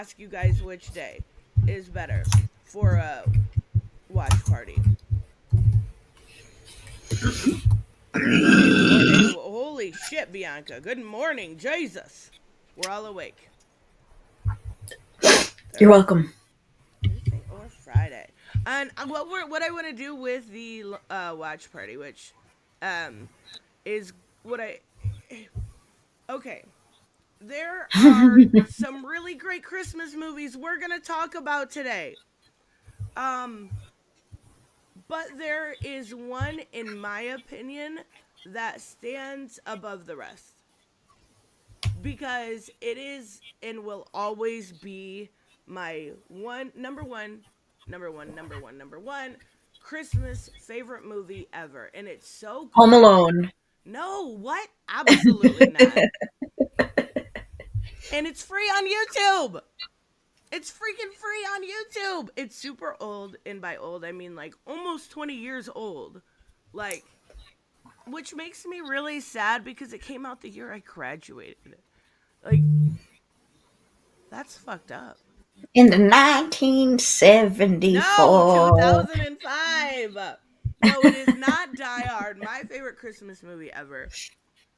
ask you guys which day is better for a watch party. Good morning. Holy shit, Bianca. Good morning, Jesus. We're all awake. You're Thursday, welcome. Thursday or Friday. And what I want to do with the watch party, which um is what I okay. There are some really great Christmas movies we're gonna talk about today. Um, but there is one, in my opinion, that stands above the rest because it is and will always be my number one Christmas favorite movie ever. And it's so Home good. Alone. No, what? Absolutely not. And it's free on YouTube. It's freaking free on YouTube. It's super old, and by old I mean like almost 20 years old. Like, which makes me really sad because it came out the year I graduated. Like, that's fucked up. In the No, 1974. 2005. No, it is not Die Hard. My favorite Christmas movie ever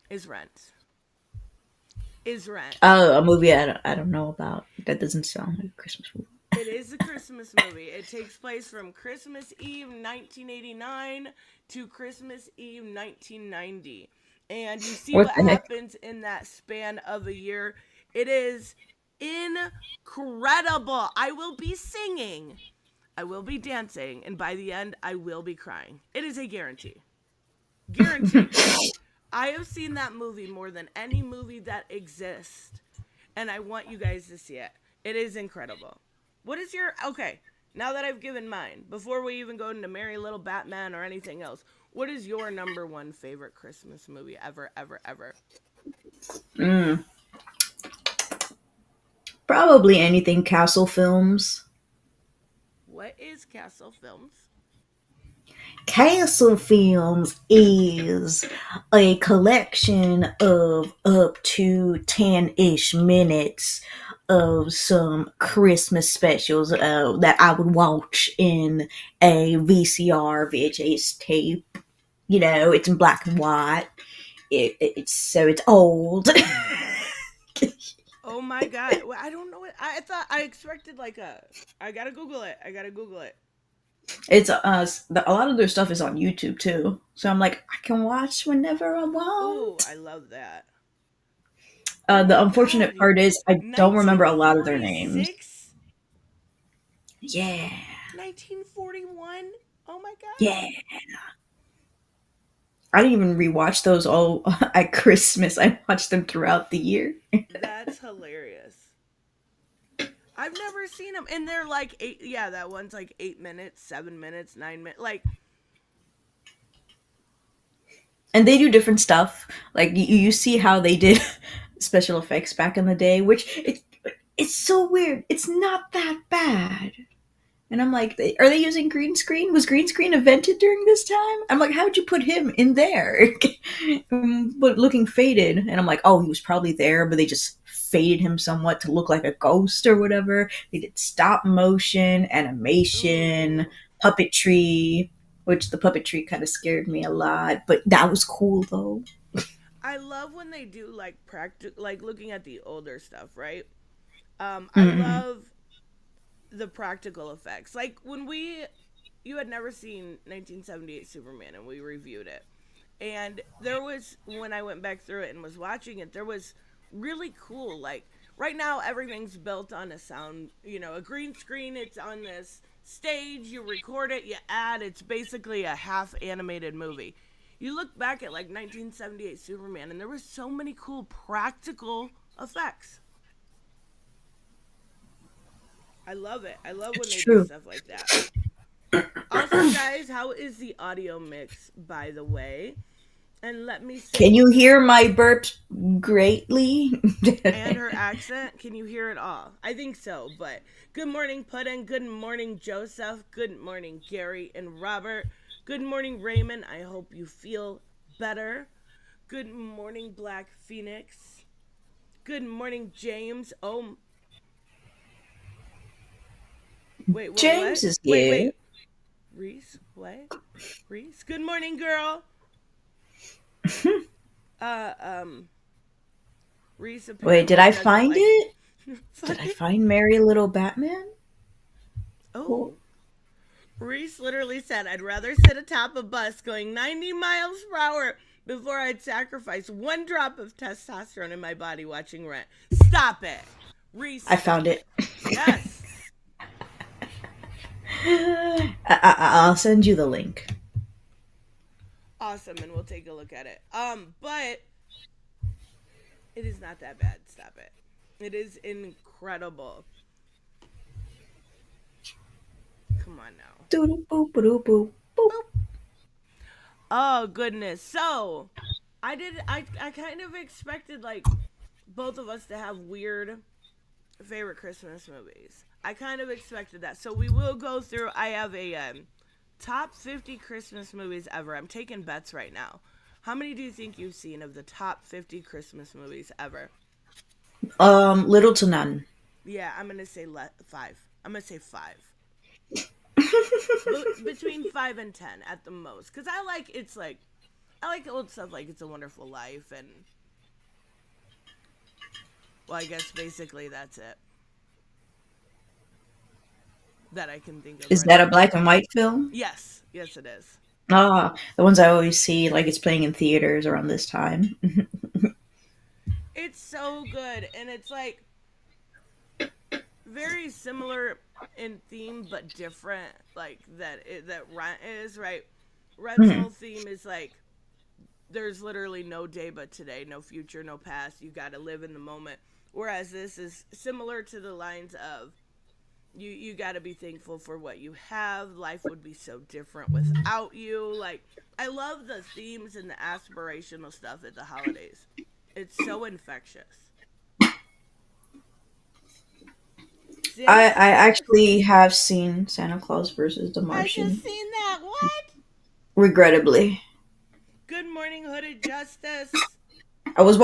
is Rent. Is Rent. Oh, a movie I don't know about. That doesn't sound like a Christmas movie. It is a Christmas movie. It takes place from Christmas Eve 1989 to Christmas Eve 1990. And you see What what the heck? happens in that span of a year. It is incredible. I will be singing, I will be dancing, and by the end, I will be crying. It is a guarantee. Guarantee. I have seen that movie more than any movie that exists, and I want you guys to see it. It is incredible. What is your okay? Now that I've given mine, before we even go into Merry Little Batman or anything else, what is your number one favorite Christmas movie ever, ever, ever? Mm, Probably anything Castle Films. What is Castle Films? Castle Films is a collection of up to 10-ish minutes of some Christmas specials that I would watch in a VCR, VHS tape. It's in black and white. It's old. Oh my god! Well, I don't know what I thought. I expected like a. I gotta Google it. I gotta Google it. A lot of their stuff is on YouTube too. So I'm like, I can watch whenever I Ooh, want. I love that. Oh The my unfortunate god! part is I don't remember a lot of their names. 1946? Yeah, 1941? Oh my god. yeah. I didn't even rewatch those all at Christmas. I watched them throughout the year. That's hilarious. I've never seen them. And they're like eight. Yeah, that one's like 8 minutes, 7 minutes, 9 minutes. Like, And they do different stuff. Like you see how they did special effects back in the day, which it's so weird. It's not that bad. And I'm like, are they using green screen? Was green screen invented during this time? I'm like, how'd you put him in there? But looking faded. And I'm like, oh, he was probably there, but they just faded him somewhat to look like a ghost or whatever. They did stop motion, animation, ooh. puppetry, which the puppetry kind of scared me a lot, but that was cool though. I love when they do like like looking at the older stuff, right? I Mm-hmm. love the practical effects. Like when you had never seen 1978 Superman and we reviewed it. And there was, when I went back through it and was watching it, there was really cool, like, right now everything's built on a sound, a green screen. It's on this stage, you record it, you add, it's basically a half animated movie. You look back at like 1978 Superman and there was so many cool practical effects. I love it. I love when It's they do true. stuff like that. Also, guys, how is the audio mix, by the way? And let me Can say, you hear my burps greatly? and her accent, can you hear it all? I think so, but good morning, Puddin. Good morning, Joseph. Good morning, Gary and Robert. Good morning, Raymond. I hope you feel better. Good morning, Black Phoenix. Good morning, James. Oh, Wait, what? James is Wait, here. wait. Reese? What? Reese? Good morning, girl. Uh, um, Reese Wait, did apparently I doesn't find like it? Did I fucking. find Merry Little Batman? Oh, Oh. Reese literally said, I'd rather sit atop a bus going 90 miles per hour before I'd sacrifice one drop of testosterone in my body watching Rent. Stop it. Reese, I found stop it. it. Yes. I'll send you the link. Awesome, and we'll take a look at it. But it is not that bad. Stop it. It is incredible. Come on now. Doo boop boop boop boop. Boop. Oh goodness. So I kind of expected like both of us to have weird favorite Christmas movies. I kind of expected that. So we will go through. I have a top 50 Christmas movies ever. I'm taking bets right now. How many do you think you've seen of the top 50 Christmas movies ever? Little to none. Yeah, I'm going to say five. I'm going to say five. Between 5 and 10 at the most. Because I like old stuff like It's a Wonderful Life and, well, I guess basically that's it that I can think of Is right that off a the top black of and my head. white film? Yes, yes, it is. Ah, the ones I always see, like it's playing in theaters around this time. It's so good, and it's like very similar in theme but different. Like that Rent is right. Rent's Mhm. whole theme is like there's literally no day but today, no future, no past. You got to live in the moment. Whereas this is similar to the lines of you got to be thankful for what you have. Life would be so different without you. Like I love the themes and the aspirational stuff at the holidays. It's so infectious. Santa I Claus. actually have seen Santa Claus versus the I just Martian, seen that. What? regrettably. Good morning, Hooded Justice. I was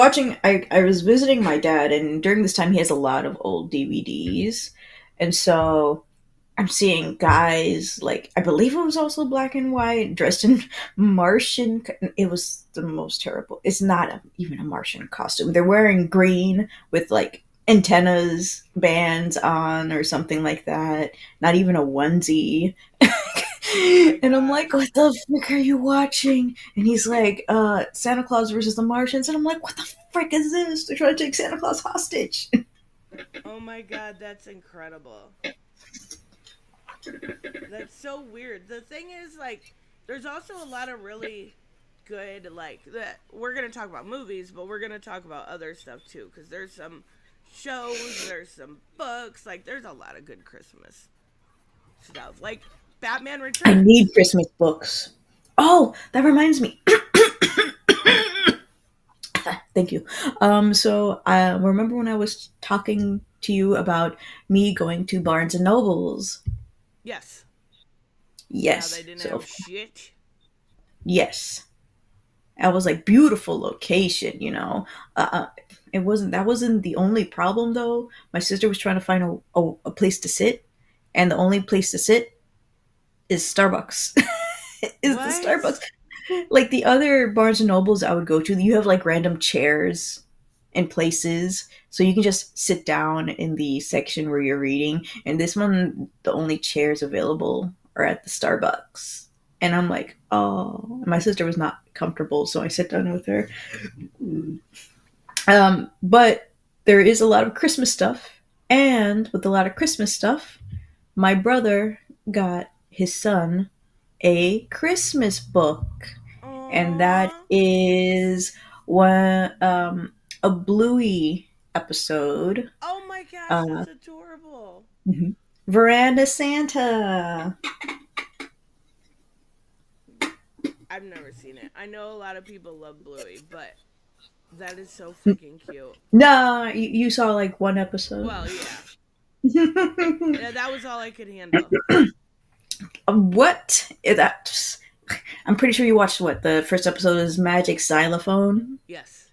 visiting my dad, and during this time he has a lot of old DVDs, and so I'm seeing guys like I believe it was also black and white, dressed in Martian. It was the most terrible. It's not even a Martian costume. They're wearing green with like antennas, bands on, or something like that. Not even a onesie. Oh my And I'm like, gosh. what the frick are you watching? And he's like, Santa Claus versus the Martians. And I'm like, what the frick is this? They're trying to take Santa Claus hostage. Oh my god, that's incredible. That's so weird. The thing is, like, there's also a lot of really good, like, that we're gonna talk about movies, but we're gonna talk about other stuff too, because there's some shows, there's some books, like, there's a lot of good Christmas stuff. Like, Batman I need Returns. Christmas books. Oh, that reminds me. Thank you. So I remember when I was talking to you about me going to Barnes and Nobles. Yes. And how they Yes. didn't So have shit. yes, I was like beautiful location. It wasn't that wasn't the only problem though. My sister was trying to find a place to sit, and the only place to sit is Starbucks. Is the Starbucks What? like the other Barnes and Nobles I would go to? You have like random chairs and places, so you can just sit down in the section where you're reading. And this one, the only chairs available are at the Starbucks. And I'm like, oh, my sister was not comfortable, so I sat down with her. But there is a lot of Christmas stuff, and with a lot of Christmas stuff, my brother got his son a Christmas book, and that Aww. is one a Bluey episode. Oh my gosh, Uh, that's adorable. mhm. Veranda Santa. I've never seen it. I know a lot of people love Bluey, but that is so freaking cute. No, you saw like one episode. Well, yeah. Yeah, that was all I could handle. What? That? I'm pretty sure you watched what the first episode is Magic Xylophone. Yes.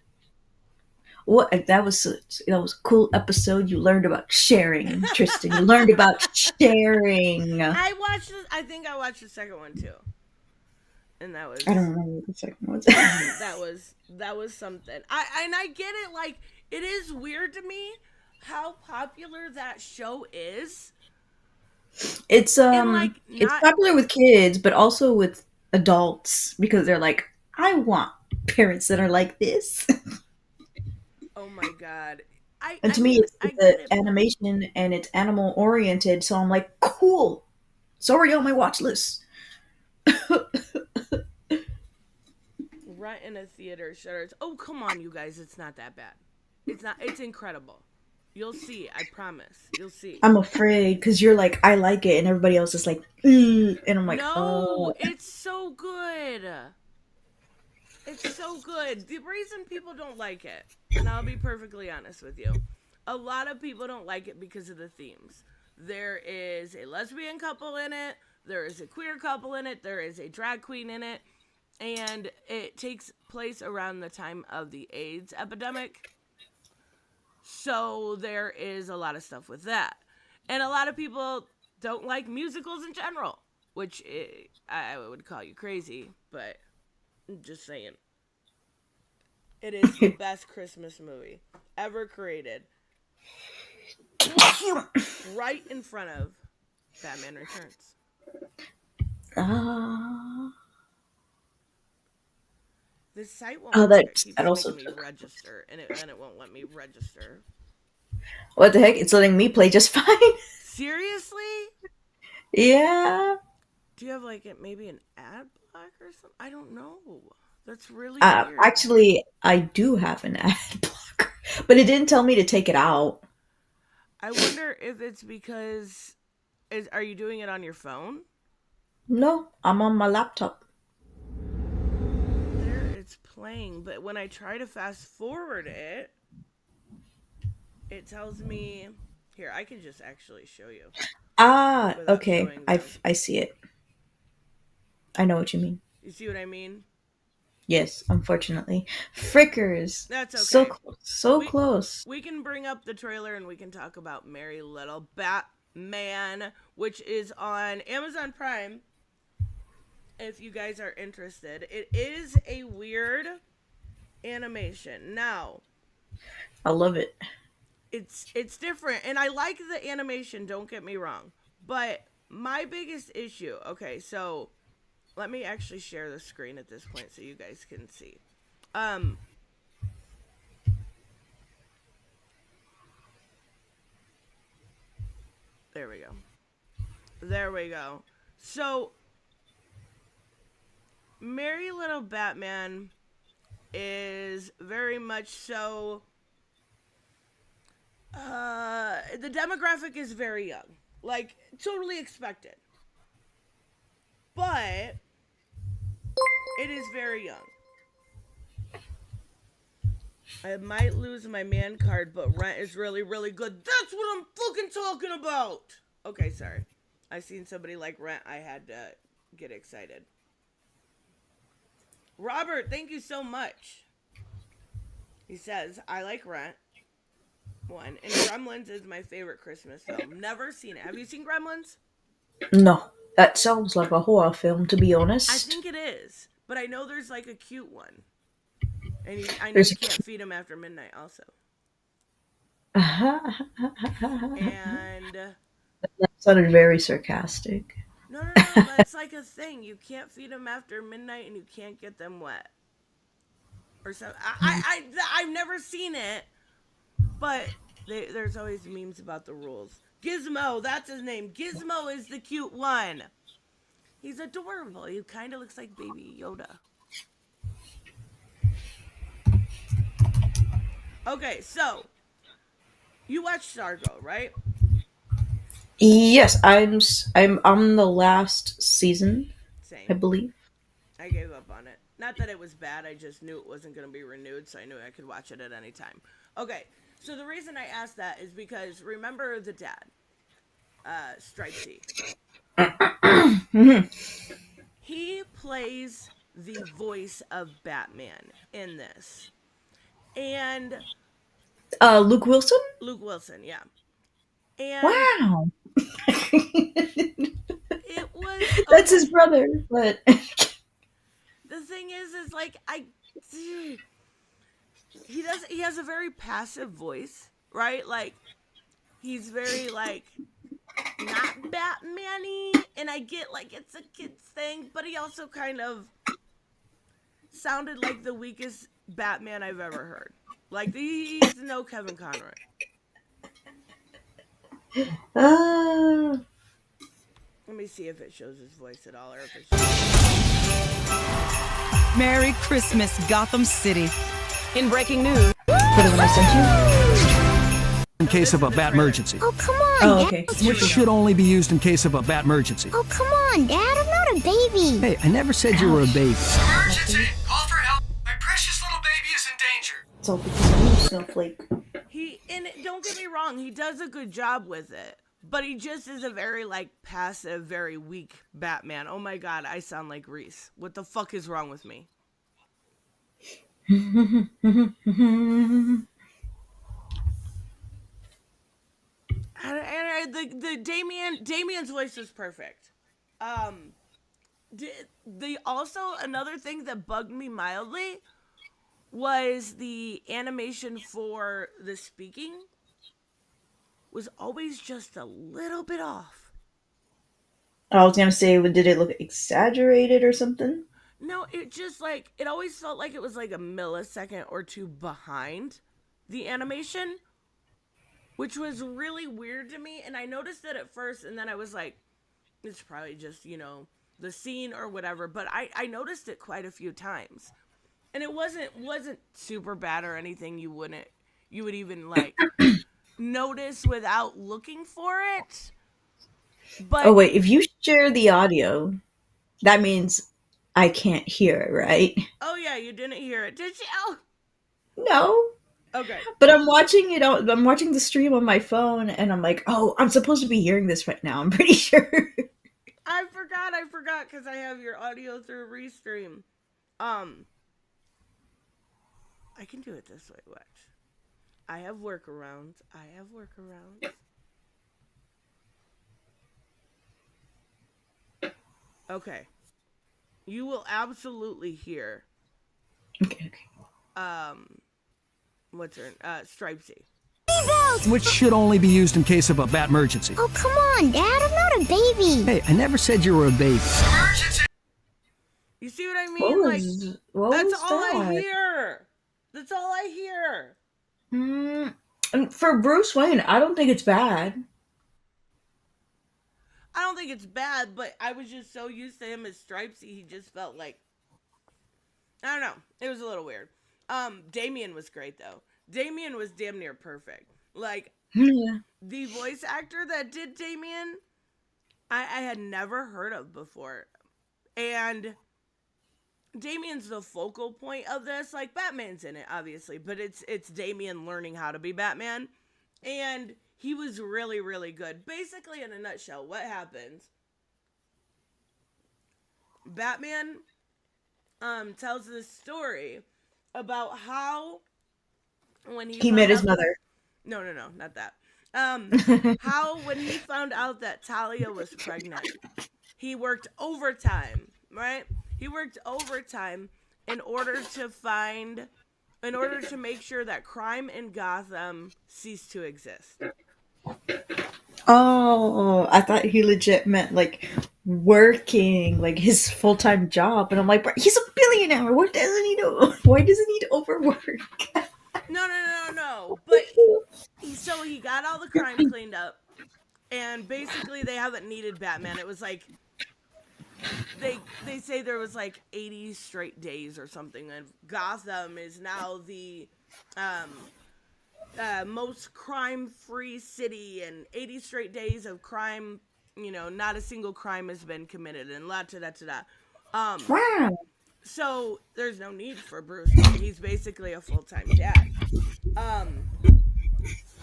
What that was a cool episode. You learned about sharing, Tristan. You learned about sharing. I I watched. I think I watched the second one too, and don't remember what the second one was. that was something. I get it. Like it is weird to me how popular that show is, it's and um like it's not. popular with kids, but also with adults because they're like, I want parents that are like this. Oh my god. And I to me, mean it's I get the it. animation and it's animal oriented, so I'm like, cool. It's already on my watch list. Rent in a theater shutters. Oh come on, you guys. It's not that bad. It's not. It's incredible. You'll see. I promise. You'll see. I'm afraid because you're like, I like it, and everybody else is like, "Ugh," and I'm like, No, it's so good. It's so good. The reason people don't like it, and I'll be perfectly honest with you, a lot of people don't like it because of the themes. There is a lesbian couple in it, there is a queer couple in it, there is a drag queen in it, and it takes place around the time of the AIDS epidemic. So there is a lot of stuff with that. And a lot of people don't like musicals in general, which I would call you crazy, but I'm just saying. It is the best Christmas movie ever created. Right in front of Batman Returns. uh, This site won't oh, work. It that keeps also making me took. register, and then it won't let me register. What the heck? It's letting me play just fine. Seriously? Yeah. Do you have like maybe an ad block or something? I don't know. That's really weird. Actually, I do have an ad blocker, but it didn't tell me to take it out. I wonder if it's because are you doing it on your phone? No, I'm on my laptop. There it's playing, but when I try to fast forward it, it tells me here, I can just actually show you Ah, without okay. showing them. I see it. I know what you mean. You see what I mean? Yes, unfortunately. Frickers. That's So okay. close. So We close. we can bring up the trailer and we can talk about Merry Little Batman, which is on Amazon Prime. If you guys are interested, it is a weird animation. Now, I love it. it's different and I like the animation, don't get me wrong. But my biggest issue, okay, so let me actually share the screen at this point so you guys can see. Um there we go. There we go. So, Merry Little Batman is very much so the demographic is very young. Like totally expected. But it is very young. I might lose my man card, but Rent is really, really good. That's what I'm fucking talking about. Okay, sorry. I seen somebody like Rent. I had to get excited. Robert, thank you so much. He says, I like Rent. One. And Gremlins is my favorite Christmas film. Never seen it. Have you seen Gremlins? No, that sounds like a horror film, to be I honest. think it is. But I know there's like a cute one. And I know There's you a can't feed him after midnight also. And that sounded very sarcastic. no, no, no. That's like a thing. You can't feed them after midnight, and you can't get them wet or something. I've never seen it, but there's always memes about the rules. Gizmo, that's his name. Gizmo is the cute one. He's adorable. He kind of looks like Baby Yoda. Okay, so you watched Sargo, right? Yes, I'm on the last season, I Same. believe. I gave up on it. Not that it was bad, I just knew it wasn't going to be renewed, so I knew I could watch it at any time. Okay, so the reason I asked that is because remember the dad, Stripesy. Mhm. He plays the voice of Batman in this. And Luke Wilson. Luke Wilson, yeah. And Wow. it was That's his okay. brother, but The thing is like he has a very passive voice, right? Like he's very like not Batman-y, and I get like it's a kid's thing, but he also kind of sounded like the weakest Batman I've ever heard. Like he's no Kevin Conroy. uh, Let me see if it shows his voice at all, or if it's just... Merry Christmas, Gotham City. In breaking news. for the one I sent you. In case of a bat emergency. Oh, come on, Oh, Dad. okay. Which should only be used in case of a bat emergency. Oh, come on, Dad. I'm not a baby. Hey, I never said you were a baby. Emergency! Call for help! My precious little baby is in danger! It's all because of you, Snowflake. Don't get me wrong, he does a good job with it, but he just is a very like passive, very weak Batman. Oh my god, I sound like Reese. What the fuck is wrong with me? And the Damien's voice is perfect. The also another thing that bugged me mildly was the animation for the speaking was always just a little bit off. I was gonna say, did it look exaggerated or something? No, it just like it always felt like it was like a millisecond or two behind the animation, which was really weird to me. And I noticed it at first, and then I was like, it's probably just, the scene or whatever. But I noticed it quite a few times. And it wasn't super bad or anything you would even like notice without looking for it. But Oh wait, if you share the audio, that means I can't hear it, right? oh yeah, you didn't hear it, did you? No. Okay. But I'm watching it. I'm watching the stream on my phone, and I'm like, "Oh, I'm supposed to be hearing this right now." I'm pretty sure. I forgot because I have your audio through Restream. I can do it this way. Watch. I have workarounds. Okay. You will absolutely hear Okay. what's her Stripesy. Which should only be used in case of a bat emergency. Oh, come on, Dad. I'm not a baby. Hey, I never said you were a baby. Emergency! You see what I What mean? was, what That's was all that? I hear. That's all I hear. And for Bruce Wayne, I don't think it's bad. I don't think it's bad, but I was just so used to him as Stripesy, he just felt like I don't know. It was a little weird. Damien was great though. Damien was damn near perfect. Like Yeah. the voice actor that did Damien, I had never heard of before. And Damien's the focal point of this. Like Batman's in it, obviously, but it's Damien learning how to be Batman. And he was really, really good. Basically, in a nutshell, what happens? Batman tells this story about how when He met his mother. No, not that. How when he found out that Talia was pregnant, he worked overtime, right? He worked overtime in order to make sure that crime in Gotham ceased to exist. Oh, I thought he legit meant like working, like his full time job, and I'm like, "Bro, he's a billionaire. What doesn't he do? Why does he need to overwork?" No. But so he got all the crime cleaned up, and basically they haven't needed Batman. It was like they say there was like 80 straight days or something, and Gotham is now the most crime-free city, and 80 straight days of crime. Not a single crime has been committed, and la da da da da. Wow. So there's no need for Bruce Wayne. He's basically a full-time dad.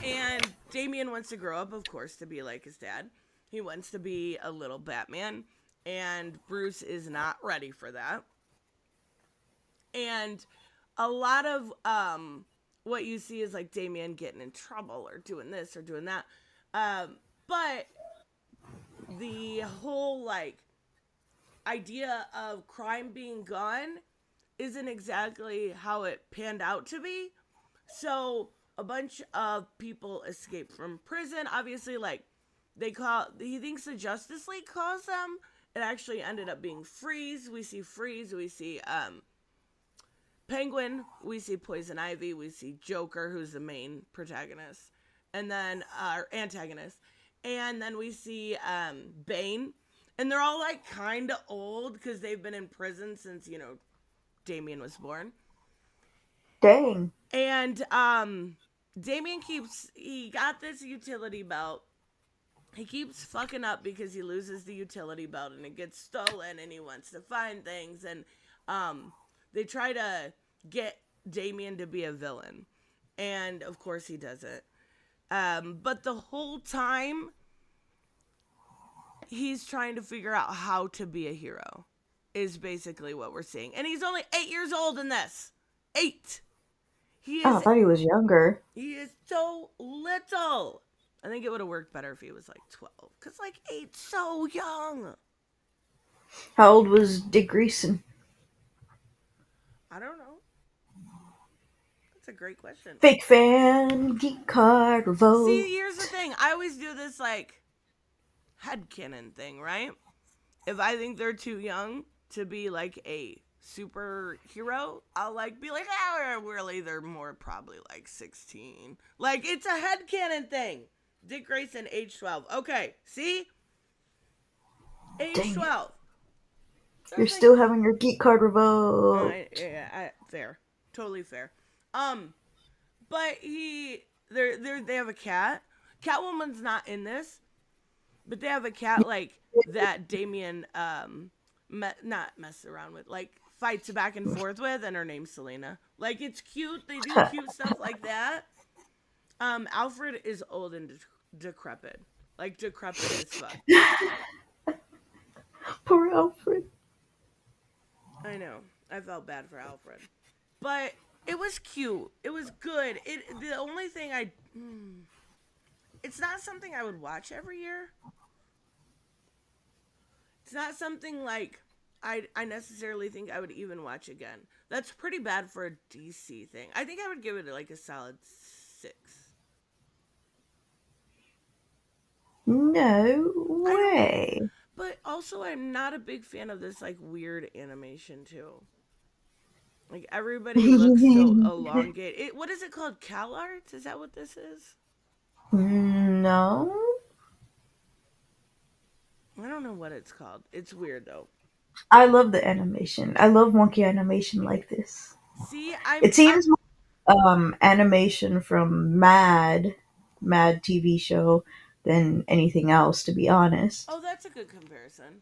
And Damien wants to grow up, of course, to be like his dad. He wants to be a little Batman, and Bruce is not ready for that. And a lot of what you see is like Damien getting in trouble or doing this or doing that. But the whole like idea of crime being gone isn't exactly how it panned out to be. So a bunch of people escape from prison. Obviously, like he thinks the Justice League calls them. It actually ended up being Freeze. We see Freeze. We see Penguin. We see Poison Ivy. We see Joker, who's the main protagonist, and then our antagonist. And then we see Bane. And they're all like kind of old because they've been in prison since, Damien was born. Dang. And Damien he got this utility belt. He keeps fucking up because he loses the utility belt and it gets stolen and he wants to find things. And they try to get Damien to be a villain. And of course he doesn't. But the whole time, he's trying to figure out how to be a hero, is basically what we're seeing. And he's only 8 years old in this. 8. I thought he was younger. He is so little. I think it would have worked better if he was like 12. Because like 8's so young. How old was Dick Grayson? I don't know. That's a great question. Fake fan, geek card, revolt. See, here's the thing. I always do this like headcanon thing, right? If I think they're too young to be like a superhero, I'll like be like, really, they're more probably like 16. Like, it's a headcanon thing. Dick Grayson, age 12. Okay, see? Age Dang 12. You're still having your geek card revolt. Fair. Totally fair. But they have a cat. Catwoman's not in this. But they have a cat like that Damien not messes around with, like fights back and forth with, and her name's Selena. Like, it's cute. They do cute stuff like that. Alfred is old and decrepit. Like, decrepit as fuck. Poor Alfred. I know. I felt bad for Alfred. But it was cute. It was good. The only thing it's not something I would watch every year. It's not something like I necessarily think I would even watch again. That's pretty bad for a DC thing. I think I would give it like a solid 6. No way. But also, I'm not a big fan of this like weird animation too. Like, everybody looks so elongated. What is it called? Cal Arts? Is that what this is? No. I don't know what it's called. It's weird though. I love the animation. I love wonky animation like this. See, It seems animation from Mad TV show than anything else, to be honest. Oh, that's a good comparison.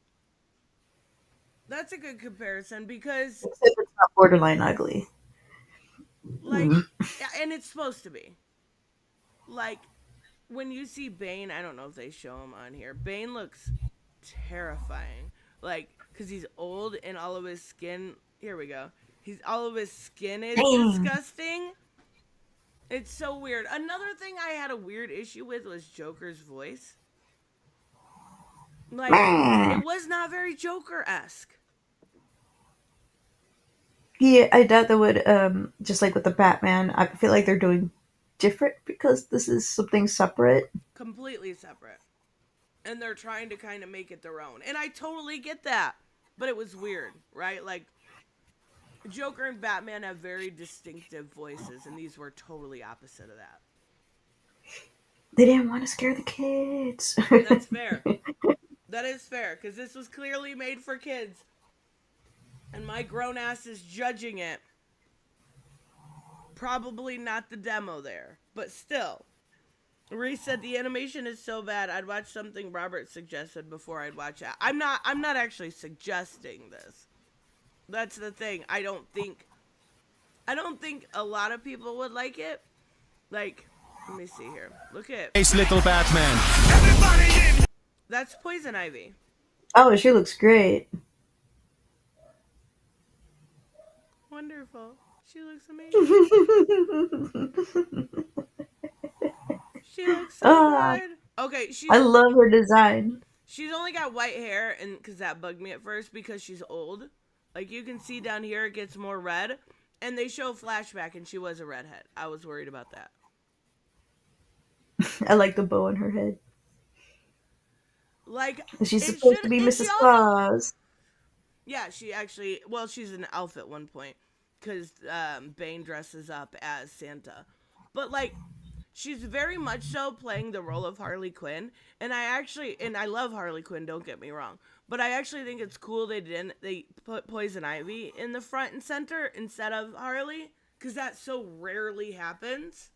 That's a good comparison because, Except it's not borderline ugly. like, and it's supposed to be. Like, when you see Bane, I don't know if they show him on here. Bane looks terrifying. Like, because he's old and all of his skin. Here we go. All of his skin is disgusting. It's so weird. Another thing I had a weird issue with was Joker's voice. Like, it was not very Joker-esque. Yeah, I doubt they would, just like with the Batman, I feel like they're doing different because this is something separate. Completely separate. And they're trying to kind of make it their own. And I totally get that. But it was weird, right? Like, Joker and Batman have very distinctive voices, and these were totally opposite of that. They didn't want to scare the kids. That's fair. That is fair, because this was clearly made for kids. And my grown ass is judging it. Probably not the demo there, but still. Reese said the animation is so bad, I'd watch something Robert suggested before I'd watch it. I'm not actually suggesting this. That's the thing. I don't think a lot of people would like it. Like, let me see here. Look at Ace Little Batman. That's Poison Ivy. Oh, she looks great. Wonderful. She looks amazing. She looks so Ah, good. Okay, I love her design. she's only got white hair, and because that bugged me at first because she's old. Like you can see down here, it gets more red, and they show a flashback, and she was a redhead. I was worried about that. I like the bow on her head. Like She's it supposed should, to be and she Mrs. also, Claus. yeah, she actually, well, she's an elf at one point because Bane dresses up as Santa, but like she's very much so playing the role of Harley Quinn, and I love Harley Quinn, don't get me wrong, but I actually think it's cool they put Poison Ivy in the front and center instead of Harley, because that so rarely happens.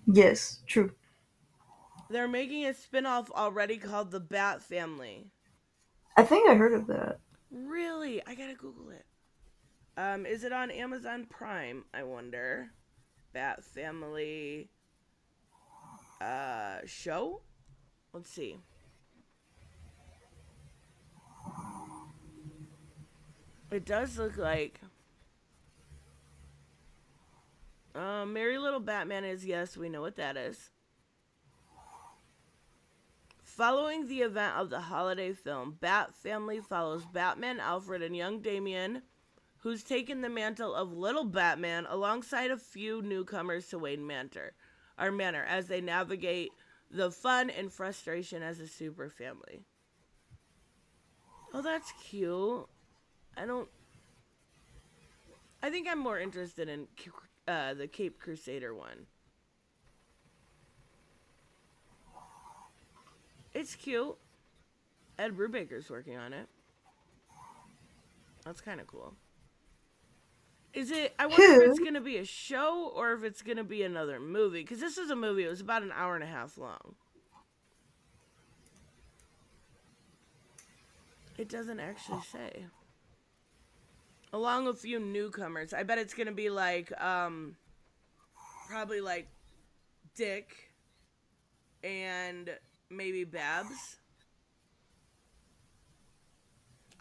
Yes, true. They're making a spin-off already called the Bat Family. I think I heard of that. Really? I gotta Google it. Is it on Amazon Prime, I wonder? Bat Family show? Let's see. It does look like Merry Little Batman is, yes, we know what that is. Following the event of the holiday film, Bat Family follows Batman, Alfred, and young Damian, who's taken the mantle of Little Batman alongside a few newcomers to Wayne Manor as they navigate the fun and frustration as a super family. Oh, that's cute. I think I'm more interested in the Cape Crusader one. It's cute. Ed Brubaker's working on it. That's kind of cool. I wonder if it's Who? going to be a show or if it's going to be another movie. Because this is a movie. It was about an hour and a half long. It doesn't actually say. Along with a few newcomers. I bet it's going to be like, probably like Dick and maybe Babs.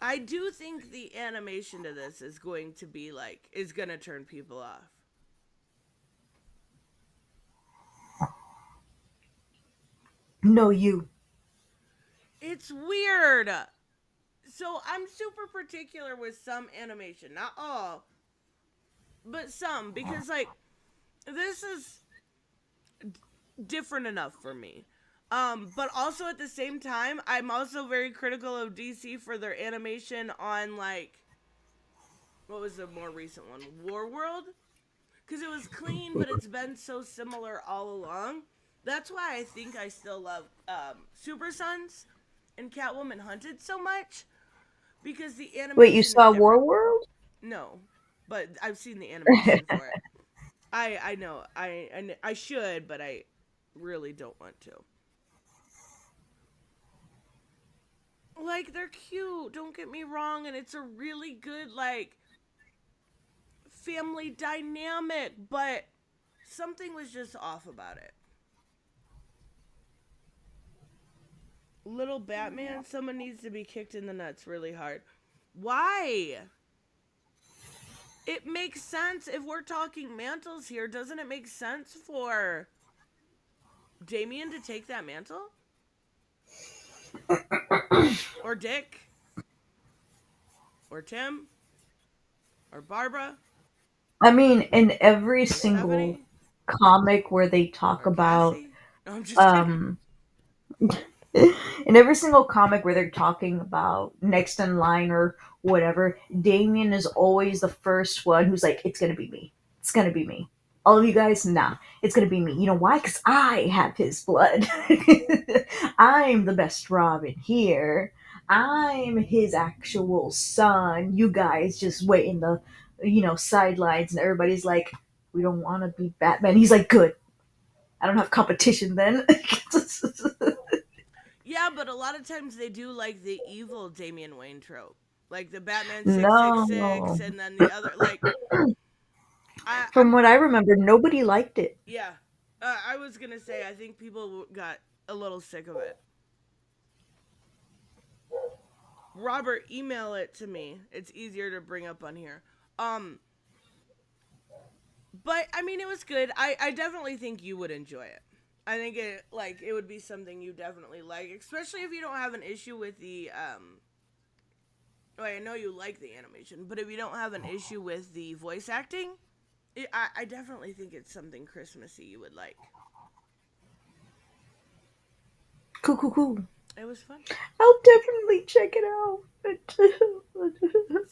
I do think the animation to this is going to be like, is going to turn people off. No, you. It's weird. So I'm super particular with some animation, not all, but some, because like this is different enough for me. But also at the same time, I'm also very critical of DC for their animation on like, what was the more recent one, Warworld, because it was clean, but it's been so similar all along. That's why I think I still love Super Sons and Catwoman Hunted so much. Because the Wait, you animation is saw War different. World? No, but I've seen the animation for it. I know I should, but I really don't want to. Like they're cute, don't get me wrong, and it's a really good like family dynamic, but something was just off about it. Little Batman, someone needs to be kicked in the nuts really hard. Why? It makes sense if we're talking mantles here. Doesn't it make sense for Damien to take that mantle? Or Dick? Or Tim? Or Barbara? I mean, in every Or single Stephanie? comic where they talk Or about, Cassie? No, I'm just kidding. um, in every single comic where they're talking about next in line or whatever, Damien is always the first one who's like, it's gonna be me. It's gonna be me. All of you guys, nah, it's gonna be me. You know why? Because I have his blood. I'm the best Robin here. I'm his actual son. You guys just wait in the, sidelines, and everybody's like, we don't want to be Batman. He's like, good. I don't have competition then. Yeah, but a lot of times they do like the evil Damian Wayne trope. Like the Batman 666 No. and then the other, like, From I'm, what I remember, nobody liked it. yeah. I was gonna say, I think people got a little sick of it. Robert, email it to me. It's easier to bring up on here. But I mean, it was good. I definitely think you would enjoy it. I think it would be something you definitely like, especially if you don't have an issue with the well, I know you like the animation, but if you don't have an issue with the voice acting, I definitely think it's something Christmassy you would like. Cool. It was fun. I'll definitely check it out.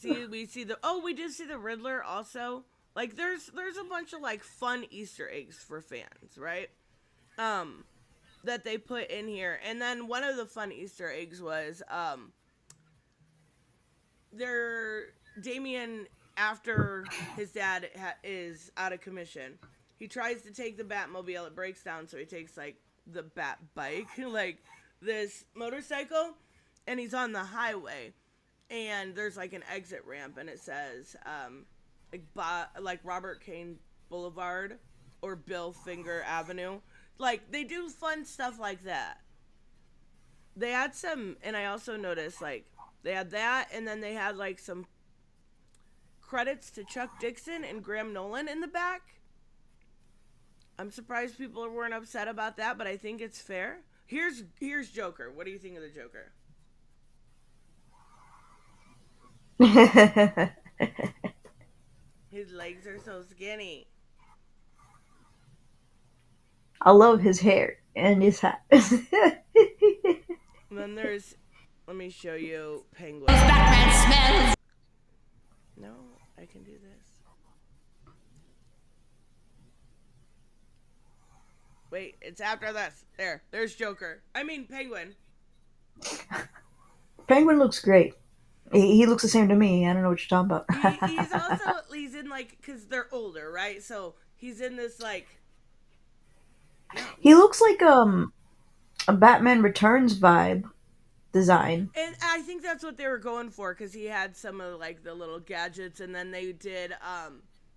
We did see the Riddler also. Like there's a bunch of like fun Easter eggs for fans, right? That they put in here. And then one of the fun Easter eggs was Damien, after his dad is out of commission, he tries to take the Batmobile. It breaks down, so he takes like the Bat bike, like this motorcycle, and he's on the highway, and there's like an exit ramp, and it says like Robert Kane Boulevard or Bill Finger Avenue. Like they do fun stuff like that. They had some, and I also noticed like they had that, and then they had like some credits to Chuck Dixon and Graham Nolan in the back. I'm surprised people weren't upset about that, but I think it's fair. Here's Joker. What do you think of the Joker? His legs are so skinny. I love his hair and his hat. And then let me show you Penguin. No, I can do this. Wait, it's after this. There's Joker. I mean, Penguin. Penguin looks great. He looks the same to me. I don't know what you're talking about. he's in like, because they're older, right? So he's in this like. He looks like a Batman Returns vibe design. And I think that's what they were going for, because he had some of like the little gadgets, and then they did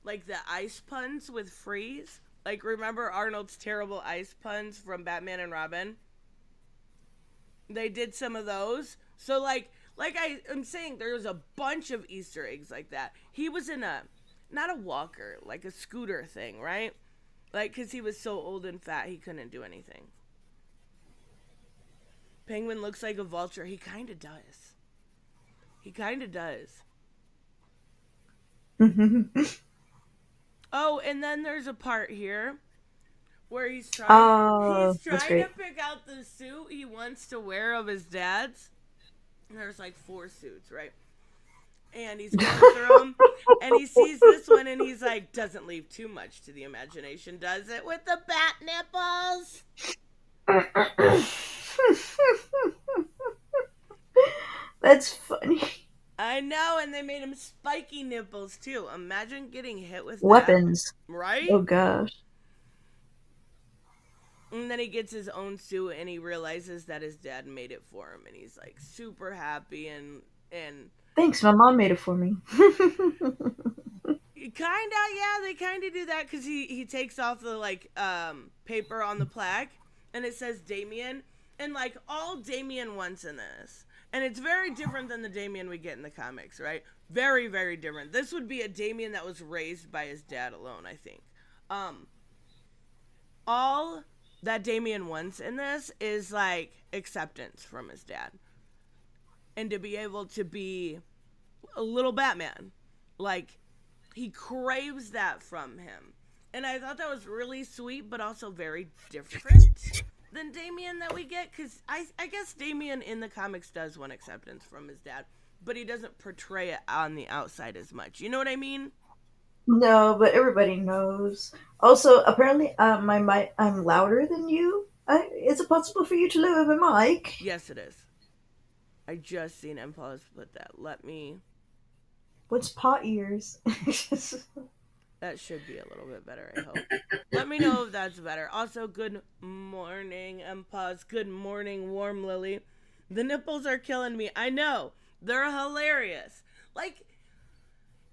like the ice puns with Freeze. Like, remember Arnold's terrible ice puns from Batman and Robin? They did some of those. So like I'm saying, there's a bunch of Easter eggs like that. He was in not a walker, like a scooter thing, right? Like, because he was so old and fat, he couldn't do anything. Penguin looks like a vulture. He kind of does. Oh, and then there's a part here where he's trying to pick out the suit he wants to wear of his dad's. And there's like 4 suits, right? And he's going through them, and he sees this one, and he's like, doesn't leave too much to the imagination, does it? With the bat nipples. That's funny. I know, and they made him spiky nipples too. Imagine getting hit with weapons. That, right? Oh gosh. And then he gets his own suit, and he realizes that his dad made it for him, and he's like super happy and thanks, my mom made it for me. They kind of do that, because he takes off the like paper on the plaque, and it says Damien, and like all Damien wants in this. And it's very different than the Damien we get in the comics, right? Very, very different. This would be a Damien that was raised by his dad alone, I think. All that Damien wants in this is like acceptance from his dad. And to be able to be a little Batman. Like, he craves that from him. And I thought that was really sweet, but also very different than Damien that we get, because I guess Damien in the comics does want acceptance from his dad, but he doesn't portray it on the outside as much. You know what I mean? No, but everybody knows. Also, apparently, I'm louder than you. Is it possible for you to lower my mic? Yes, it is. I just seen Impulse put that. Let me. What's pot ears? That should be a little bit better, I hope. Let me know if that's better. Also, good morning, Pause. Good morning, Warm Lily. The nipples are killing me. I know. They're hilarious. Like,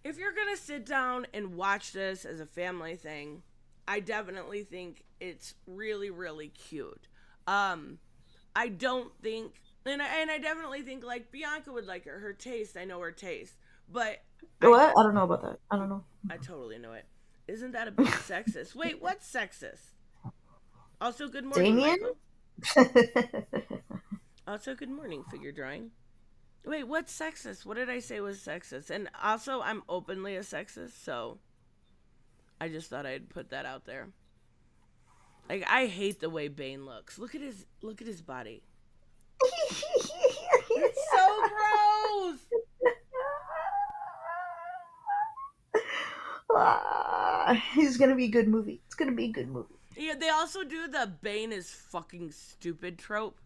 if you're going to sit down and watch this as a family thing, I definitely think it's really, really cute. I don't think And I definitely think like Bianca would like her taste. I know her taste, but What? I don't know about that. I don't know. I totally know it. Isn't that a bit sexist? Wait, what's sexist? Also, good morning, Damien? Michael. Also, good morning, figure drawing. Wait, what's sexist? What did I say was sexist? And also, I'm openly a sexist, so I just thought I'd put that out there. Like, I hate the way Bane looks. Look at his body. It's so gross. It's gonna be a good movie. It's gonna be a good movie. Yeah, they also do the Bane is fucking stupid trope.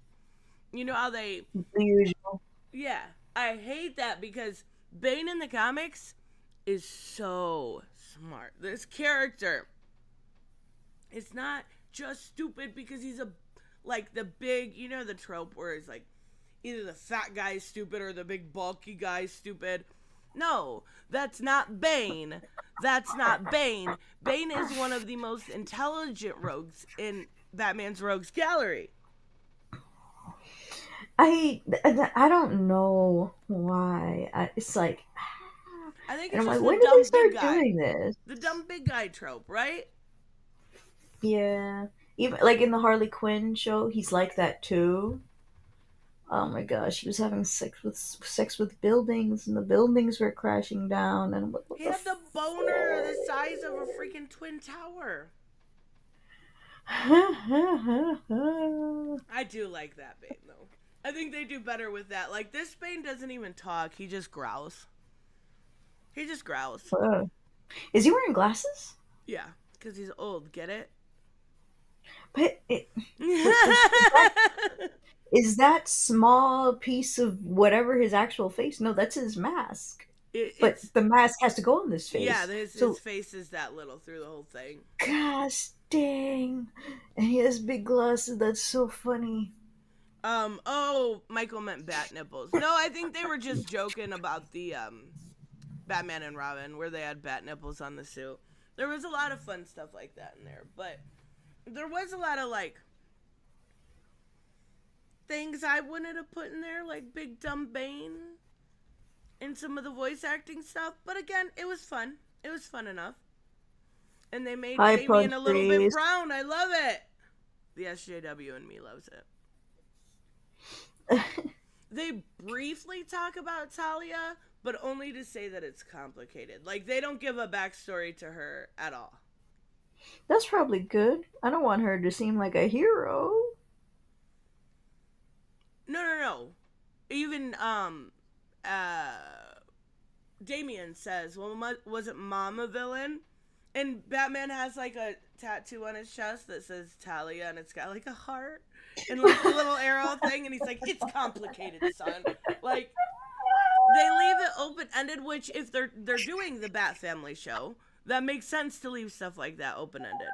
You know how they... The usual. Yeah, I hate that because Bane in the comics is so smart. This character is not just stupid because he's like the big, you know, the trope where it's like either the fat guy is stupid or the big bulky guy is stupid. No, that's not Bane. That's not Bane. Bane is one of the most intelligent rogues in Batman's Rogues Gallery. I don't know why. It's like I think and it's I'm just like, when the did they dumb start big guy. doing this? The dumb big guy trope, right? Yeah, even like in the Harley Quinn show, he's like that too. Oh my gosh, he was having sex with buildings, and the buildings were crashing down, and what He the had the boner the size of a freaking twin tower. I do like that Bane, though. I think they do better with that. Like, this Bane doesn't even talk. He just growls. He just growls. Is he wearing glasses? Yeah, because he's old. Get it? But is that small piece of whatever his actual face? No, that's his mask. But the mask has to go on this face. Yeah, his face is that little through the whole thing. Gosh dang. And he has big glasses. That's so funny. Oh, Michael meant bat nipples. No, I think they were just joking about the, Batman and Robin, where they had bat nipples on the suit. There was a lot of fun stuff like that in there, but there was a lot of, like, things I wouldn't have put in there, like Big Dumb Bane and some of the voice acting stuff. But again, it was fun. It was fun enough. And they made Damien a little bit brown. I love it. The SJW in me loves it. They briefly talk about Talia, but only to say that it's complicated. Like, they don't give a backstory to her at all. That's probably good. I don't want her to seem like a hero. No. Even, Damien says, well, wasn't Mom a villain? And Batman has, like, a tattoo on his chest that says Talia, and it's got, like, a heart and, like, a little arrow thing, and he's like, it's complicated, son. Like, they leave it open-ended, which, if they're doing the Bat Family show, that makes sense to leave stuff like that open-ended.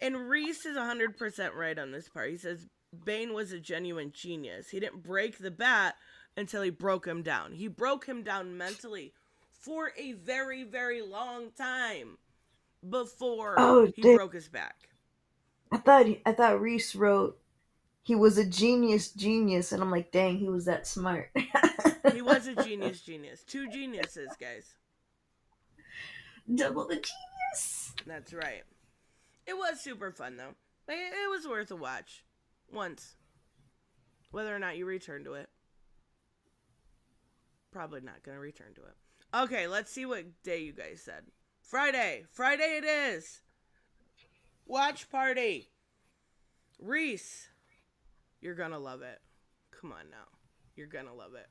And Reese is 100% right on this part. He says Bane was a genuine genius. He didn't break the bat until he broke him down. He broke him down mentally for a very, very long time before he broke his back. I thought Reese wrote he was a genius, and I'm like, dang, he was that smart. He was a genius. Two geniuses, guys. Double the genius. That's right. It was super fun, though. It was worth a watch. Once. Whether or not you return to it. Probably not going to return to it. Okay, let's see what day you guys said. Friday. Friday it is. Watch party. Reese. You're going to love it. Come on now. You're going to love it.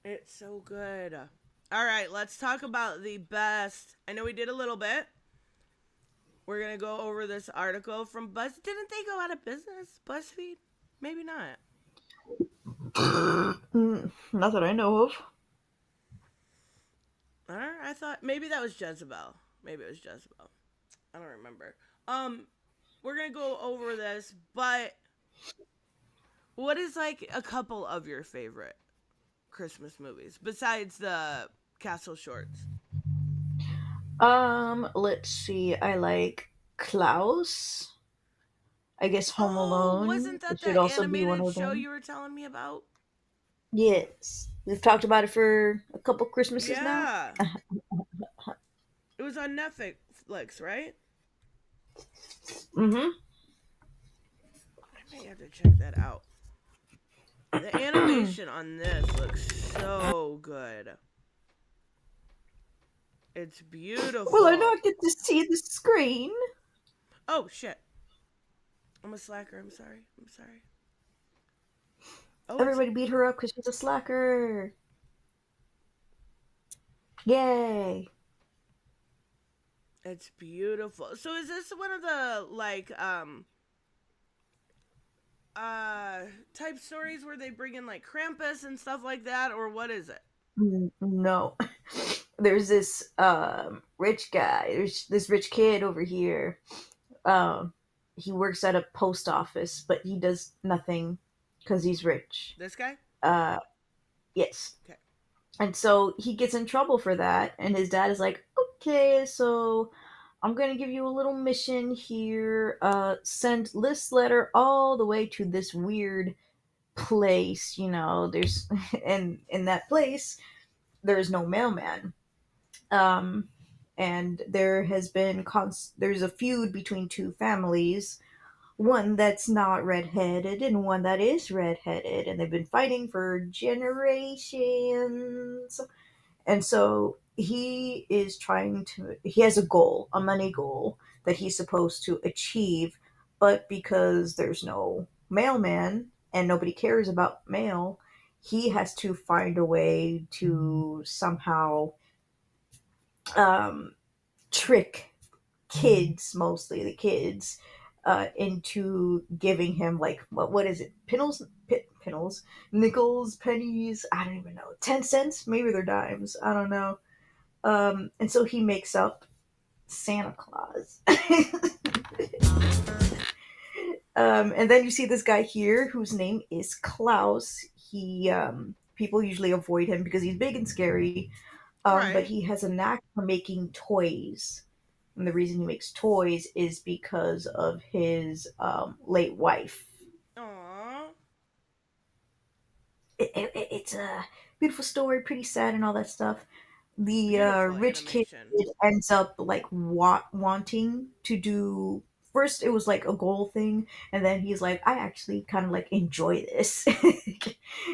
It's so good. All right, let's talk about the best. I know we did a little bit. We're going to go over this article from Buzz. Didn't they go out of business? BuzzFeed? Maybe not. Not that I know of. All right, I thought maybe that was Jezebel. Maybe it was Jezebel. I don't remember. We're going to go over this, but what is like a couple of your favorite Christmas movies besides the Castle Shorts? Let's see. I like Klaus. I guess Home Oh, Alone. wasn't that It should that also be one animated of show them. you were telling me about? Yes. We've talked about it for a couple Christmases now. Yeah. It was on Netflix, right? Mm-hmm. I may have to check that out. The animation on this looks so good. It's Will I beautiful. not get to see the screen? Oh shit. I'm a slacker. I'm sorry. I'm sorry. Oh, Everybody beat her up because she's a slacker. Yay. it's beautiful. So is this one of the type stories where they bring in like Krampus and stuff like that, or what is it? No. There's this rich guy. There's this rich kid over here. Um, he works at a post office, but he does nothing because he's rich. This guy? Uh, yes. Okay. And so he gets in trouble for that, and his dad is like, "Okay, so I'm gonna give you a little mission here. Send this letter all the way to this weird place. There's and in that place there is no mailman. Um, and there's a feud between two families, one that's not redheaded and one that is redheaded, and they've been fighting for generations. And so he has a goal, a money goal that he's supposed to achieve, but because there's no mailman and nobody cares about mail, he has to find a way to somehow um, trick kids, mostly the kids, into giving him like what is it? Pinnles, nickels, pennies. I don't even know. 10 cents? Maybe they're dimes. I don't know. And so he makes up Santa Claus. And then you see this guy here whose name is Klaus. People usually avoid him because he's big and scary. But Right. he has a knack for making toys. And the reason he makes toys is because of his late wife. Aww. It's a beautiful story, pretty sad and all that stuff. The Beautiful rich kid animation. ends up like wanting to do. First, it was like a goal thing, and then he's like, "I actually kind of like enjoy this."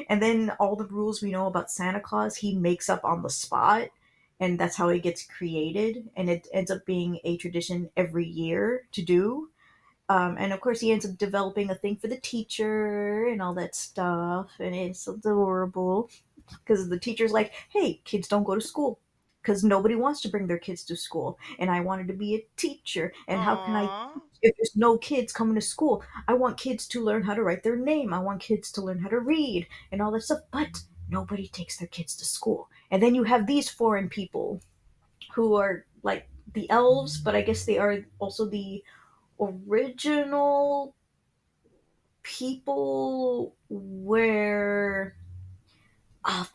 And then all the rules we know about Santa Claus, he makes up on the spot, and that's how it gets created, and it ends up being a tradition every year to do. And of course, he ends up developing a thing for the teacher and all that stuff, and it's adorable because the teacher's like, "Hey, kids don't go to school because nobody wants to bring their kids to school, and I wanted to be a teacher, and how can I? Aww. If there's no kids coming to school, I want kids to learn how to write their name. I want kids to learn how to read and all that stuff, but." Nobody takes their kids to school. And then you have these foreign people who are like the elves, but I guess they are also the original people where oh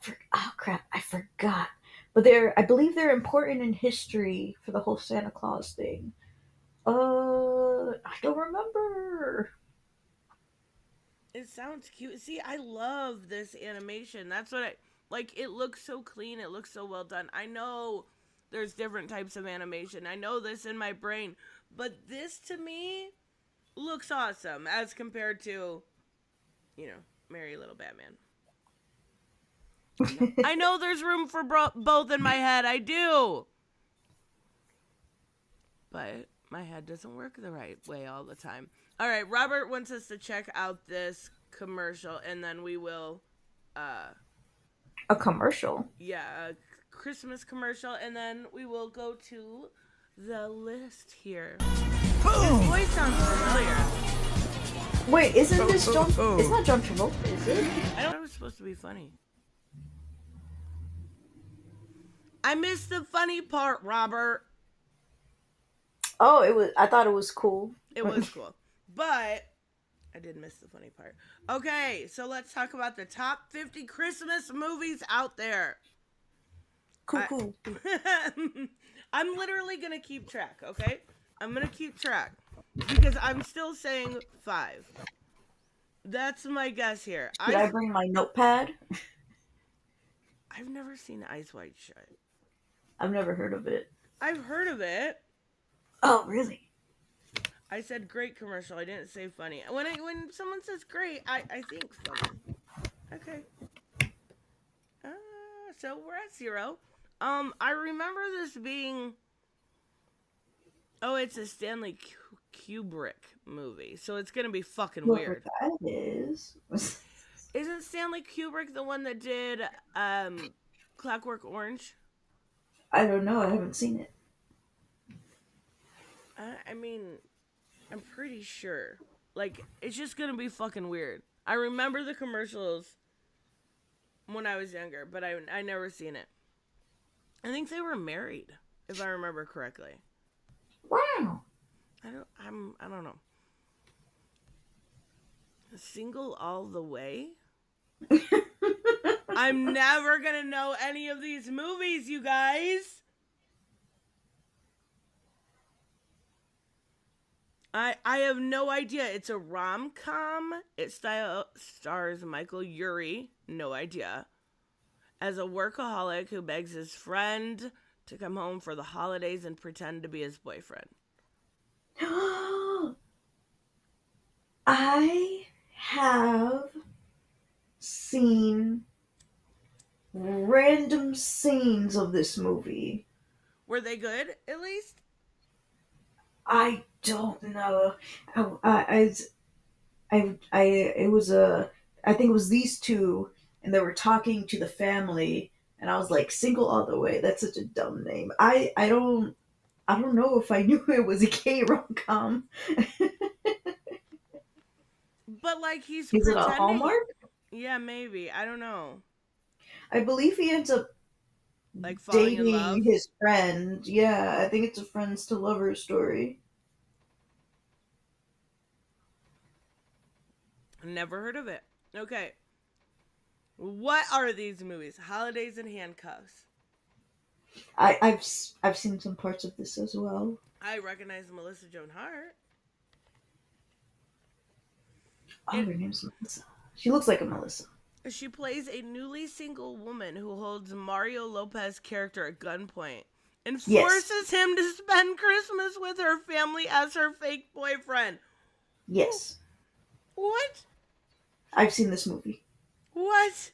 crap, I forgot. But I believe they're important in history for the whole Santa Claus thing. I don't remember. It sounds cute. See, I love this animation. That's what I like. It looks so clean. It looks so well done. I know there's different types of animation. I know this in my brain, but this to me looks awesome as compared to, Merry Little Batman. I know there's room for both in my head. I do. But my head doesn't work the right way all the time. All right, Robert wants us to check out this commercial, and then we will, A commercial. yeah, a Christmas commercial, and then we will go to the list here. His voice sounds familiar. Wait, isn't this John? It's not John Travolta, is it? I don't know it was supposed to be funny. I missed the funny part, Robert. Oh, it was. I thought it was cool. It was cool. But I did miss the funny part. Okay, so let's talk about the top 50 Christmas movies out there. Cool. I'm literally gonna keep track, okay? I'm gonna keep track because I'm still saying 5. That's my guess here. Should I bring my notepad? I've never seen Eyes Wide Shut. I've never heard of it. I've heard of it. Oh, really? I said great commercial. I didn't say funny. When someone says great, I think funny. Okay. So we're at 0. I remember this being. Oh, it's a Stanley Kubrick movie, so it's gonna be fucking weird. Whoever that is. Isn't Stanley Kubrick the one that did Clockwork Orange? I don't know. I haven't seen it. I mean, I'm pretty sure. Like, it's just gonna be fucking weird. I remember the commercials when I was younger, but I never seen it. I think they were married, if I remember correctly. Wow. I don't know. Single all the way? I'm never gonna know any of these movies, you guys. I have no idea. It's a rom-com. It stars Michael Urie. No idea. As a workaholic who begs his friend to come home for the holidays and pretend to be his boyfriend. I have seen random scenes of this movie. Were they good, at least? I don't know. It was I think it was these two, and they were talking to the family, and I was like, "Single all the way." That's such a dumb name. I don't know if I knew it was a gay rom-com. But like he's Is it a pretending. Hallmark? Yeah, maybe. I don't know. I believe he ends up Like falling in love. dating his friend. Yeah, I think it's a friends to lovers story. Never heard of it. Okay. What are these movies? Holidays and Handcuffs. I've seen some parts of this as well. I recognize Melissa Joan Hart. Oh, her name's Melissa. She looks like a Melissa. She plays a newly single woman who holds Mario Lopez's character at gunpoint and forces him to spend Christmas with her family as her fake boyfriend. Yes. What? I've seen this movie. What?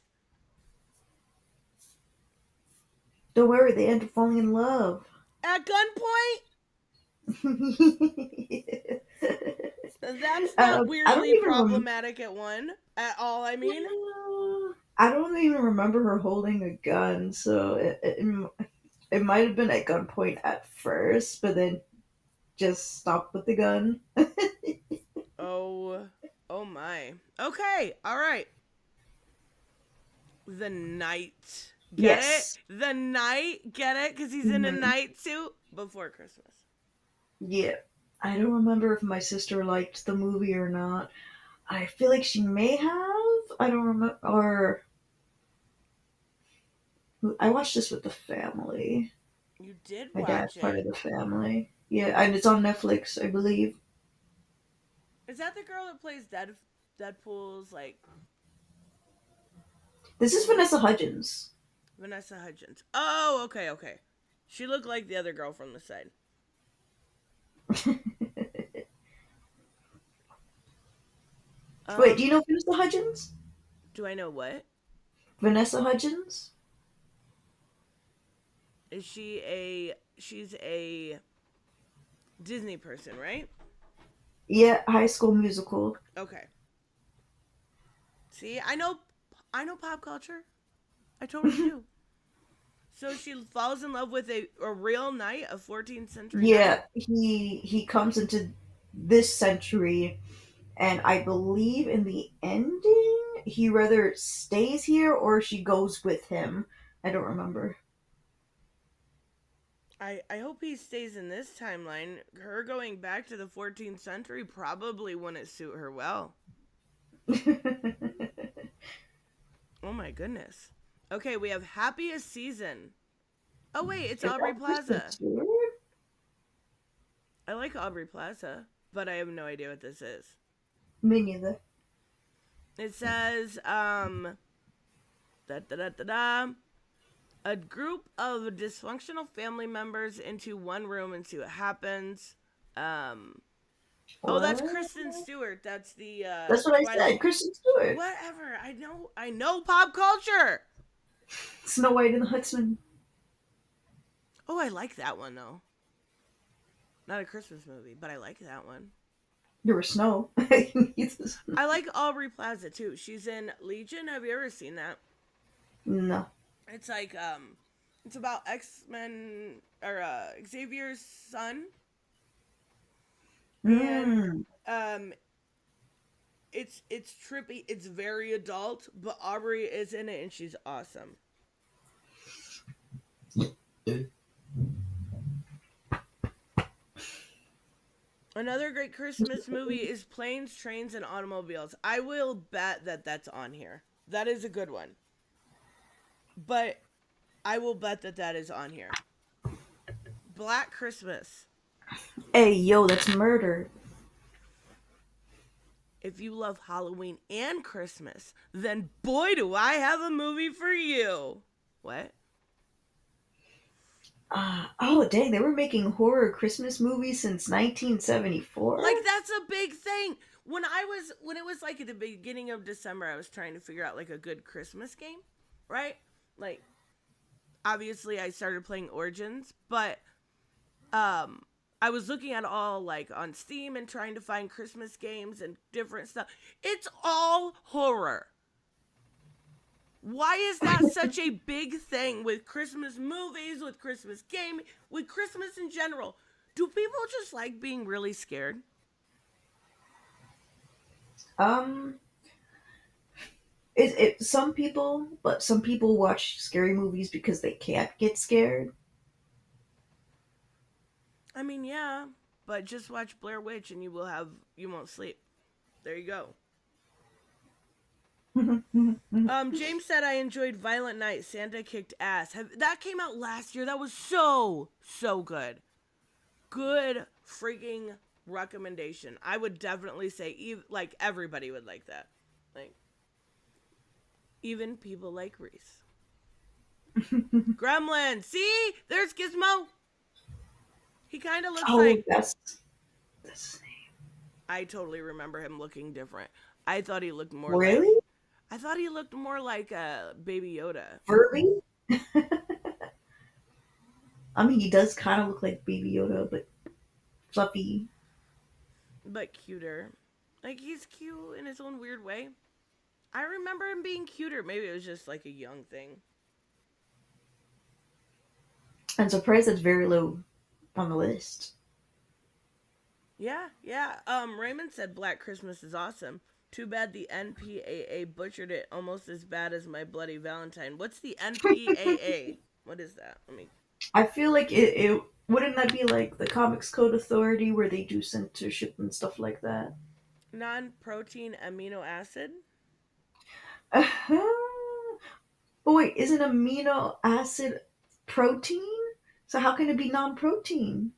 Don't worry, they end up falling in love. At gunpoint? That's not weirdly problematic at all, I mean. I don't even remember her holding a gun, so it might have been at gunpoint at first, but then just stopped with the gun. Oh my. Okay, alright. The Night. Get it? The Night? Get it? Because he's in a night suit before Christmas. Yeah. I don't remember if my sister liked the movie or not. I feel like she may have. I don't remember. Or I watched this with the family. You did My watch dad's it. part of the family. Yeah, and it's on Netflix, I believe. Is that the girl that plays Deadpool's, like... This is Vanessa Hudgens. Vanessa Hudgens. Oh, okay. She looked like the other girl from the side. Wait, do you know Vanessa Hudgens? Do I know what? Vanessa Hudgens? Is she's a Disney person, right? Yeah, High School Musical. Okay. See, I know pop culture. I totally do. So she falls in love with a real knight, a 14th century Yeah, knight? he comes into this century, and I believe in the ending, he rather stays here or she goes with him. I don't remember. I hope he stays in this timeline. Her going back to the 14th century probably wouldn't suit her well. Oh my goodness. Okay, we have Happiest Season. Oh wait, it's Is Aubrey that Kristen Plaza. Stewart? I like Aubrey Plaza, but I have no idea what this is. Me neither. It says, da da da da da. A group of dysfunctional family members into one room and see what happens. Oh, that's What? Kristen Stewart. That's the That's what I Twilight. said. Kristen Stewart. Whatever. I know pop culture. Snow White and the Huntsman. Oh, I like that one though. Not a Christmas movie, but I like that one. There was snow. I like Aubrey Plaza too. She's in Legion. Have you ever seen that? No. It's like it's about X-Men or Xavier's son. And it's trippy. It's very adult, but Aubrey is in it and she's awesome. Another great Christmas movie is Planes, Trains, and Automobiles. I will bet that that's on here. That is a good one. But I will bet that that is on here. Black Christmas. Hey, yo, that's murder. If you love Halloween and Christmas, then boy do I have a movie for you. What? Oh, dang, they were making horror Christmas movies since 1974? Like, that's a big thing. When it was like at the beginning of December, I was trying to figure out like a good Christmas game, right? Like, obviously I started playing Origins, but I was looking at all like on Steam and trying to find Christmas games and different stuff. It's all horror. Why is that such a big thing with Christmas movies, with Christmas gaming, with Christmas in general? Do people just like being really scared? Is it some people, but some people watch scary movies because they can't get scared. I mean, yeah, but just watch Blair Witch and you won't sleep. There you go. James said I enjoyed Violent Night. Santa kicked ass. That came out last year. That was so good. Good freaking recommendation. I would definitely say like everybody would like that. Like even people like Reese. Gremlin. See? There's Gizmo. He kind of looks like That's his name. I totally remember him looking different. I thought he looked more Really? like I thought he looked more like Baby Yoda. Furby? I mean, he does kind of look like Baby Yoda, but fluffy. But cuter. Like, he's cute in his own weird way. I remember him being cuter. Maybe it was just like a young thing. I'm surprised that's very low on the list. Yeah. Raymond said Black Christmas is awesome. Too bad the NPAA butchered it almost as bad as My Bloody Valentine. What's the NPAA? What is that? I feel like it wouldn't that be like the Comics Code Authority where they do censorship and stuff like that? Non-protein amino acid? Uh-huh. But wait, isn't amino acid protein? So how can it be non-protein?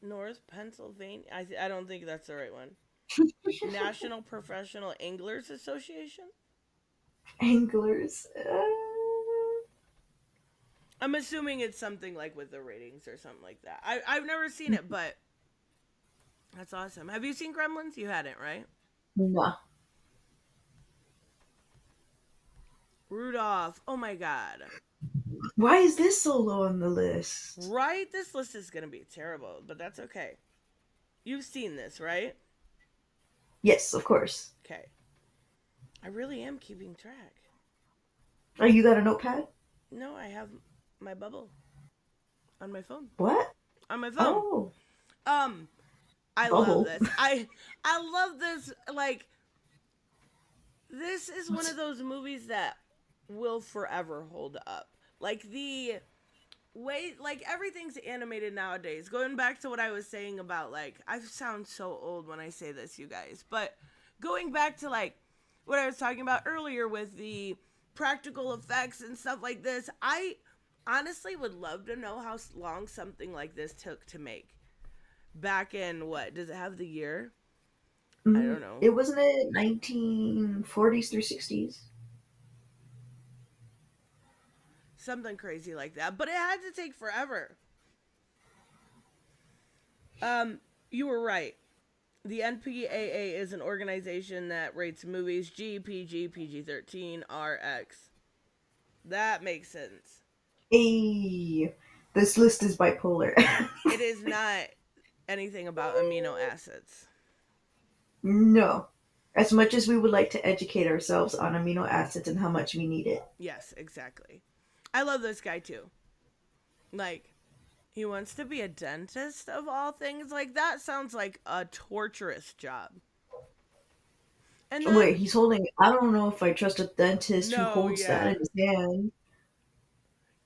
North Pennsylvania. I don't think that's the right one. National Professional Anglers Association? Anglers. I'm assuming it's something like with the ratings or something like that. I've never seen it, but that's awesome. Have you seen Gremlins? You hadn't, right? No. Rudolph. Oh my god. Why is this so low on the list? Right? This list is going to be terrible, but that's okay. You've seen this, right? Yes, of course. Okay. I really am keeping track. Oh, you got a notepad? No, I have my bubble on my phone. What? On my phone. Oh. I Bubble. love this. I love this. Like, this is one of those movies that will forever hold up. Like, the way, like, everything's animated nowadays. Going back to what I was saying about, like, I sound so old when I say this, you guys. But going back to, like, what I was talking about earlier with the practical effects and stuff like this, I honestly would love to know how long something like this took to make. Back in what? Does it have the year? I don't know. It wasn't it 1940s through 60s. Something crazy like that. But it had to take forever. You were right. The NPAA is an organization that rates movies G, PG, PG-13, RX. That makes sense. Hey, this list is bipolar. It is not anything about amino acids. No. As much as we would like to educate ourselves on amino acids and how much we need it. Yes, exactly. I love this guy too. Like, he wants to be a dentist of all things. Like, that sounds like a torturous job. And then, Wait, he's holding. I don't know if I trust a dentist who No, holds yeah. that in his hand.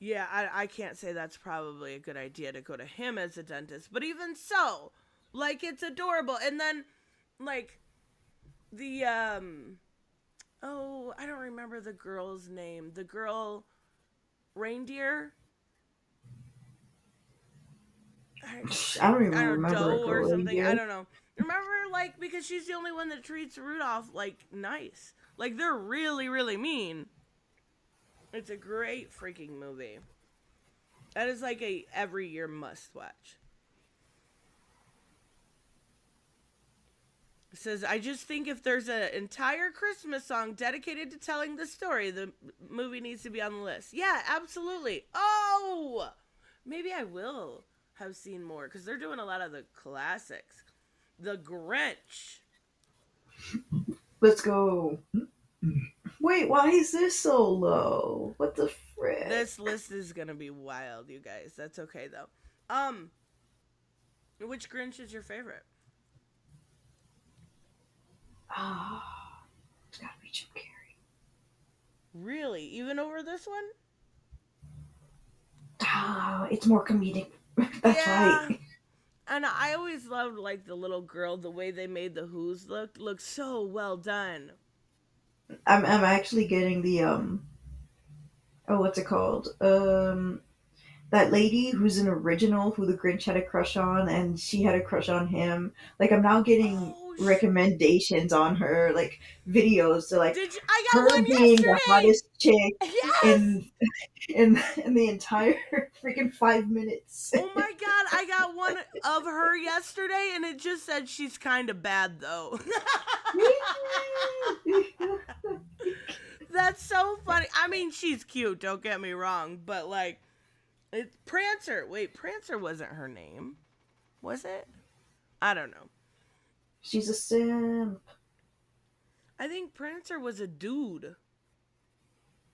yeah, I can't say that's probably a good idea to go to him as a dentist. But even so, like, it's adorable. And then, like, the, oh, I don't remember the girl's name. The girl, reindeer? I don't even I don't remember know, a Doe or girl something. idea. I don't know. Remember, like, because she's the only one that treats Rudolph, like, nice. Like, they're really, really mean. It's a great freaking movie. That is like a every year must watch. It says, I just think if there's an entire Christmas song dedicated to telling the story, the movie needs to be on the list. Yeah, absolutely. Oh! Maybe I will have seen more, because they're doing a lot of the classics. The Grinch. Let's go. Wait, why is this so low? What the frick? This list is gonna be wild, you guys. That's okay though. Which Grinch is your favorite? Ah, it's gotta be Jim Carrey. Really? Even over this one? Ah, it's more comedic. That's right. And I always loved, like, the little girl, the way they made the Who's look so well done. I'm actually getting the oh, what's it called? That lady who's an original who the Grinch had a crush on, and she had a crush on him. Like, I'm now getting recommendations on her, like videos to like I got her one being the yesterday! hottest chick Yes! in the entire freaking 5 minutes. Oh my god, I got one of her yesterday, and it just said she's kind of bad, though. That's so funny. I mean, she's cute, don't get me wrong, but, like, it's Prancer. Wait, Prancer wasn't her name. Was it? I don't know. She's a simp. I think Prancer was a dude.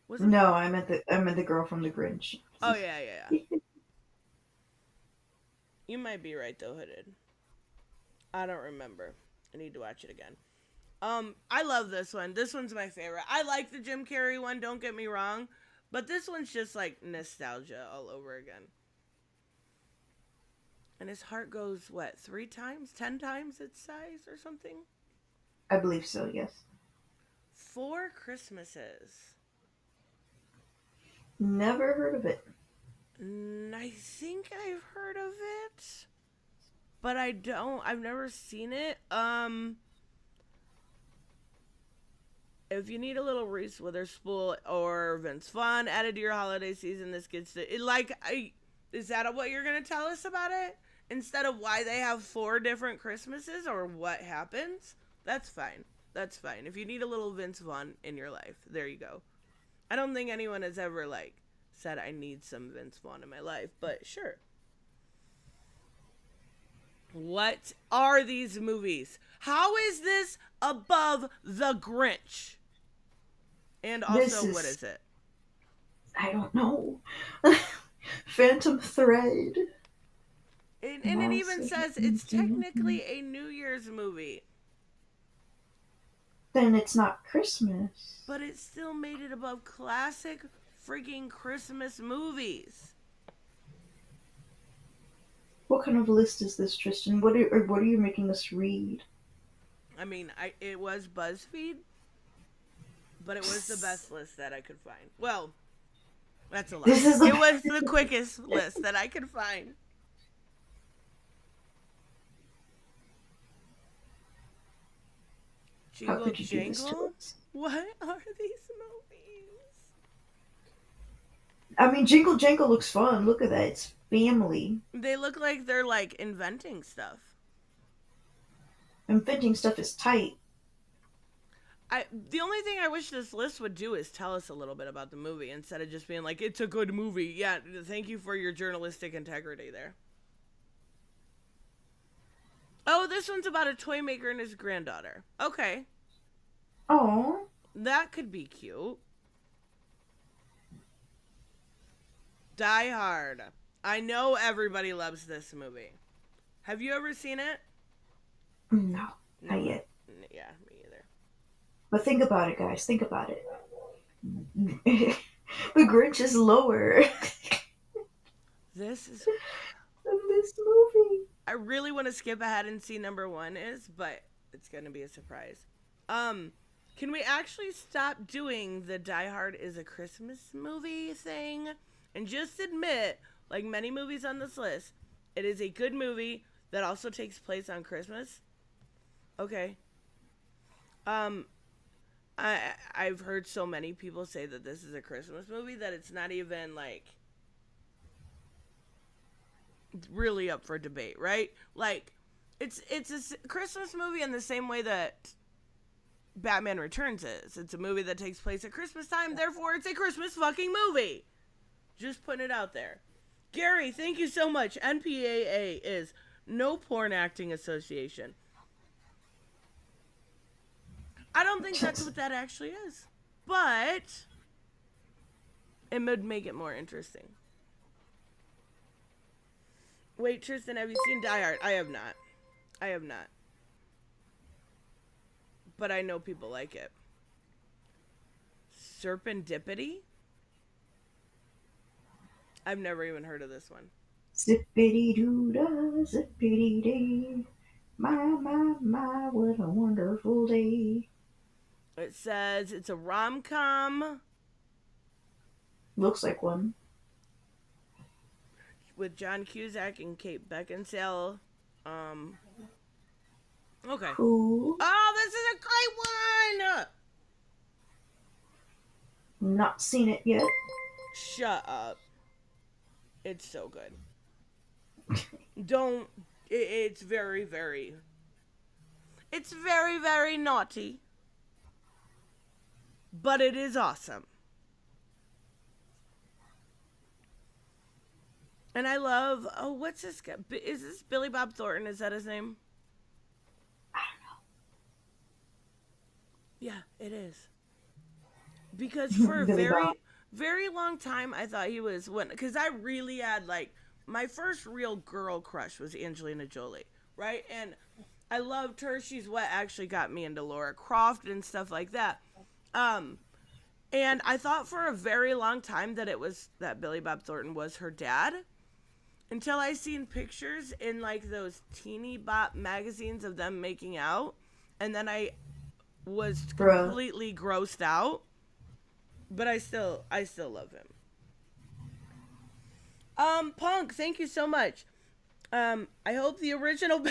No, I meant the girl from the Grinch. Oh, yeah. You might be right, though, Hooded. I don't remember. I need to watch it again. I love this one. This one's my favorite. I like the Jim Carrey one, don't get me wrong. But this one's just like nostalgia all over again. And his heart goes, what, 3 times? 10 times its size or something? I believe so, yes. 4 Christmases. Never heard of it. I think I've heard of it. But I've never seen it. If you need a little Reese Witherspoon or Vince Vaughn added to your holiday season, this gets to it. Is that what you're gonna tell us about it? Instead of why they have 4 different Christmases or what happens? That's fine. That's fine. If you need a little Vince Vaughn in your life, there you go. I don't think anyone has ever said I need some Vince Vaughn in my life, but sure. What are these movies? How is this above The Grinch? And also, what is it? I don't know. Phantom Thread. And it even says it's technically a New Year's movie. Then it's not Christmas. But it still made it above classic freaking Christmas movies. What kind of list is this, Tristan? What are you making us read? I mean, it was BuzzFeed, but it was the best list that I could find. Well, That's a lot. This is It was the quickest list that I could find. How Jingle could you do this to Jangle? us? What are these movies? I mean, Jingle Jangle looks fun. Look at that. It's family. They look like they're like inventing stuff. Inventing stuff is tight. The only thing I wish this list would do is tell us a little bit about the movie instead of just being like, it's a good movie. Yeah, thank you for your journalistic integrity there. Oh, this one's about a toy maker and his granddaughter. Okay. Oh. That could be cute. Die Hard. I know everybody loves this movie. Have you ever seen it? No, not yet. Yeah, me either. But think about it, guys. Think about it. The Grinch is lower This is... than this movie. I really want to skip ahead and see number 1 is, but it's going to be a surprise. Can we actually stop doing the Die Hard is a Christmas movie thing and just admit, like many movies on this list, it is a good movie that also takes place on Christmas? Okay. I've heard so many people say that this is a Christmas movie that it's not even like really up for debate, right? Like it's a Christmas movie in the same way that Batman Returns is. It's a movie that takes place at Christmas time, therefore it's a Christmas fucking movie. Just putting it out there. Gary, thank you so much. NPAA is No Porn Acting Association. I don't think that's what that actually is. But it would make it more interesting. Wait, Tristan, have you seen Die Hard? I have not. I have not. But I know people like it. Serendipity? I've never even heard of this one. Zippity doo dah, zippity day. My, what a wonderful day. It says it's a rom-com Looks like one. with John Cusack and Kate Beckinsale. Okay. Cool. Oh, this is a great one! Not seen it yet. Shut up. It's so good. Don't... It's very, very... It's very, very naughty. But it is awesome. And I love... Oh, what's this guy? Is this Billy Bob Thornton? Is that his name? I don't know. Yeah, it is. Because for a Billy very, Bob. very long time, I thought he was... Because I really had, like... My first real girl crush was Angelina Jolie, right? And I loved her. She's what actually got me into Laura Croft and stuff like that. And I thought for a very long time that Billy Bob Thornton was her dad. Until I seen pictures in like those teeny bop magazines of them making out. And then I was completely grossed out. But I still love him. Punk, thank you so much. I hope the original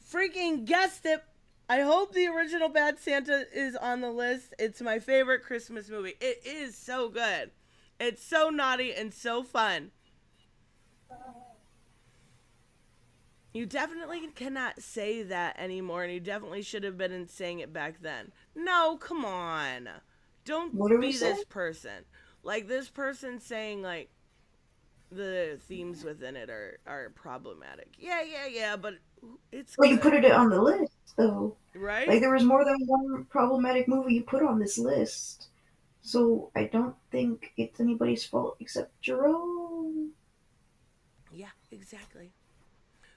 freaking guessed it. I hope the original Bad Santa is on the list. It's my favorite Christmas movie. It is so good. It's so naughty and so fun. You definitely cannot say that anymore, and you definitely should have been saying it back then. No, come on. Don't be this person. Like, this person saying, like, the themes within it are problematic. Yeah, but it's Well, good. you put it on the list, though. Right? Like, there was more than one problematic movie you put on this list. So, I don't think it's anybody's fault except Jerome. Yeah, exactly.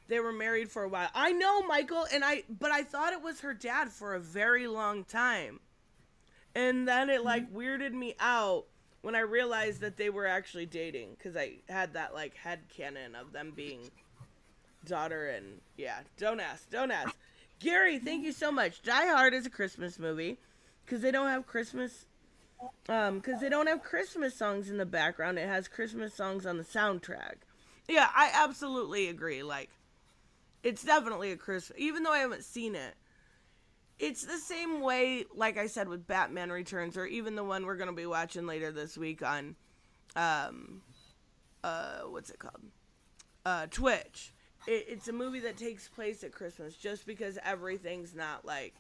They were married for a while. I know, Michael, but I thought it was her dad for a very long time. And then it, like, weirded me out when I realized that they were actually dating, because I had that, like, headcanon of them being daughter and, yeah, don't ask. Gary, thank you so much. Die Hard is a Christmas movie, because they don't have Christmas Because they don't have Christmas songs in the background. It has Christmas songs on the soundtrack. Yeah, I absolutely agree. Like, it's definitely a Christmas. Even though I haven't seen it, it's the same way. Like I said with Batman Returns, or even the one we're gonna be watching later this week on, um, what's it called? Twitch. It's a movie that takes place at Christmas, just because everything's not like,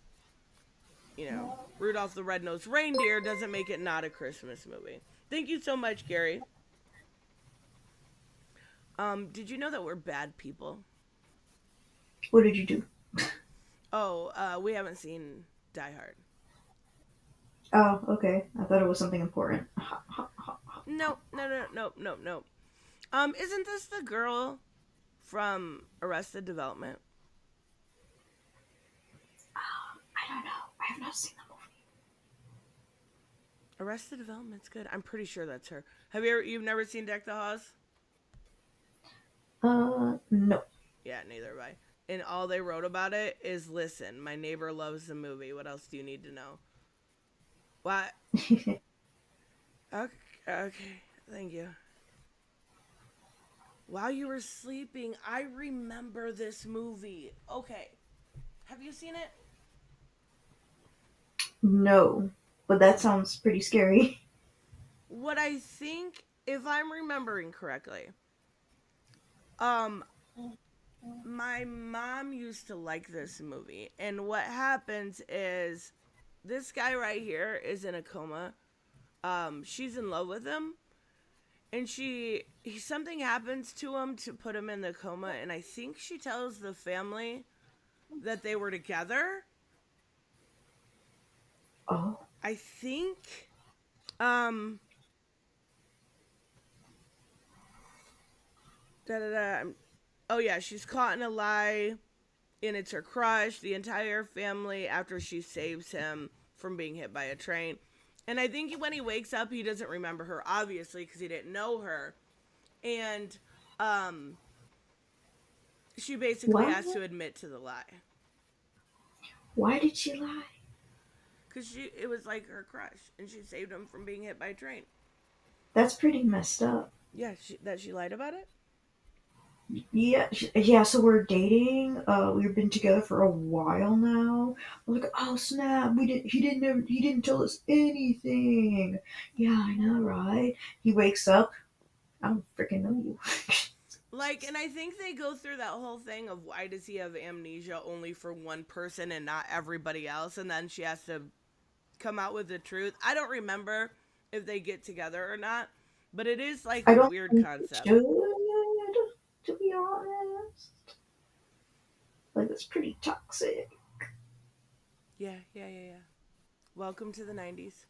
Rudolph the Red-Nosed Reindeer doesn't make it not a Christmas movie. Thank you so much, Gary. Did you know that we're bad people? What did you do? Oh, we haven't seen Die Hard. Oh, okay. I thought it was something important. No, no, no, no, no, no. Isn't this the girl from Arrested Development? I don't know. I have not seen the movie. Arrested Development's good. I'm pretty sure that's her. You've never seen Deck the Halls? No. Yeah, neither have I. And all they wrote about it is, listen, my neighbor loves the movie. What else do you need to know? What? Okay, thank you. While you were sleeping, I remember this movie. Okay. Have you seen it? No. But that sounds pretty scary. What I think, if I'm remembering correctly, um, my mom used to like this movie. And what happens is this guy right here is in a coma. She's in love with him. And something happens to him to put him in the coma. And I think she tells the family that they were together. Oh. I think, oh yeah, she's caught in a lie, and it's her crush, the entire family, after she saves him from being hit by a train. And I think when he wakes up, he doesn't remember her, obviously, because he didn't know her. And, she basically What? has to admit to the lie. Why did she lie? Because it was like her crush, and she saved him from being hit by a train. That's pretty messed up. Yeah, she lied about it? Yeah, so we're dating. We've been together for a while now. I'm like, oh snap, he didn't tell us anything. Yeah, I know, right? He wakes up, I don't freaking know you. Like, and I think they go through that whole thing of why does he have amnesia only for one person and not everybody else, and then she has to come out with the truth. I don't remember if they get together or not, but it is like I a don't weird think it concept. should, to be honest. Like, it's pretty toxic. Yeah. Welcome to the 90s.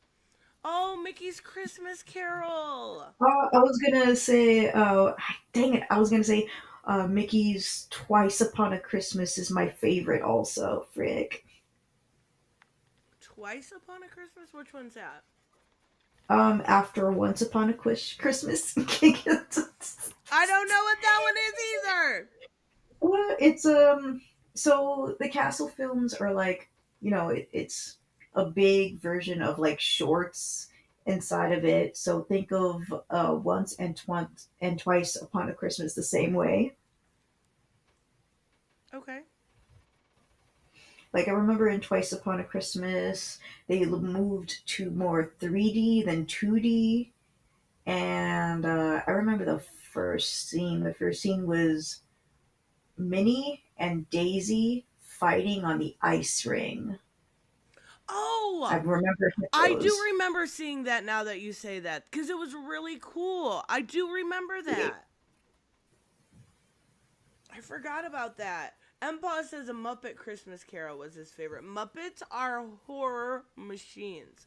Oh, Mickey's Christmas Carol. I was gonna say, dang it, I was gonna say, Mickey's Twice Upon a Christmas is my favorite also, frick. Twice Upon a Christmas? Which one's that? After Once Upon a Christmas. I don't know what that one is either. Well, it's so the Castle films are like, it's a big version of like shorts inside of it. So think of Once and Twice Upon a Christmas the same way. Okay. Like I remember in Twice Upon a Christmas, they moved to more 3D than 2D, and I remember the first scene. The first scene was Minnie and Daisy fighting on the ice ring. I Oh, remember I do those. remember seeing that now that you say that, because it was really cool. I do remember that. I forgot about that. Empaw says A Muppet Christmas Carol was his favorite. Muppets are horror machines.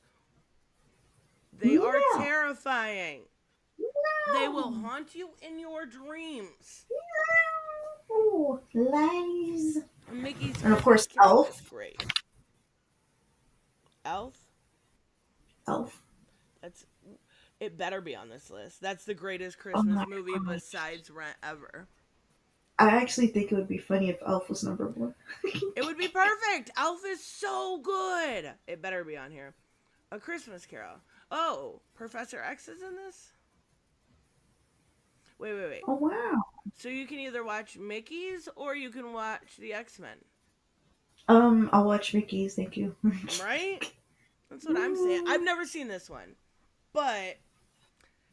They are No, terrifying. They will no, haunt you in your dreams. no, lies. Mickey's And of Christmas course, Carol is Elf. great. Elf? Elf. That's it better be on this list. That's the greatest Oh Christmas my movie god. besides Rent ever. I actually think it would be funny if Elf was number one. It would be perfect. Elf is so good. It better be on here. A Christmas Carol. Oh, Professor X is in this? Wait. Oh wow. So you can either watch Mickey's or you can watch the X-Men, I'll watch Mickey's. Thank you. right? That's what I'm saying. I've never seen this one, but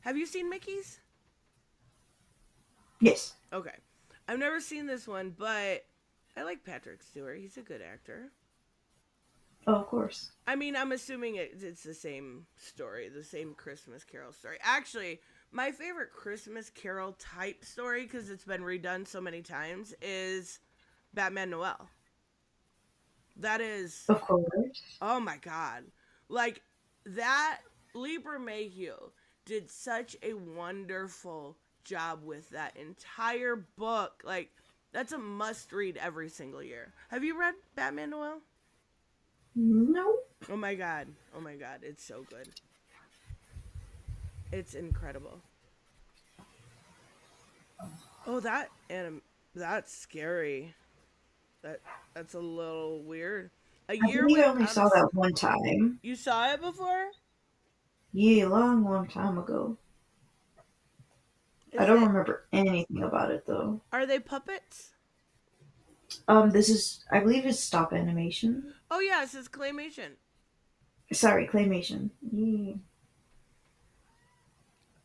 have you seen Mickey's? Yes. Okay. I've never seen this one, but I like Patrick Stewart. He's a good actor. Oh, of course. I mean, I'm assuming it's the same story, the same Christmas Carol story. Actually, my favorite Christmas Carol type story, because it's been redone so many times, is Batman Noel. That is, Of course. oh my god. Like, that, Libra Mayhew did such a wonderful job with that entire book. Like, that's a must read every single year. Have you read Batman Noel? No. Oh my god. Oh my god. It's so good. It's incredible. Oh, that's scary. That's a little weird. A I year believe I without only saw that one time. You saw it before? Yeah, long time ago. I don't remember anything about it though. Are they puppets? I believe it's stop animation. Oh yes, it's claymation. Sorry, claymation. Yeah.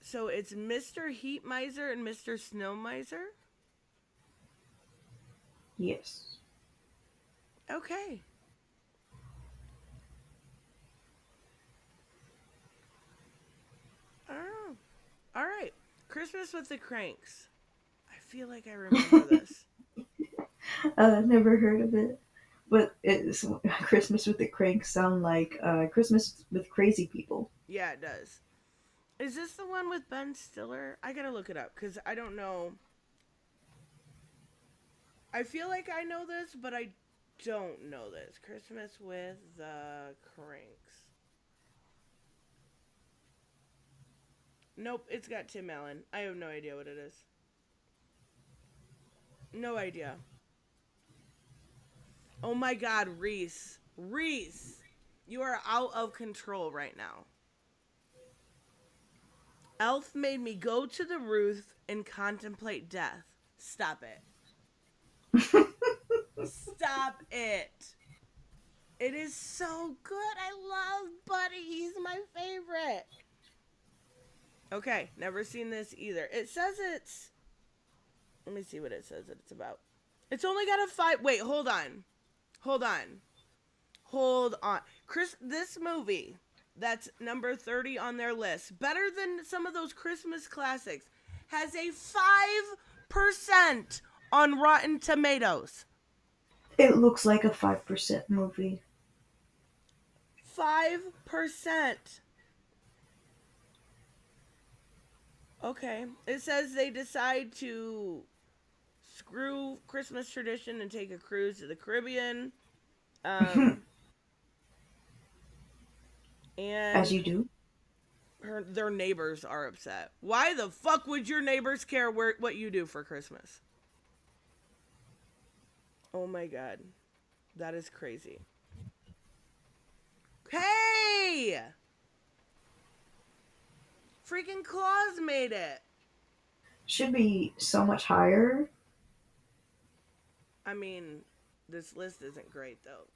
So it's Mr. Heat Miser and Mr. Snow Miser? Yes. Okay. Oh. All right. Christmas with the Cranks. I feel like I remember this. Never heard of it. But it's Christmas with the Cranks sound like Christmas with crazy people. Yeah, it does. Is this the one with Ben Stiller? I gotta look it up because I don't know. I feel like I know this, but I don't know this. Christmas with the Cranks. Nope, it's got Tim Allen. I have no idea what it is. No idea. Oh my god, Reese. Reese! You are out of control right now. Elf made me go to the roof and contemplate death. Stop it. Stop it. It is so good. I love Buddy. He's my favorite. Okay, never seen this either. It says it's... Let me see what it says that it's about. It's only got a 5... Wait, hold on. Chris, this movie, that's number 30 on their list, better than some of those Christmas classics, has a 5% on Rotten Tomatoes. It looks like a 5% movie. 5%. Okay. It says they decide to screw Christmas tradition and take a cruise to the Caribbean. And As you do. their neighbors are upset. Why the fuck would your neighbors care what you do for Christmas? Oh my god. That is crazy. Hey! Freaking Klaus made it. Should be so much higher. I mean, this list isn't great though.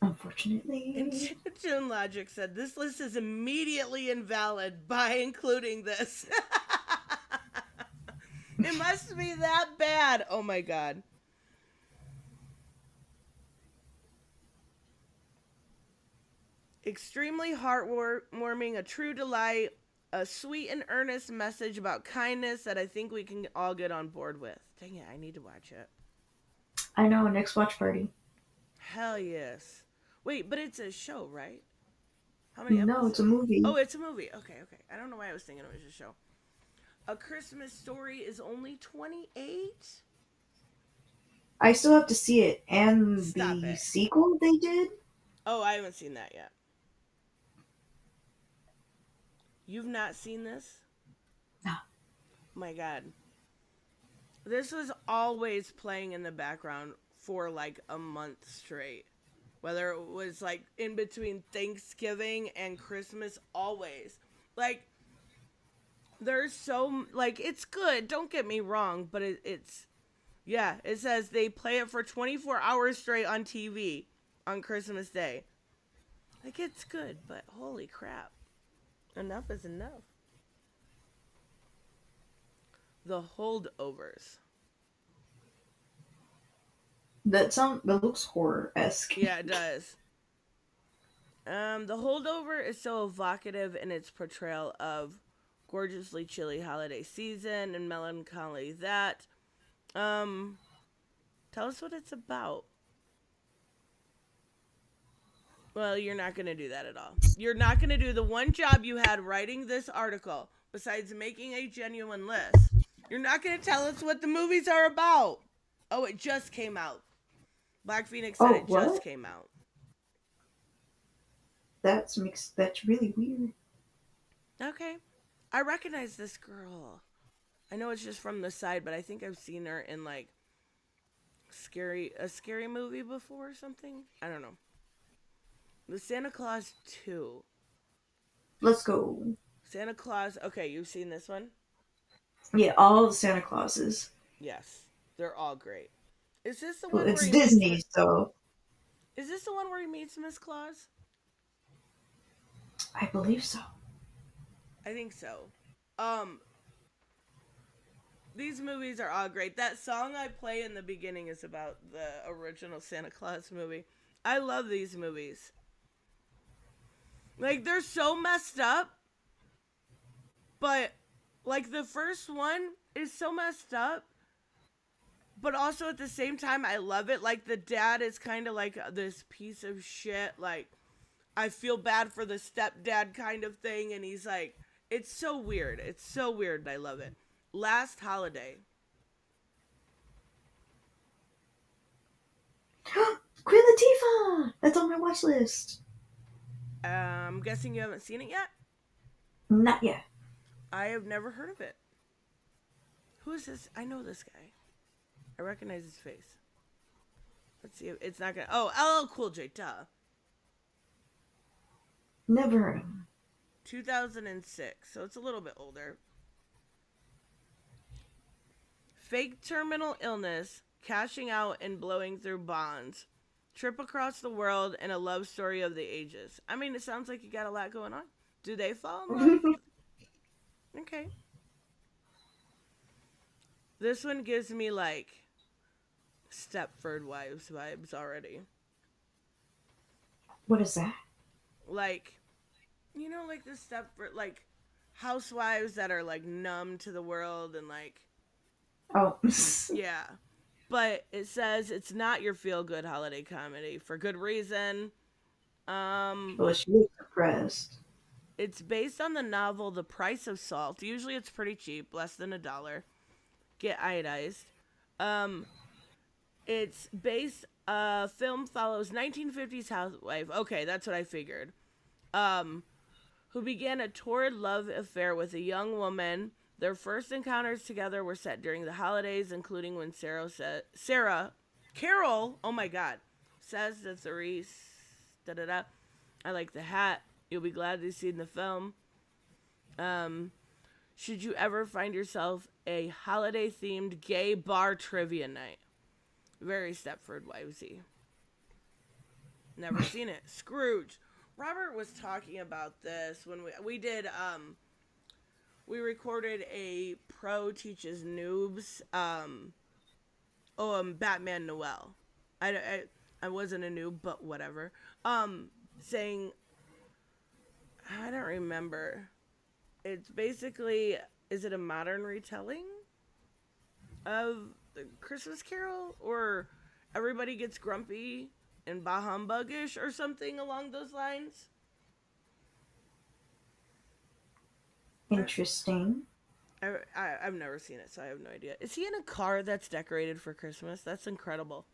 Unfortunately. And June Logic said, this list is immediately invalid by including this. It must be that bad. Oh my god. Extremely heartwarming, a true delight, a sweet and earnest message about kindness that I think we can all get on board with. Dang it, I need to watch it. I know, next watch party. Hell yes. Wait, but it's a show, right? How many episodes? No, it's a movie. Oh, it's a movie. Okay. I don't know why I was thinking it was a show. A Christmas Story is only 28? I still have to see it. And Stop the it. sequel they did? Oh, I haven't seen that yet. You've not seen this? No. My god. This was always playing in the background for like a month straight. whether it was like in between Thanksgiving and Christmas, always. Like, there's so, like, it's good, don't get me wrong, but it's, yeah, it says they play it for 24 hours straight on TV on Christmas Day. Like, it's good, but holy crap. Enough is enough. The Holdovers. That looks horror-esque. Yeah, it does. The Holdover is so evocative in its portrayal of gorgeously chilly holiday season and melancholy that. Tell us what it's about. Well, you're not going to do that at all. You're not going to do the one job you had writing this article, besides making a genuine list. You're not going to tell us what the movies are about. Oh, it just came out. Black Phoenix said it just came out. That's really weird. Okay. I recognize this girl. I know it's just from the side, but I think I've seen her in like a scary movie before or something. I don't know. The Santa Claus 2. Let's go. Santa Claus. Okay, you've seen this one? Yeah, all the Santa Clauses. Yes. They're all great. Is this the Well, one it's where Disney, so Is this the one where he meets Miss Claus? I believe so. I think so. These movies are all great. That song I play in the beginning is about the original Santa Claus movie. I love these movies. Like, they're so messed up, but like the first one is so messed up, but also at the same time I love it. Like, the dad is kind of like this piece of shit, like I feel bad for the stepdad kind of thing, and he's like, it's so weird. It's so weird, and I love it. Last Holiday. Queen Latifah! That's on my watch list. I'm guessing you haven't seen it yet? Not yet. I have never heard of it. Who is this? I know this guy. I recognize his face. Let's see. It's not gonna. Oh, LL Cool J. Duh. Never heard of him. 2006. So it's a little bit older. Fake terminal illness, cashing out and blowing through bonds, trip across the world, and a love story of the ages. I mean, it sounds like you got a lot going on. Do they fall in love? Okay. This one gives me like Stepford Wives vibes already. What is that? Like, you know, like the Stepford, like housewives that are like numb to the world and like. Oh. Yeah. But it says it's not your feel-good holiday comedy for good reason. Well, she was depressed. It's based on the novel The Price of Salt. Usually it's pretty cheap, less than $1. Get iodized. It's based, film follows 1950s housewife. Okay, that's what I figured. Who began a torrid love affair with a young woman. Their first encounters together were set during the holidays, including when Carol, oh my god, says to Therese, da-da-da, I like the hat. You'll be glad to see in the film. Should you ever find yourself a holiday-themed gay bar trivia night? Very Stepford Wivesy. Never seen it. Scrooge. Robert was talking about this when we did, we recorded a pro teaches noobs, Batman Noel. I wasn't a noob, but whatever. Saying, I don't remember. It's basically, is it a modern retelling of the Christmas Carol? Or everybody gets grumpy and bah humbuggish or something along those lines? Interesting. I've never seen it, so I have no idea. Is he in a car that's decorated for Christmas? That's incredible.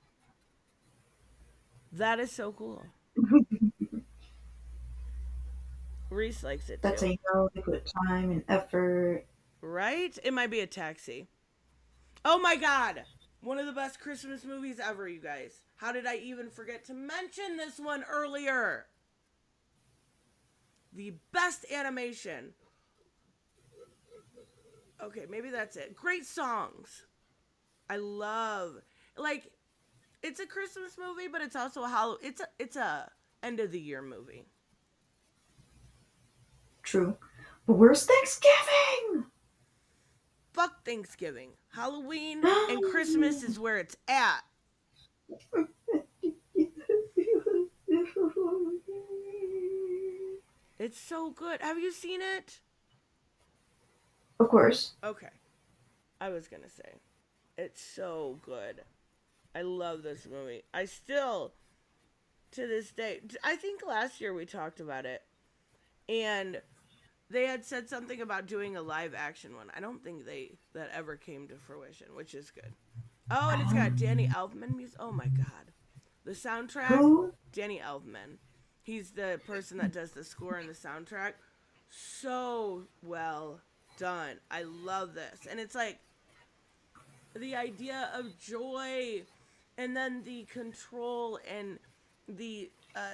That is so cool. Reese likes it too. That's how you know they put time and effort. Right? It might be a taxi. Oh my god! One of the best Christmas movies ever, you guys. How did I even forget to mention this one earlier? The best animation. Okay, maybe that's it. Great songs. I love, like, it's a Christmas movie, but it's also a end of the year movie. True. But where's Thanksgiving? Fuck Thanksgiving. Halloween and Christmas is where it's at. It's so good. Have you seen it? Of course. Okay. I was gonna say. It's so good. I love this movie. I still, to this day, I think last year we talked about it. And they had said something about doing a live action one. I don't think that ever came to fruition, which is good. Oh, and it's got Danny Elfman music. Oh my god. The soundtrack, Who? Danny Elfman. He's the person that does the score and the soundtrack. So well done. I love this. And it's like the idea of joy and then the control and the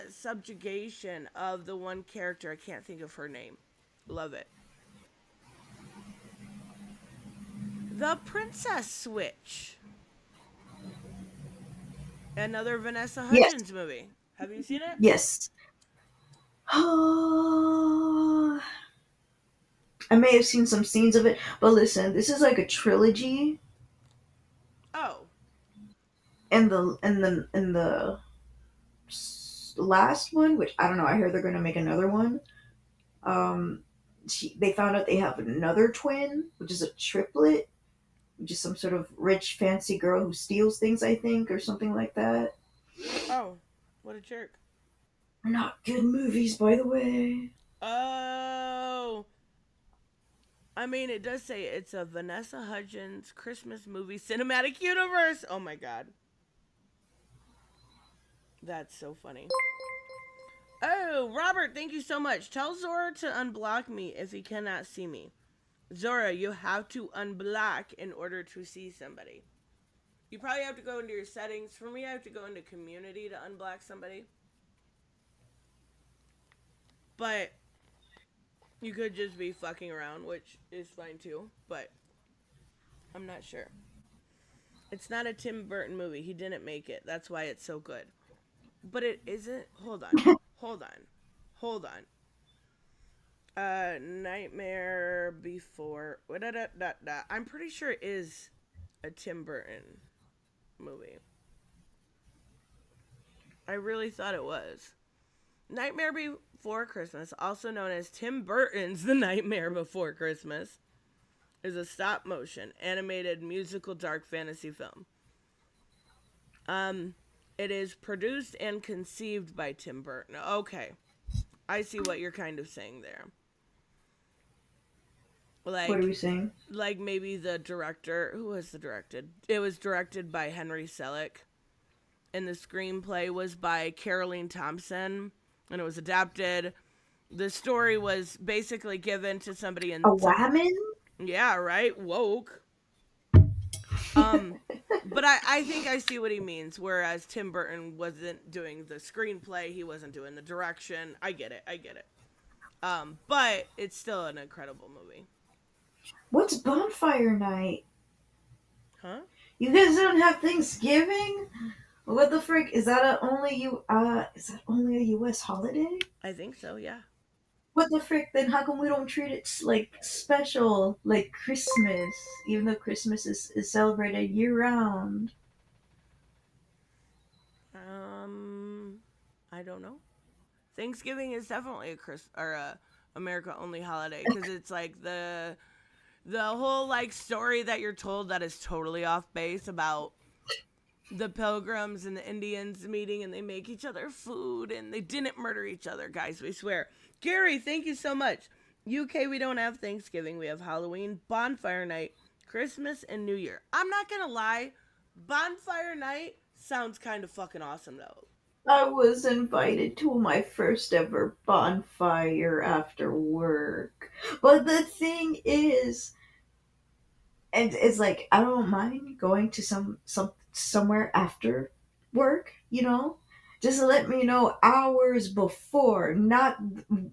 subjugation of the one character. I can't think of her name. Love it. The Princess Switch. Another Vanessa Hudgens movie. Have you seen it? Yes. I may have seen some scenes of it, but listen, this is like a trilogy, Oh. and the last one, which I don't know, I heard they're gonna make another one. Um, they found out they have another twin, which is a triplet, which is some sort of rich, fancy girl who steals things, I think, or something like that. Oh. What a jerk. They're not good movies, by the way. Oh. I mean, it does say it's a Vanessa Hudgens Christmas movie cinematic universe. Oh my god. That's so funny. Oh, Robert, thank you so much. Tell Zora to unblock me if he cannot see me. Zora, you have to unblock in order to see somebody. You probably have to go into your settings. For me, I have to go into community to unblock somebody. But you could just be fucking around, which is fine too, but I'm not sure. It's not a Tim Burton movie. He didn't make it. That's why it's so good. But it isn't. Hold on. Nightmare Before. I'm pretty sure it is a Tim Burton movie. I really thought it was. Nightmare Before Christmas, also known as Tim Burton's The Nightmare Before Christmas, is a stop-motion animated musical dark fantasy film. It is produced and conceived by Tim Burton. Okay, I see what you're kind of saying there. Like, What are we saying? like maybe the director, who was the directed? It was directed by Henry Selick, and the screenplay was by Caroline Thompson, and it was adapted. The story was basically given to somebody in A woman? yeah, right, woke. But I think I see what he means. Whereas Tim Burton wasn't doing the screenplay, he wasn't doing the direction. I get it. But it's still an incredible movie. What's Bonfire Night? Huh? You guys don't have Thanksgiving? What the frick? Is that only a US holiday? I think so. Yeah. What the frick? Then how come we don't treat it like special, like Christmas, even though Christmas is celebrated year round? I don't know. Thanksgiving is definitely a America only holiday because it's like the whole like story that you're told that is totally off base about the Pilgrims and the Indians meeting and they make each other food and they didn't murder each other, guys, we swear. Gary, thank you so much. UK, we don't have Thanksgiving. We have Halloween, Bonfire Night, Christmas, and New Year. I'm not gonna lie, Bonfire Night sounds kind of fucking awesome though. I was invited to my first ever bonfire after work. But the thing is, And it's like I don't mind going to somewhere after work, just let me know hours before, not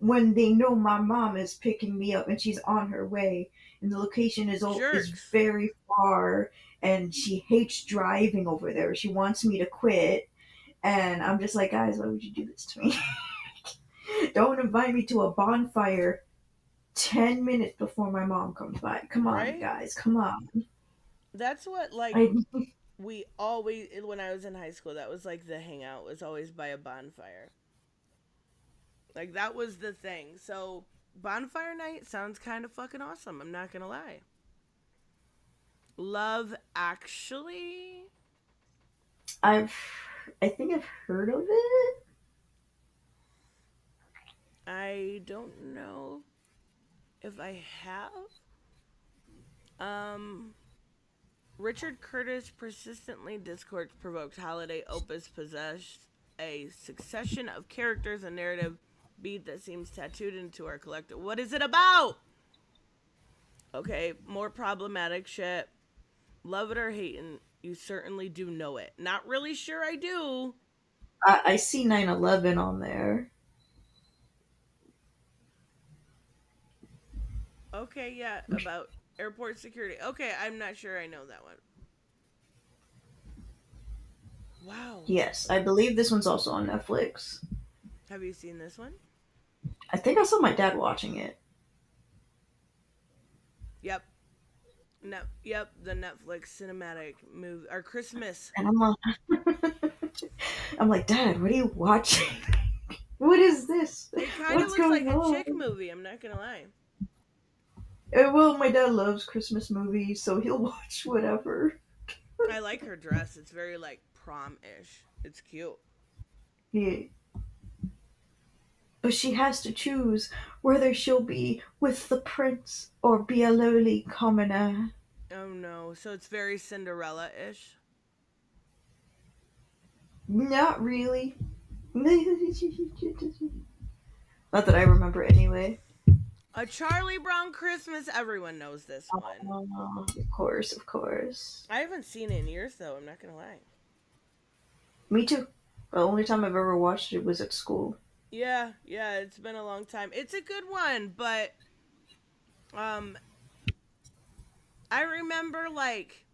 when they know my mom is picking me up and she's on her way, and the location is Jerks. very far, and she hates driving over there. She wants me to quit, and I'm just like, guys, why would you do this to me? Don't invite me to a bonfire 10 minutes before my mom comes by. Come on, Right? guys, come on. That's what, like, I we always, when I was in high school, that was like the hangout, was always by a bonfire. Like, that was the thing. So, bonfire night sounds kind of fucking awesome. I'm not gonna lie. Love Actually. I've I think I've heard of it. I don't know if I have. Um, Richard Curtis persistently discourse provoked holiday opus possessed a succession of characters and narrative beat that seems tattooed into our collective. What is it about? Okay, more problematic shit. Love it or hate it, you certainly do know it. Not really sure I do. I see 9/11 on there. Okay, yeah, about airport security. Okay, I'm not sure I know that one. Wow. Yes, I believe this one's also on Netflix. Have you seen this one? I think I saw my dad watching it, Yep. No, yep, the Netflix cinematic movie or Christmas. and I'm like, Dad, what are you watching? What is this? It kind of What's looks like going a on? chick movie, I'm not gonna lie. Well, my dad loves Christmas movies, so he'll watch whatever. I like her dress. It's very like prom-ish. It's cute. Yeah. But she has to choose whether she'll be with the prince or be a lowly commoner. Oh no. So it's very Cinderella-ish. Not really. Not that I remember anyway. A Charlie Brown Christmas. Everyone knows this one. Of course, of course. I haven't seen it in years though, I'm not gonna lie. Me too. The only time I've ever watched it was at school. Yeah, yeah, it's been a long time. It's a good one, but um I remember like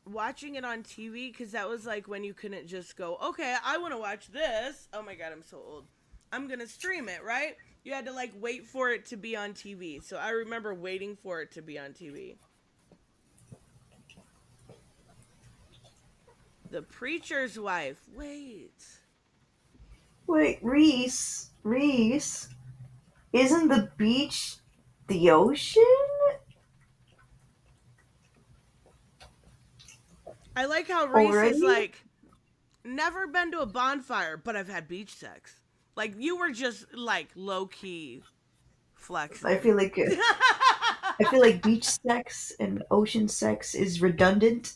watching it on TV because that was like when you couldn't just go, okay, I want to watch this. Oh my god, I'm so old. I'm gonna stream it, right? You had to like wait for it to be on TV. So I remember waiting for it to be on TV. The Preacher's Wife. Wait. Wait, Reese, isn't the beach the ocean? I like how Reese is Already? like, never been to a bonfire, but I've had beach sex. Like, you were just like low key I flexing. feel like I feel like beach sex and ocean sex is redundant.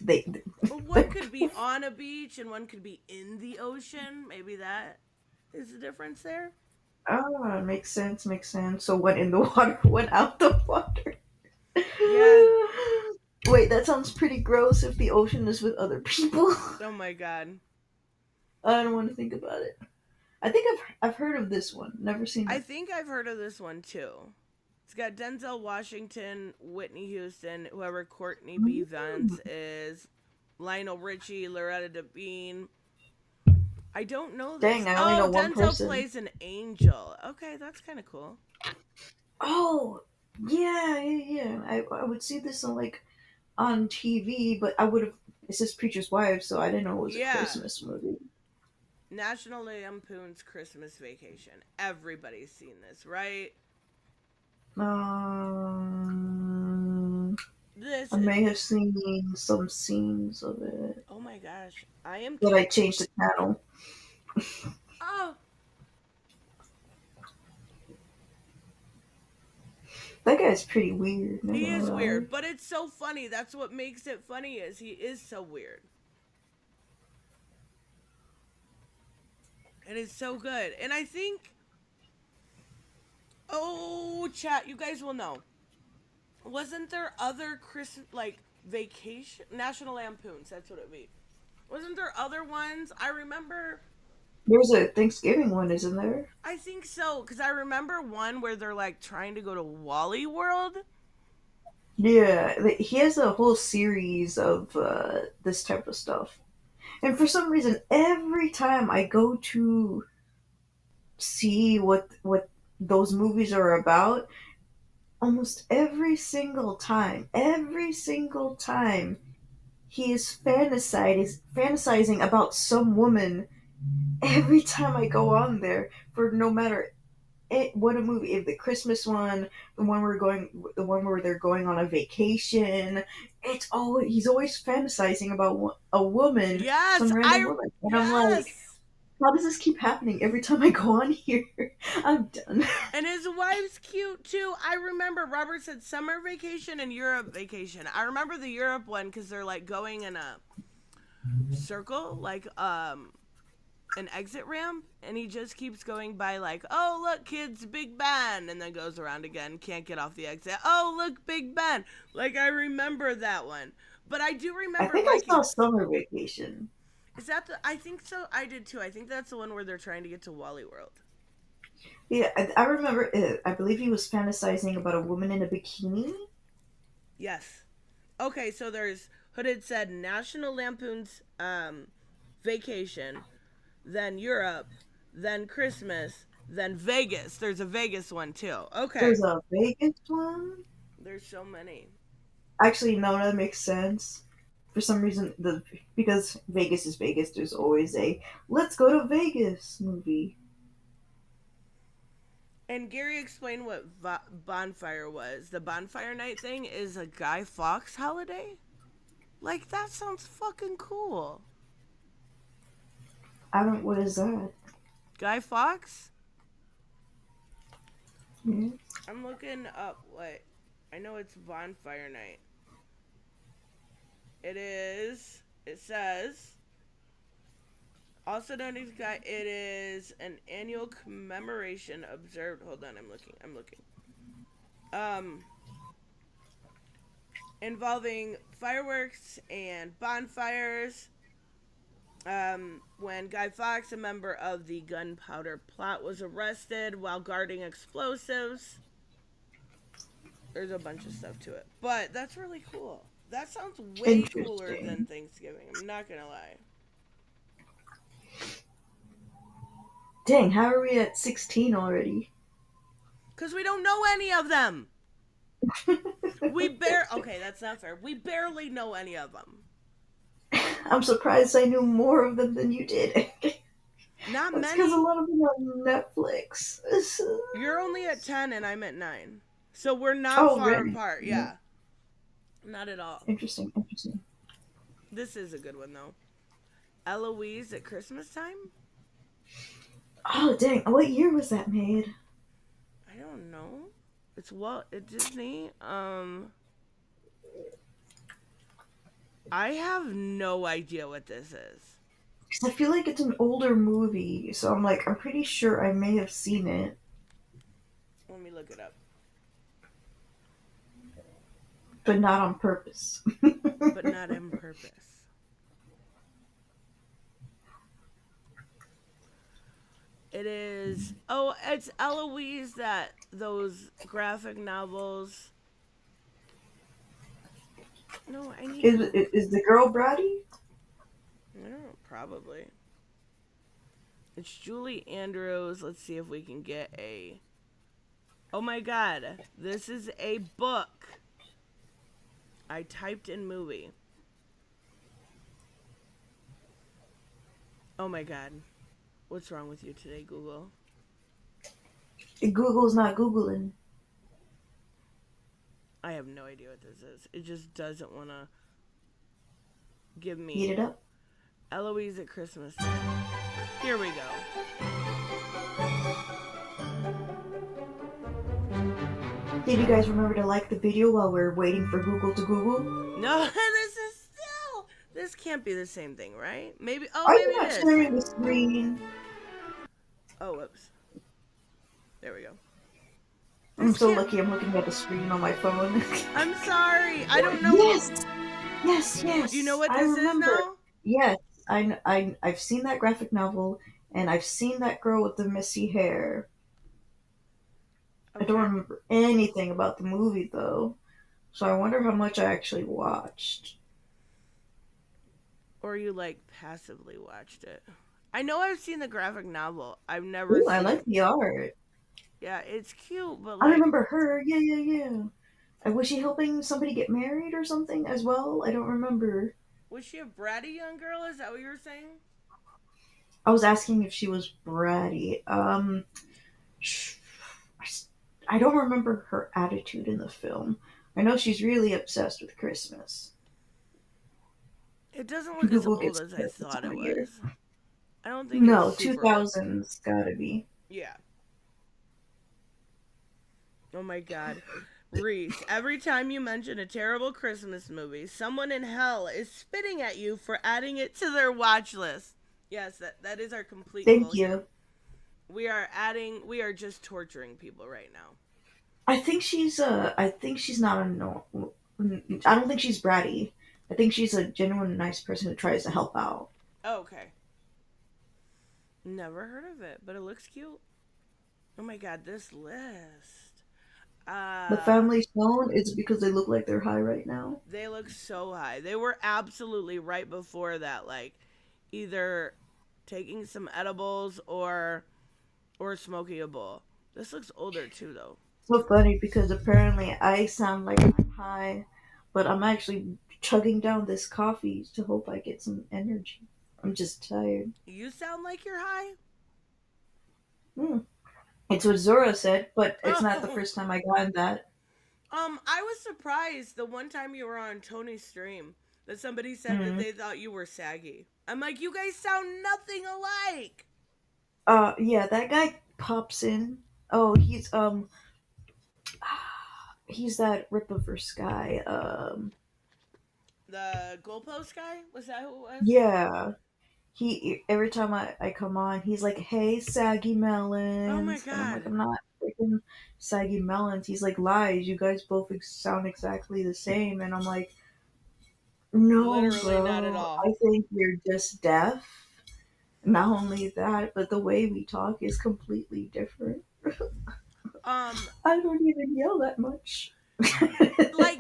One could be on a beach and one could be in the ocean. Maybe that is the difference there. Oh, makes sense, makes sense. So what in the water went out the water. Yeah. Wait, that sounds pretty gross if the ocean is with other people. Oh my god. I don't want to think about it. I think I've heard of this one. Never seen I it. think I've heard of this one too. It's got Denzel Washington, Whitney Houston, whoever Courtney B. Vance is, Lionel Richie, Loretta Devine. I don't know this. Dang, I only Oh, know one Denzel person. plays an angel. Okay, that's kind of cool. Oh, yeah. I would see this on TV, but I would have. It says Preacher's Wife, so I didn't know it was a Yeah. Christmas movie. National Lampoon's Christmas Vacation. Everybody's seen this, right? This I is. may have seen some scenes of it, Oh my gosh. I am. but I changed the channel. Oh, That guy's pretty weird. Not he gonna is lie. weird, but it's so funny. That's what makes it funny is he is so weird. It is so good. And I think oh, chat, you guys will know. Wasn't there other Chris like Vacation National Lampoons. That's what it be. Wasn't there other ones? I remember. There's a Thanksgiving one, isn't there? I think so because I remember one where they're like trying to go to Wally World. Yeah, he has a whole series of this type of stuff. And for some reason, every time I go to see what those movies are about, almost every single time, he is fantasizing about some woman. Every time I go on there, for no matter what a movie, if the Christmas one, the one where they're going on a vacation, it's always he's always fantasizing about a woman, Yes, some random I woman, and I'm like, yes. how does this keep happening every time I go on here? I'm done. And his wife's cute too. I remember Robert said summer vacation and Europe vacation. I remember the Europe one because they're like going in a circle, like an exit ramp, and he just keeps going by like, oh look kids, Big Ben, and then goes around again, can't get off the exit. Oh look, Big Ben. Like I remember that one, but I do I remember think I liking. saw Summer Vacation. Is that the? I think so. I did too. I think that's the one where they're trying to get to Wally World. Yeah, I remember it. I believe he was fantasizing about a woman in a bikini. Yes. Okay, so there's Hooded said National Lampoon's Vacation, then Europe, then Christmas, then Vegas. There's a Vegas one too. Okay. There's a Vegas one. There's so many. Actually, no, that makes sense. For some reason, because Vegas is Vegas, there's always a "Let's go to Vegas" movie. And Gary explained what bonfire was. The bonfire night thing is a Guy Fawkes holiday. Like that sounds fucking cool. I don't. What is that? Guy Fawkes? Yeah. I'm looking up what. I know it's bonfire night. It is. It says. Also known as Guy. It is an annual commemoration observed. Hold on, I'm looking. Involving fireworks and bonfires. When Guy Fawkes, a member of the gunpowder plot, was arrested while guarding explosives. There's a bunch of stuff to it. But that's really cool. That sounds way cooler than Thanksgiving. I'm not gonna lie. Dang, how are we at 16 already? Because we don't know any of them. Okay, that's not fair. We barely know any of them. I'm surprised I knew more of them than you did. Not That's many. because a lot of them are on Netflix. You're only at 10 and I'm at 9. So we're not far really? apart. Yeah. Not at all. Interesting. This is a good one, though. Eloise at Christmas time? Oh, dang. What year was that made? I don't know. It's Disney. I have no idea what this is. Because I feel like it's an older movie, so I'm pretty sure I may have seen it. Let me look it up. But not on purpose. But not on purpose. It is. Oh, it's Eloise, those graphic novels. No, I need. Is the girl bratty? I don't know, probably. It's Julie Andrews. Let's see if we can get a. Oh my god, this is a book. I typed in movie. Oh my god. What's wrong with you today, Google? Google's not Googling. I have no idea what this is. It just doesn't want to give me... Eat it up. Eloise at Christmas time. Here we go. Did you guys remember to like the video while we're waiting for Google to Google? No, this can't be the same thing, right? Maybe, Are maybe you not it is. sharing the screen? Oh, whoops. There we go. I'm so lucky I'm looking at the screen on my phone. I'm sorry. I don't know. Yes! Yes, Do you know yes, what I this is remember. now? Yes, I've seen that graphic novel, and I've seen that girl with the messy hair. I don't Okay. remember anything about the movie though, so I wonder how much I actually watched. Or you like passively watched it. I know I've seen the graphic novel. I've never Ooh, I seen. like the art. Yeah, it's cute, but I like, remember her. Yeah, yeah, yeah. Was she helping somebody get married or something as well? I don't remember. was she a bratty young girl? Is that what you were saying? I was asking if she was bratty. sh- I don't remember her attitude in the film. I know she's really obsessed with Christmas. It doesn't look as Google old gets as I scared this thought time it of year. was. I don't think it's No, super old. 2000s gotta be. Yeah. Oh my god. Reese, every time you mention a terrible Christmas movie, someone in hell is spitting at you for adding it to their watch list. Yes, that is our complete goal Thank here. you. We are just torturing people right now. I think she's not a no. I don't think she's bratty. I think she's a genuine nice person who tries to help out. Oh, okay. Never heard of it, but it looks cute. Oh my god, this list. The Uh, family stone is because they look like they're high right now. they look so high. They were absolutely right before that, like either taking some edibles or smoking a bowl. This looks older too, though. So funny because apparently I sound like I'm high, but I'm actually chugging down this coffee to hope I get some energy. I'm just tired. You sound like you're high. Hmm. It's what Zora said, but it's not the Oh, first time I got that. I was surprised the one time you were on Tony's stream that somebody said that Hmm. they thought you were saggy. I'm like, you guys sound nothing alike. Yeah, that guy pops in. Oh, he's that Ripiverse guy. The goalpost guy, was that who it was? Yeah. He every time I come on, he's like, "Hey, saggy Oh my melons," and I'm like, god. "I'm not freaking saggy melons." He's like, "Lies, you guys both sound exactly the same," and I'm like, "No, Literally not at bro, all. I think you're just deaf. Not only that, but the way we talk is completely different. Um, I don't even yell that much." like,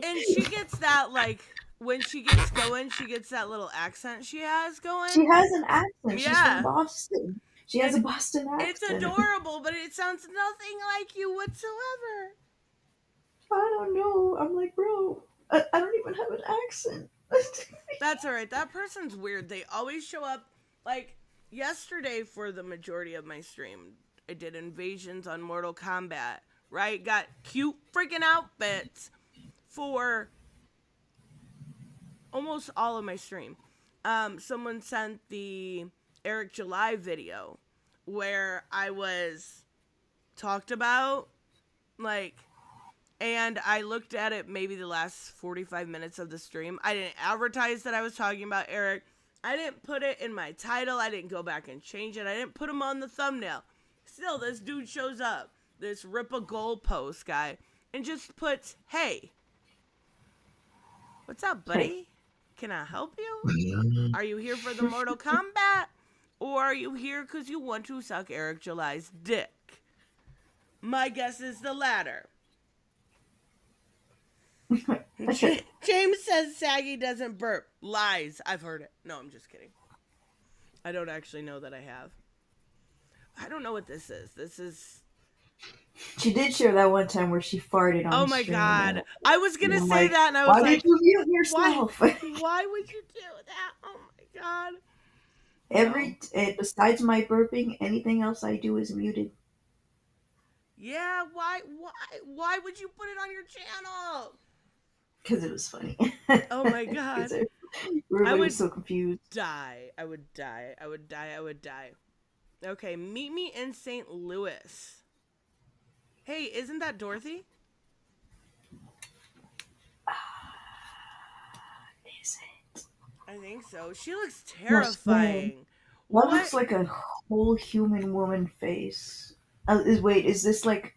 and she gets that, like, when she gets going, she gets that little accent she has She going. has an accent. She's from Yeah. Boston. She has a And Boston it's accent. adorable, but it sounds nothing like you whatsoever. I don't know. I'm like, bro, I don't even have an accent. That's alright. That person's weird. They always show up, like, yesterday for the majority of my stream. I did invasions on Mortal Kombat, right? Got cute freaking outfits for almost all of my stream. Someone sent the Eric July video where I was talked about, like, and I looked at it maybe the last 45 minutes of the stream. I didn't advertise that I was talking about Eric. I didn't put it in my title. I didn't go back and change it. I didn't put him on the thumbnail. Still, this dude shows up, this rip a goalpost guy, and just puts, "Hey, what's up, Hey, buddy? Can I help you? Are you here for the Mortal Kombat? Or are you here because you want to suck Eric July's dick?" My guess is the latter. James says Saggy doesn't burp. Lies. I've heard it. No, I'm just kidding. I don't actually know that I have. I don't know what this is. This is. she did share that one time where she farted Oh on my stream, god. I was and gonna I'm say like, that and I was why did like, you mute why? yourself? Why would you do that? Oh my god. No. Besides my burping, anything else I do is muted Yeah, why would you put it on your channel? because it was funny. Oh my Because god. I everybody was would so confused. die. I would die. I would die. I would die. Okay, meet me in St. Louis. Hey, isn't that Dorothy? Is it? I think so. She looks Yes, man. terrifying. That looks What? like a whole human woman face. Is this like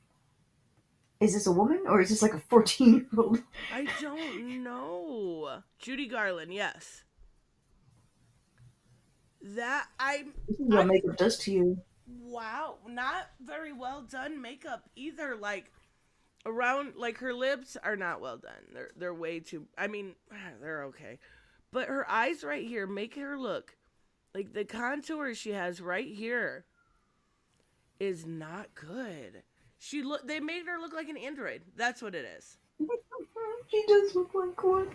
Is this a woman or is this like a 14-year-old? I don't know. Judy Garland, yes. That This is what I makeup does to you. wow, not very well done makeup either. Like around like her lips are not well done. They're way too I mean, they're okay. But her eyes right here make her look like the contour she has right here is not good. They made her look like an android. That's what it is. She does look like one.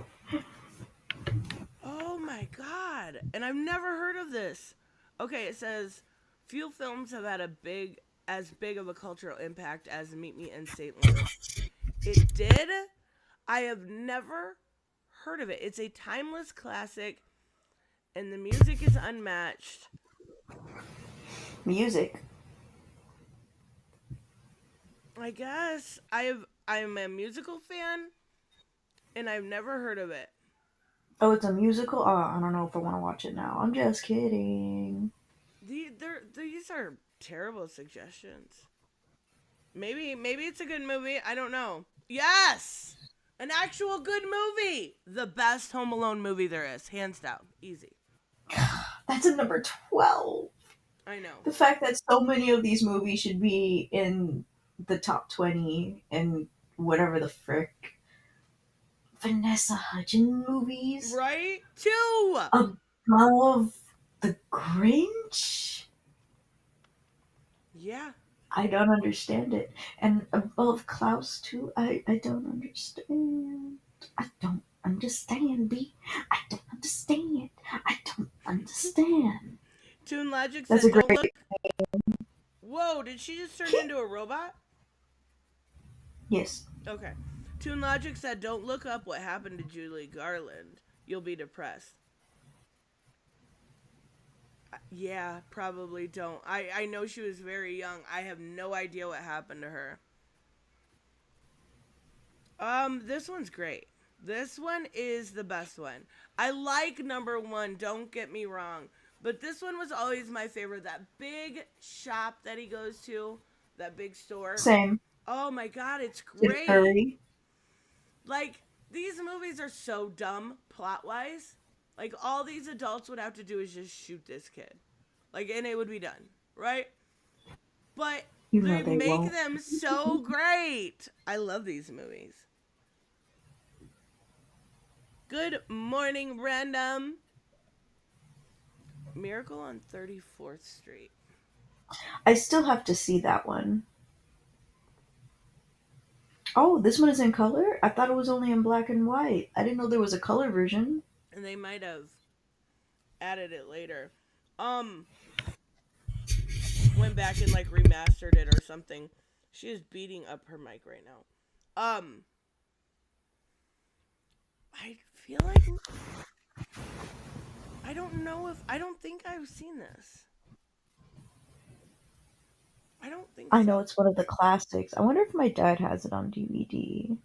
Oh my god. And I've never heard of this. Okay, it says few films have had as big of a cultural impact as Meet Me in St. Louis. It did. I have never heard of it. It's a timeless classic and the music is unmatched. Music. I guess I'm a musical fan and I've never heard of it. Oh, it's a musical? Oh, I don't know if I want to watch it now. I'm just kidding. These are terrible suggestions. Maybe it's a good movie. I don't know. Yes! An actual good movie. The best Home Alone movie there is, hands down. Easy. That's a number 12. I know. The fact that so many of these movies should be in the top 20 and whatever the frick. Vanessa Hudgens movies Right? Two. above The Grinch? Yeah. I don't understand it. And above Klaus too, I don't understand. I don't understand, B. I don't understand. I don't understand. Toon Logic That's said, a "Don't great. look." Whoa! Did she just turn into a robot? Yes. Okay. Toon Logic said, "Don't look up what happened to Julie Garland. You'll be depressed." Yeah, probably don't. I know she was very young. I have no idea what happened to her. This one's great. This one is the best one. I like number one, don't get me wrong. But this one was always my favorite. That big shop that he goes to, that big store. Same. Oh my god, it's Tim great. Curry. Like, these movies are so dumb plot-wise. Like, all these adults would have to do is just shoot this kid. Like, and it would be done, right? But You they know they make won't. them so great. I love these movies. Good morning, Random. Miracle on 34th Street. I still have to see that one. Oh, this one is in color? I thought it was only in black and white. I didn't know there was a color version. And they might have added it later. Went back and like remastered it or something. She is beating up her mic right now. I feel like I don't think I've seen this. I don't think I so. know it's one of the classics. I wonder if my dad has it on DVD.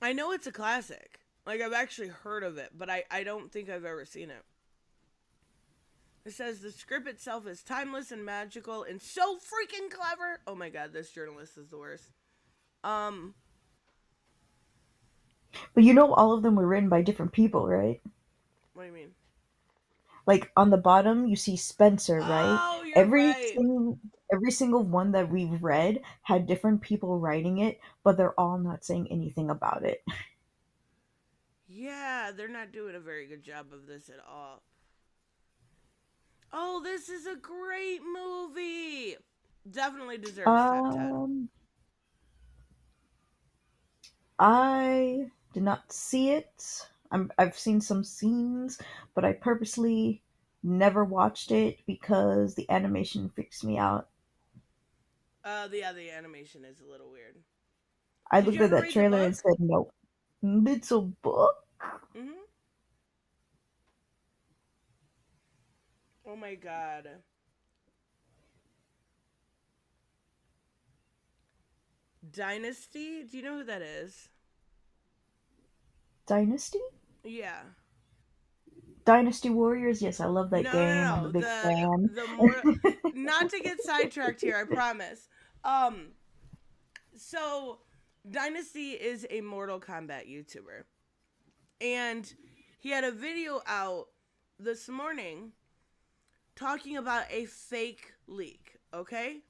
I know it's a classic. Like, I've actually heard of it, but I don't think I've ever seen it. It says the script itself is timeless and magical and so freaking clever. Oh my god, this journalist is the worst. But you know all of them were written by different people, right? What do you mean? Like on the bottom you see Spencer, right? Oh, you're Every right. every single one that we've read had different people writing it, but they're all not saying anything about it. Yeah, they're not doing a very good job of this at all. Oh, this is a great movie. Definitely deserves top 10. I did not see it. I've seen some scenes, but I purposely never watched it because the animation freaks me out. The animation is a little weird. I Did looked you at ever that read the trailer book? and said, nope. It's a book? Mm-hmm. Oh my god. Dynasty? Do you know who that is? Dynasty? Yeah. Dynasty Warriors? Yes, I love that No, game. no, I'm a no. big fan. The more not to get sidetracked here, I promise. So, Dynasty is a Mortal Kombat YouTuber. And he had a video out this morning talking about a fake leak, okay?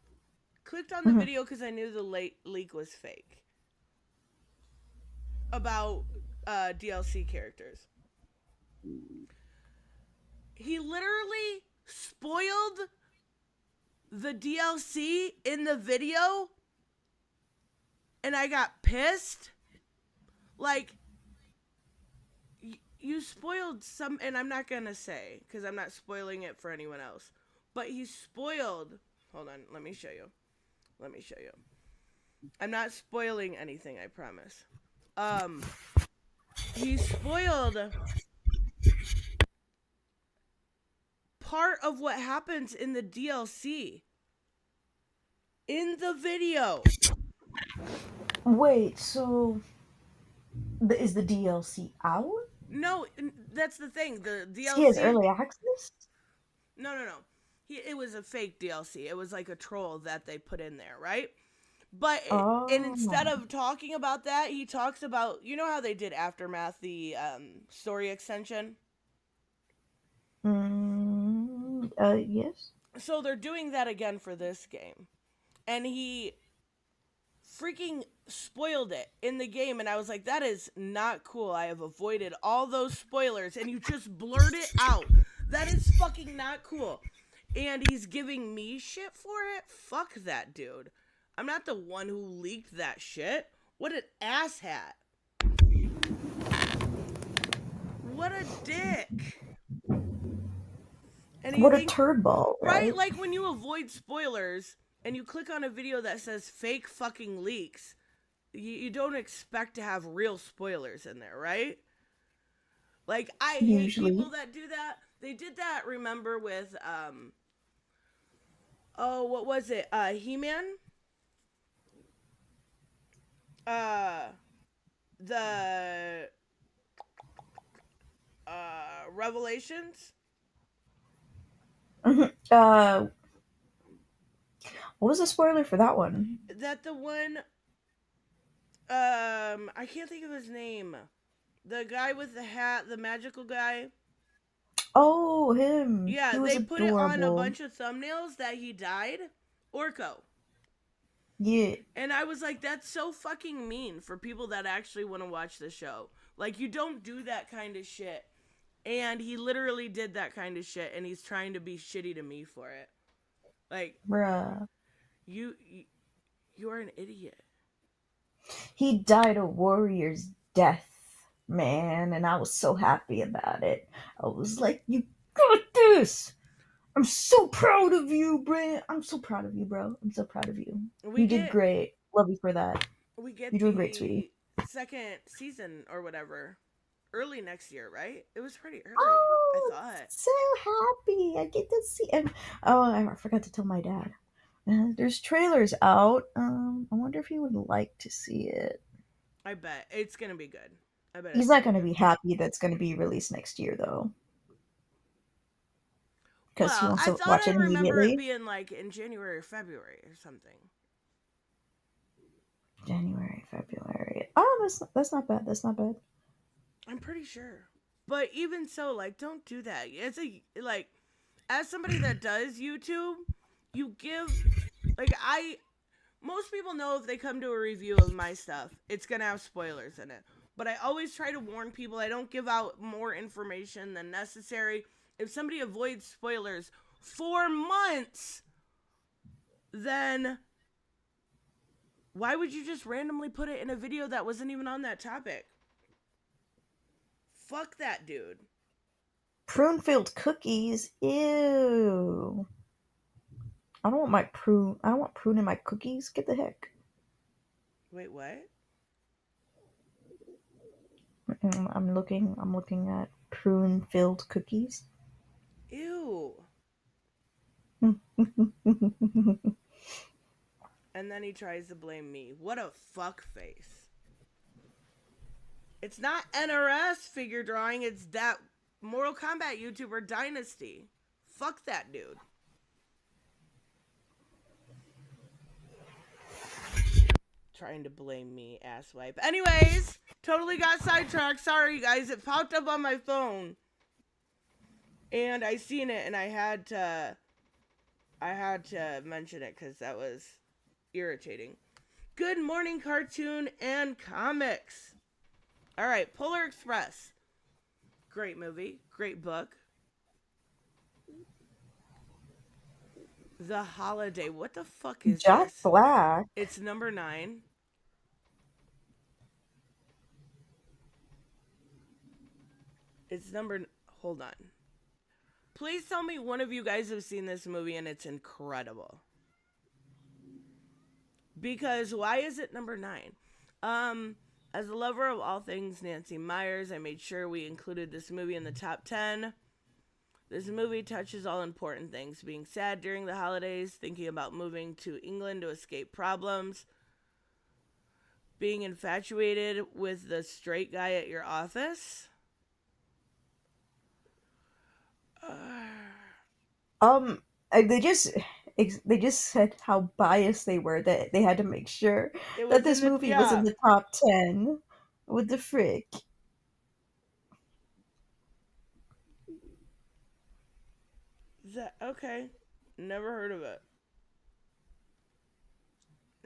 Clicked on the video because I knew the leak was fake. About DLC characters. He literally spoiled the DLC in the video, and I got pissed. Like, you spoiled some, and I'm not gonna say, because I'm not spoiling it for anyone else, but he spoiled, hold on, let me show you. I'm not spoiling anything, I promise. He spoiled part of what happens in the DLC in the video. Wait, so is the DLC out? No, that's the thing. The DLC. He has early access? No. It was a fake DLC. It was like a troll that they put in there, right? But and instead of talking about that, he talks about, you know how they did Aftermath, the story extension? Yes. So they're doing that again for this game. And he freaking spoiled it in the game, and I was like, that is not cool. I have avoided all those spoilers, and you just blurt it out. That is fucking not cool. And he's giving me shit for it? Fuck that dude. I'm not the one who leaked that shit. What an asshat. What a dick. And what a turd ball, right? Like when you avoid spoilers and you click on a video that says fake fucking leaks, you don't expect to have real spoilers in there, right? Like, I hate people that do that. They did that, remember, with, what was it? He-Man? The Revelations? What was the spoiler for that one? That the one, I can't think of his name. The guy with the hat, the magical guy. Oh, him. Yeah, they put it on a bunch of thumbnails that he died. Orko. Yeah. And I was like, that's so fucking mean for people that actually want to watch the show. Like, you don't do that kind of shit. And he literally did that kind of shit, and he's trying to be shitty to me for it. Like, bruh. You are an idiot. He died a warrior's death, man, and I was so happy about it. I was like, you got this! I'm so proud of you, Brent. I'm so proud of you, bro. I'm so proud of you. You did great. Love you for that. You're doing great, sweetie. Second season or whatever. Early next year, right? It was pretty early, oh, I thought. So happy. I get to see him. Oh, I forgot to tell my dad. There's trailers out. I wonder if he would like to see it. I bet. It's going to be good. I bet. He's not going to be happy that's going to be released next year, though. Because he wants to watch it immediately. I remember it being like in January or February or something. January, February. Oh, that's not bad. That's not bad. I'm pretty sure. But even so, like, don't do that. It's like, as somebody that does YouTube, you give, like, most people know if they come to a review of my stuff, it's going to have spoilers in it. But I always try to warn people. I don't give out more information than necessary. If somebody avoids spoilers for months, then why would you just randomly put it in a video that wasn't even on that topic? Fuck that dude. Prune-filled cookies? Ew. I don't want prune in my cookies. Get the heck. Wait, what? I'm looking at prune-filled cookies. Ew. And then he tries to blame me. What a fuck face. It's not NRS figure drawing, it's that Mortal Kombat YouTuber Dynasty. Fuck that dude. trying to blame me, asswipe. Anyways, totally got sidetracked. Sorry, guys. It popped up on my phone. And I seen it, and I had to mention it because that was irritating. Good morning, cartoon and comics. All right, Polar Express. Great movie, great book. The Holiday. What the fuck is Jack this? Black. It's number 9. It's number... Hold on. Please tell me one of you guys have seen this movie and it's incredible. Because why is it number 9? As a lover of all things Nancy Meyers, I made sure we included this movie in the top 10. This movie touches all important things. Being sad during the holidays, thinking about moving to England to escape problems, being infatuated with the straight guy at your office. They just said how biased they were, that they had to make sure that this movie was in the top 10. What the frick? Okay. Never heard of it.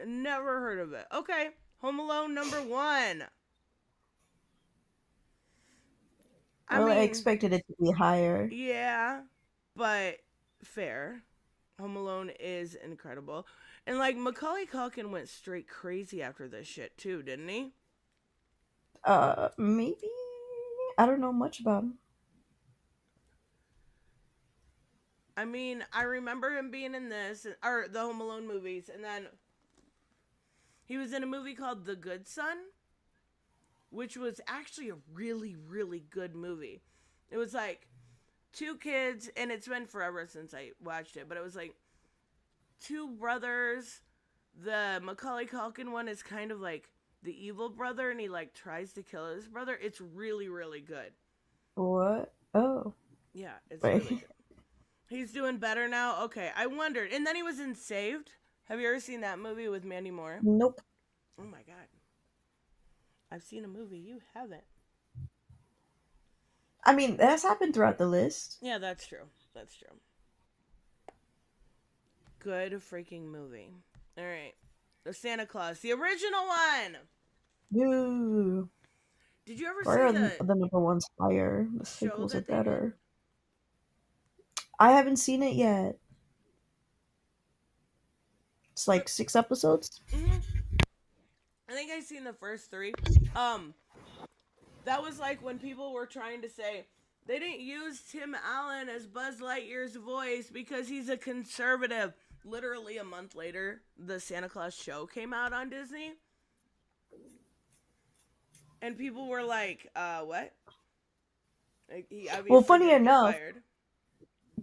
Never heard of it. Okay. Home Alone number 1. I expected it to be higher. Yeah, but fair. Home Alone is incredible. And like Macaulay Culkin went straight crazy after this shit too, didn't he? Maybe? I don't know much about him. I mean, I remember him being in this, or the Home Alone movies, and then he was in a movie called The Good Son, which was actually a really, really good movie. It was like 2 kids, and it's been forever since I watched it, but it was like 2 brothers. The Macaulay Culkin one is kind of like the evil brother, and he like tries to kill his brother. It's really, really good. What? Oh. Yeah, it's really good. He's doing better now? Okay, I wondered. And then he was in Saved. Have you ever seen that movie with Mandy Moore? Nope. Oh my god. I've seen a movie you haven't. I mean, that's happened throughout the list. Yeah, that's true. That's true. Good freaking movie. Alright. The Santa Claus. The original one! Ooh. Did you ever Why see are the number ones higher? The show sequels are that they better. I haven't seen it yet. It's like 6 episodes. Mm-hmm. I think I've seen the first 3. That was like when people were trying to say they didn't use Tim Allen as Buzz Lightyear's voice because he's a conservative. Literally a month later, the Santa Claus show came out on Disney. And people were like, what? Like, he obviously Funny didn't get enough, fired.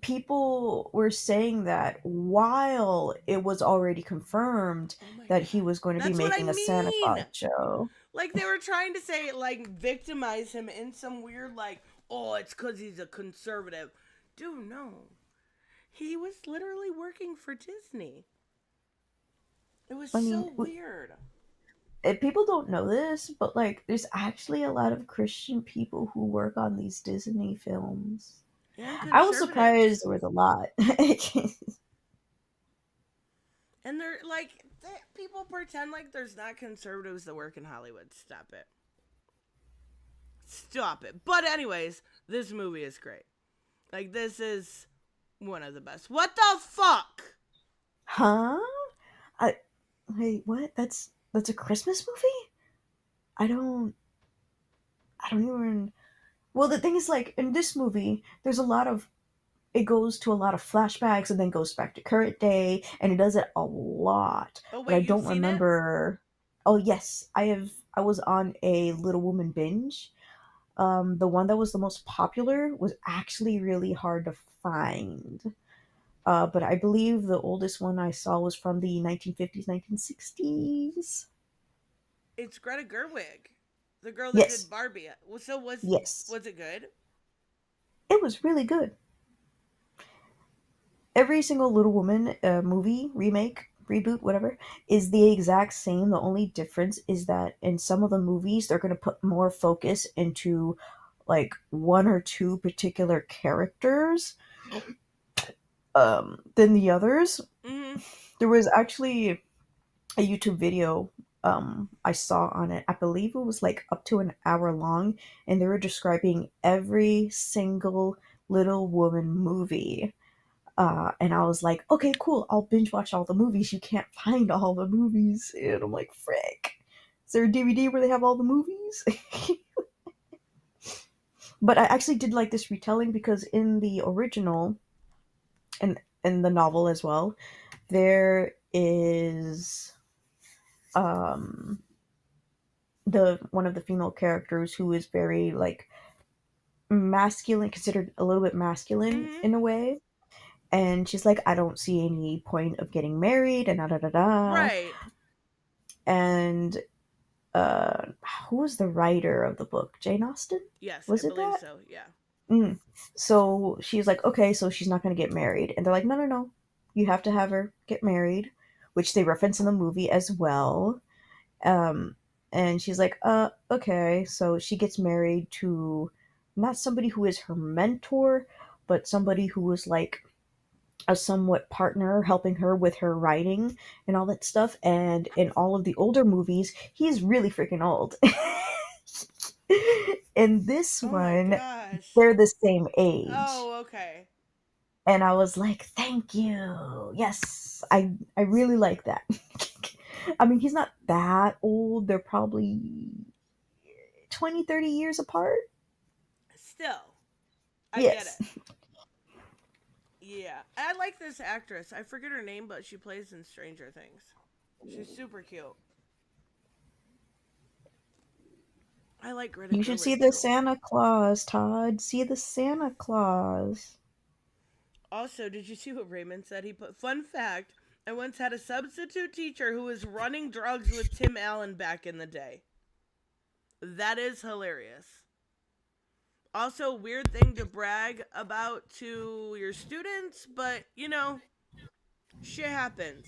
people were saying that while it was already confirmed that he was going to be making a Santa Claus show. Like, they were trying to say, like, victimize him in some weird, like, oh, it's because he's a conservative. Dude, no. He was literally working for Disney. It was so weird. People don't know this, but, like, there's actually a lot of Christian people who work on these Disney films. I was surprised there was a lot. And they're like, people pretend like there's not conservatives that work in Hollywood. Stop it. Stop it. But anyways, this movie is great. Like, this is one of the best. What the fuck? Huh? Wait, what? That's a Christmas movie? I don't even... Well, the thing is, like, in this movie, there's a lot of... It goes to a lot of flashbacks and then goes back to current day, and it does it a lot. Oh, wait, but I don't remember... Oh, yes. I was on a Little Woman binge. The one that was the most popular was actually really hard to find. But I believe the oldest one I saw was from the 1950s, 1960s. It's Greta Gerwig, the girl that did Barbie. So was it good? It was really good. Every single Little Woman movie, remake, reboot, whatever, is the exact same. The only difference is that in some of the movies, they're going to put more focus into like one or two particular characters than the others. Mm-hmm. There was actually a YouTube video I saw on it. I believe it was like up to an hour long, and they were describing every single Little Woman movie. And I was like, okay, cool. I'll binge watch all the movies. You can't find all the movies, and I'm like, frick. Is there a DVD where they have all the movies? But I actually did like this retelling because in the original, and in the novel as well, there is the one of the female characters who is very like masculine, considered a little bit masculine Mm-hmm. in a way, and she's like, I don't see any point of getting married and da da da da. Right. And who was the writer of the book? Jane Austen? Yes, I Was it believe that? so. Yeah. So she's like, okay, so she's not going to get married. And they're like, no, no, no. You have to have her get married, which they reference in the movie as well. Um, and she's like, okay. So she gets married to not somebody who is her mentor, but somebody who was like a somewhat partner helping her with her writing and all that stuff. And in all of the older movies, he's really freaking old. In this Oh my one, gosh. they're the same age. Oh, okay. And I was like, thank you. Yes, I really like that. I mean, he's not that old. They're probably 20, 30 years apart. Still, I get Yes. it. Yeah. I like this actress. I forget her name, but she plays in Stranger Things. She's super cute. I like Greta You should see Gerwig the too. Santa Claus, Todd. See the Santa Claus. Also, did you see what Raymond said? He put, fun fact, I once had a substitute teacher who was running drugs with Tim Allen back in the day. That is hilarious. Also, weird thing to brag about to your students, but you know, shit happens.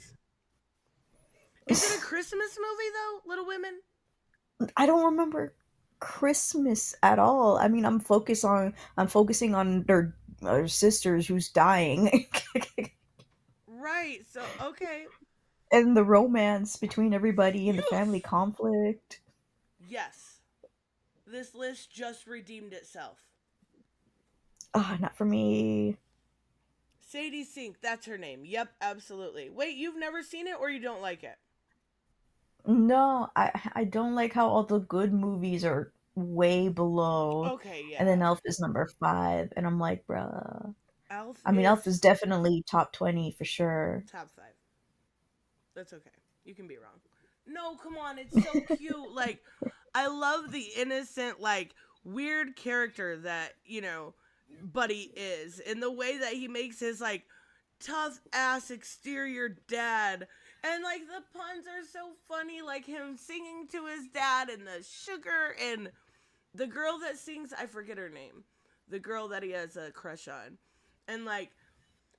Is it a Christmas movie though, Little Women? I don't remember Christmas at all. I mean, I'm focusing on their sisters who's dying. Right. So okay. And the romance between everybody and the family Yes. conflict. Yes. This list just redeemed itself. Ah, not for me. Sadie Sink, that's her name. Yep, absolutely. Wait, you've never seen it or you don't like it? No, I don't like how all the good movies are way below, Okay, and then yeah. Elf is number 5, and I'm like, bruh. Elf I mean, Elf is is definitely top 20 for sure. top 5. That's okay. You can be wrong. No, come on, it's so cute. Like, I love the innocent, like, weird character that, you know, Buddy is. And the way that he makes his, like, tough ass exterior dad. And, like, the puns are so funny. Like, him singing to his dad and the sugar. And the girl that sings, I forget her name. The girl that he has a crush on. And, like,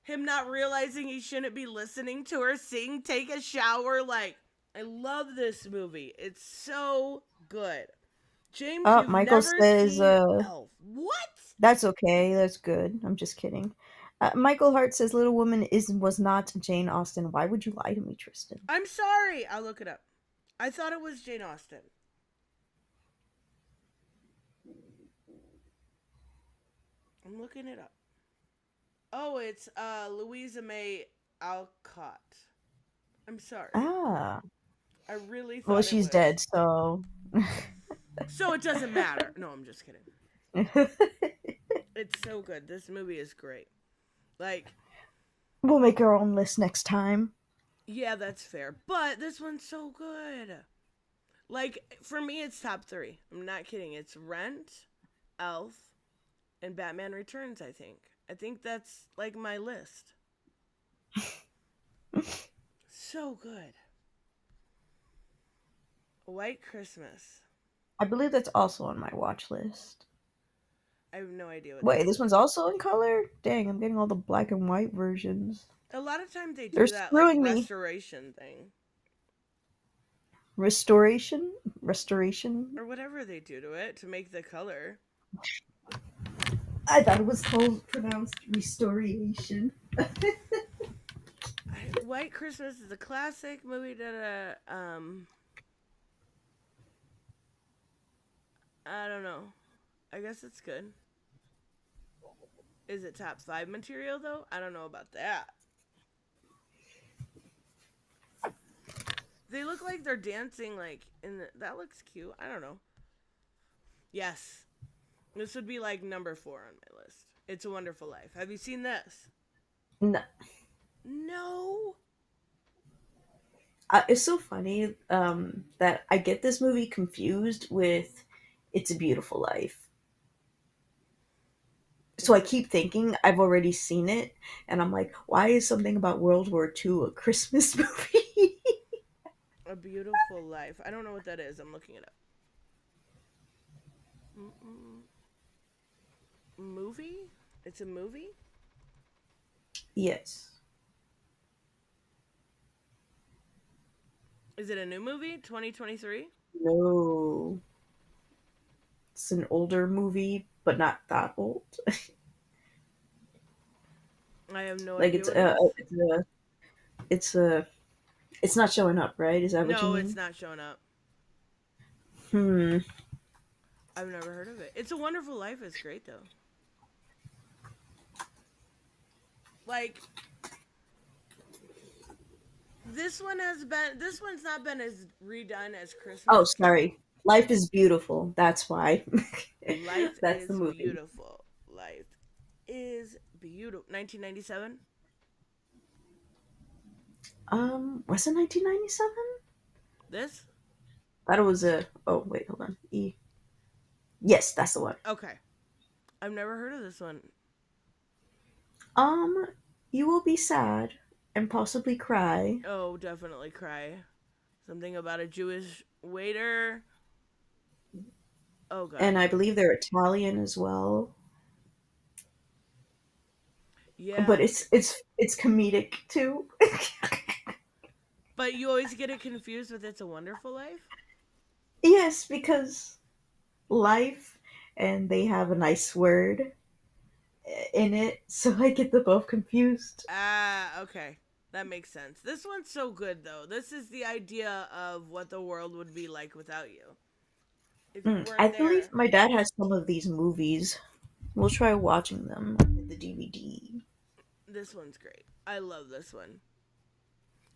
him not realizing he shouldn't be listening to her sing, take a shower. Like, I love this movie. It's so good. James, Oh, you've Michael never says, seen Elf. What? that's okay, that's good. I'm just kidding. Michael Hart says Little Woman was not Jane Austen. Why would you lie to me, Tristan? I'm sorry. I'll look it up. I thought it was Jane Austen. I'm looking it up. Oh, it's Louisa May Alcott. I'm sorry. Ah. I really thought Well, it she's was. dead, so. So it doesn't matter. No, I'm just kidding. It's so good. This movie is great. Like, We'll make our own list next time. yeah, that's fair. But this one's so good. Like, for me, it's top 3. I'm not kidding. It's Rent, Elf, and Batman Returns, I think. I think that's, like, my list. So good. White Christmas. I believe that's also on my watch list. I have no idea what Wait, this this is. one's also in color? Dang, I'm getting all the black and white versions. A lot of times they They're do that like screwing me. restoration thing Restoration? Restoration? or whatever they do to it to make the color. I thought it was called pronounced restoration. White Christmas is a classic movie that I don't know. I guess it's good. Is it top 5 material though? I don't know about that. They look like they're dancing like that looks cute. I don't know. Yes. This would be like number 4 on my list. It's a Wonderful Life. Have you seen this? No. No. It's so funny that I get this movie confused with It's a Beautiful Life. So I keep thinking I've already seen it, and I'm like, why is something about World War II a Christmas movie? A Beautiful Life. I don't know what that is. I'm looking it up. Movie? It's a movie? Yes. Is it a new movie? 2023? No. It's an older movie, but not that old. I have no Like idea what it is. it's not showing up, right? Is that what you No, it's mean? not showing up. Hmm. I've never heard of it. It's a Wonderful Life is great though. Like this one's not been as redone as Oh, Christmas. sorry. Life is Beautiful. That's why. Life That's the is movie. beautiful. Life is beautiful. 1997? Was it 1997? This? Thought it was a. Oh wait, hold on. Yes, that's the one. Okay. I've never heard of this one. Um, you will be sad and possibly cry. Oh, definitely cry. Something about a Jewish waiter. Oh god. And I believe they're Italian as well. Yeah. But it's comedic too. But you always get it confused with It's a Wonderful Life? Yes, because life and they have a nice word in it, so I get them both confused. Ah, okay. That makes sense. This one's so good though. This is the idea of what the world would be like without you. If you I weren't believe there. my dad has some of these movies. We'll try watching them on the DVD. This one's great. I love this one.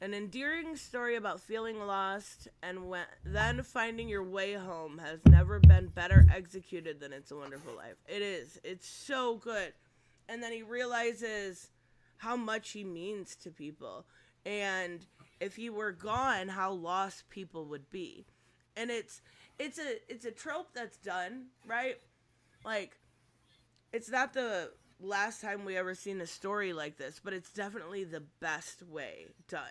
An endearing story about feeling lost and then finding your way home has never been better executed than It's a Wonderful Life. It is. It's so good. And then he realizes how much he means to people. And if he were gone, how lost people would be. And it's a trope that's done, right? Like it's not the last time we ever seen a story like this, but it's definitely the best way done.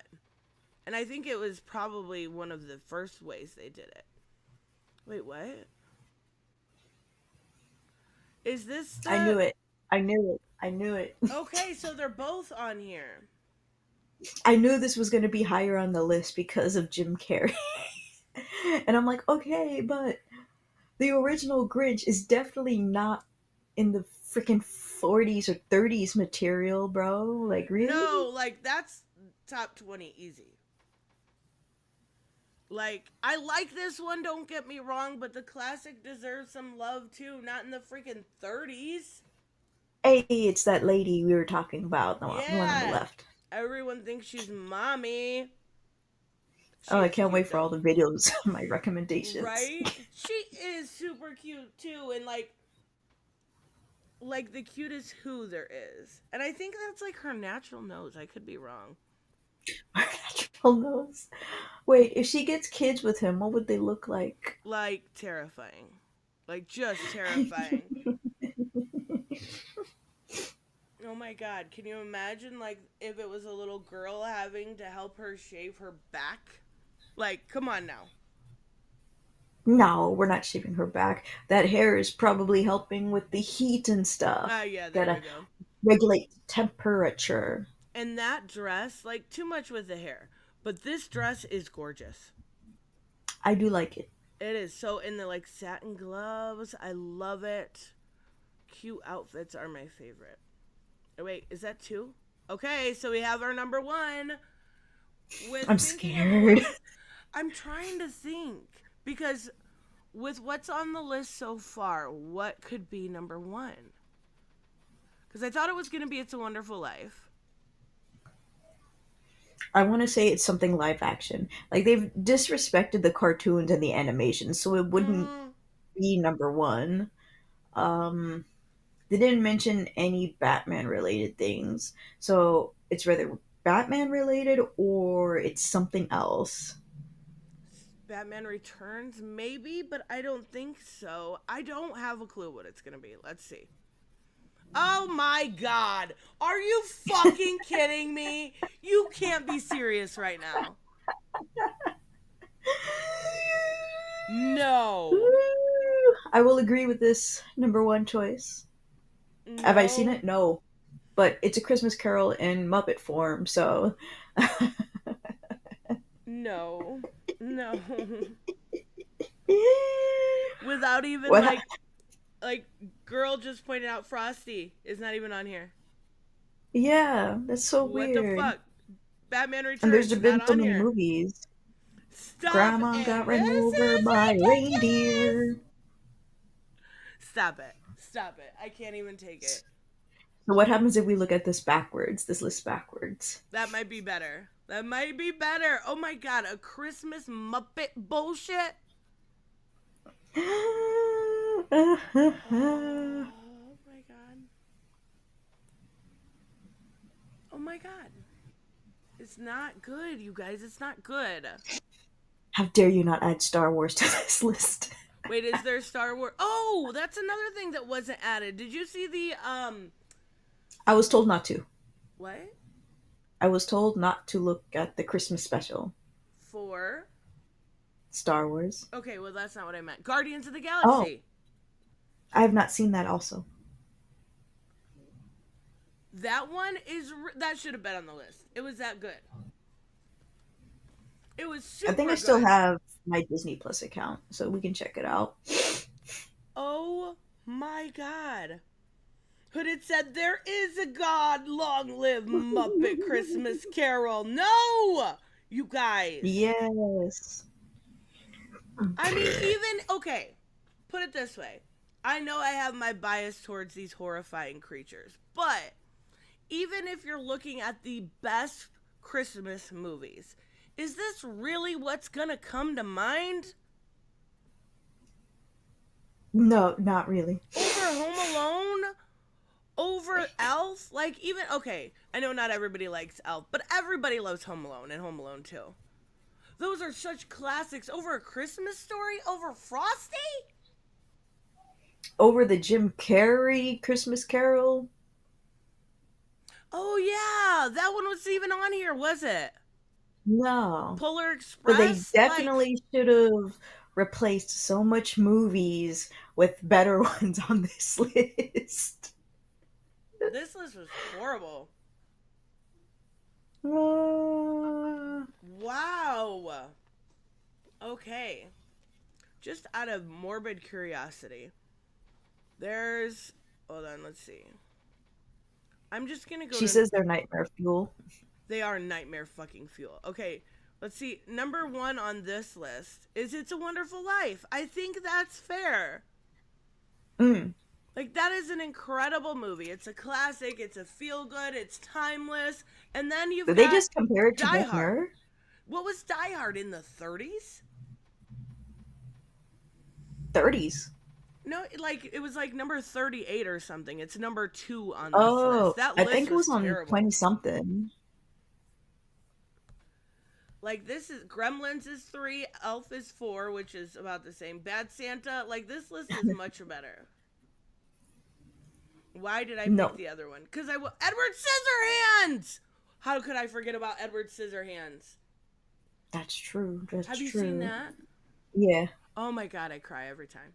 And I think it was probably one of the first ways they did it. Wait, what? Is this the... I knew it. I knew it. I knew it. Okay, so they're both on here. I knew this was going to be higher on the list because of Jim Carrey. And I'm like, okay, but the original Grinch is definitely not in the freaking 40s or 30s material, bro. Like, really? No, like that's top 20 easy. Like, I like this one, don't get me wrong, but the classic deserves some love too. Not in the freaking 30s. Hey, it's that lady we were talking about, the one on the Yeah. left. Everyone thinks she's mommy. Oh, I She's can't wait cute, for all though. the videos, my recommendations. Right? She is super cute too, and like the cutest who there is. And I think that's like her natural nose. I could be wrong. My natural nose. Wait, if she gets kids with him, what would they look like? Like terrifying. Like just terrifying. Oh my god, can you imagine like if it was a little girl having to help her shave her back? Like, come on now. No, we're not shaving her back. That hair is probably helping with the heat and stuff. Yeah, there we Gotta go. regulate temperature. And that dress, like, too much with the hair. But this dress is gorgeous. I do like it. It is so, in the, like, satin gloves. I love it. Cute outfits are my favorite. Oh, wait, is that 2? Okay, so we have our number 1. I'm scared. I'm trying to think. Because with what's on the list so far, what could be number 1? Because I thought it was going to be It's a Wonderful Life. I want to say it's something live action. Like, they've disrespected the cartoons and the animation, so it wouldn't be number 1. They didn't mention any Batman related things, so it's rather Batman related or it's something else. Batman Returns, maybe, but I don't think so. I don't have a clue what it's going to be. Let's see. Oh my god. Are you fucking kidding me? You can't be serious right now. No. I will agree with this number 1 choice. No. Have I seen it? No. But it's a Christmas Carol in Muppet form, so. No. No. Without even, What? like, girl just pointed out Frosty is not even on here. Yeah, that's so What weird. the fuck? Batman Returns And there's been not so on many here. movies. Stop Grandma it. got run This over is by ridiculous. reindeer. Stop it. Stop it. I can't even take it. So what happens if we look at this backwards? This list backwards. That might be better. That might be better. Oh my god, a Christmas Muppet bullshit? Oh my god. Oh my god. It's not good, you guys. It's not good. How dare you not add Star Wars to this list? Wait, is there Star Wars? Oh, that's another thing that wasn't added. Did you see the, I was told not to. what? I was told not to look at the Christmas special. For? Star Wars. Okay, well, that's not what I meant. Guardians of the Galaxy. I have not seen that also. That one is, that should have been on the list. It was that good. It was super I think I good. still have my Disney Plus account, so we can check it out. Oh my god. But it said, there is a God, long live Muppet Christmas Carol. No! You guys. Yes. I mean, even, okay, put it this way. I know I have my bias towards these horrifying creatures, but even if you're looking at the best Christmas movies, is this really what's gonna come to mind? No, not really. Over Home Alone? Over Elf? Like, even, okay, I know not everybody likes Elf, but everybody loves Home Alone and Home Alone 2. Those are such classics. Over A Christmas Story? Over Frosty? Over the Jim Carrey Christmas Carol. Oh, yeah. That one was even on here, was it? No. Polar But they Express? definitely should have replaced so much movies with better ones on this list. This list was horrible. Wow. Okay. Just out of morbid curiosity, there's, hold on, let's see. I'm just gonna go She says they're nightmare fuel. They are nightmare fucking fuel. Okay, let's see. Number 1 on this list is It's a Wonderful Life. I think that's fair. Like, that is an incredible movie. It's a classic. It's a feel-good. It's timeless. And then you've Did got they just compare it to Die Die Hard. Hard? What was Die Hard, in the 30s? 30s. No, like, it was like number 38 or something. It's number 2 on this Oh, list. That I list think it was on terrible. 20 something. Like, this is, Gremlins is 3, Elf is 4, which is about the same. Bad Santa, like, this list is much better. Why did I pick the other one? Because Edward Scissorhands! How could I forget about Edward Scissorhands? That's true. Have you seen that? Yeah. Oh my god, I cry every time.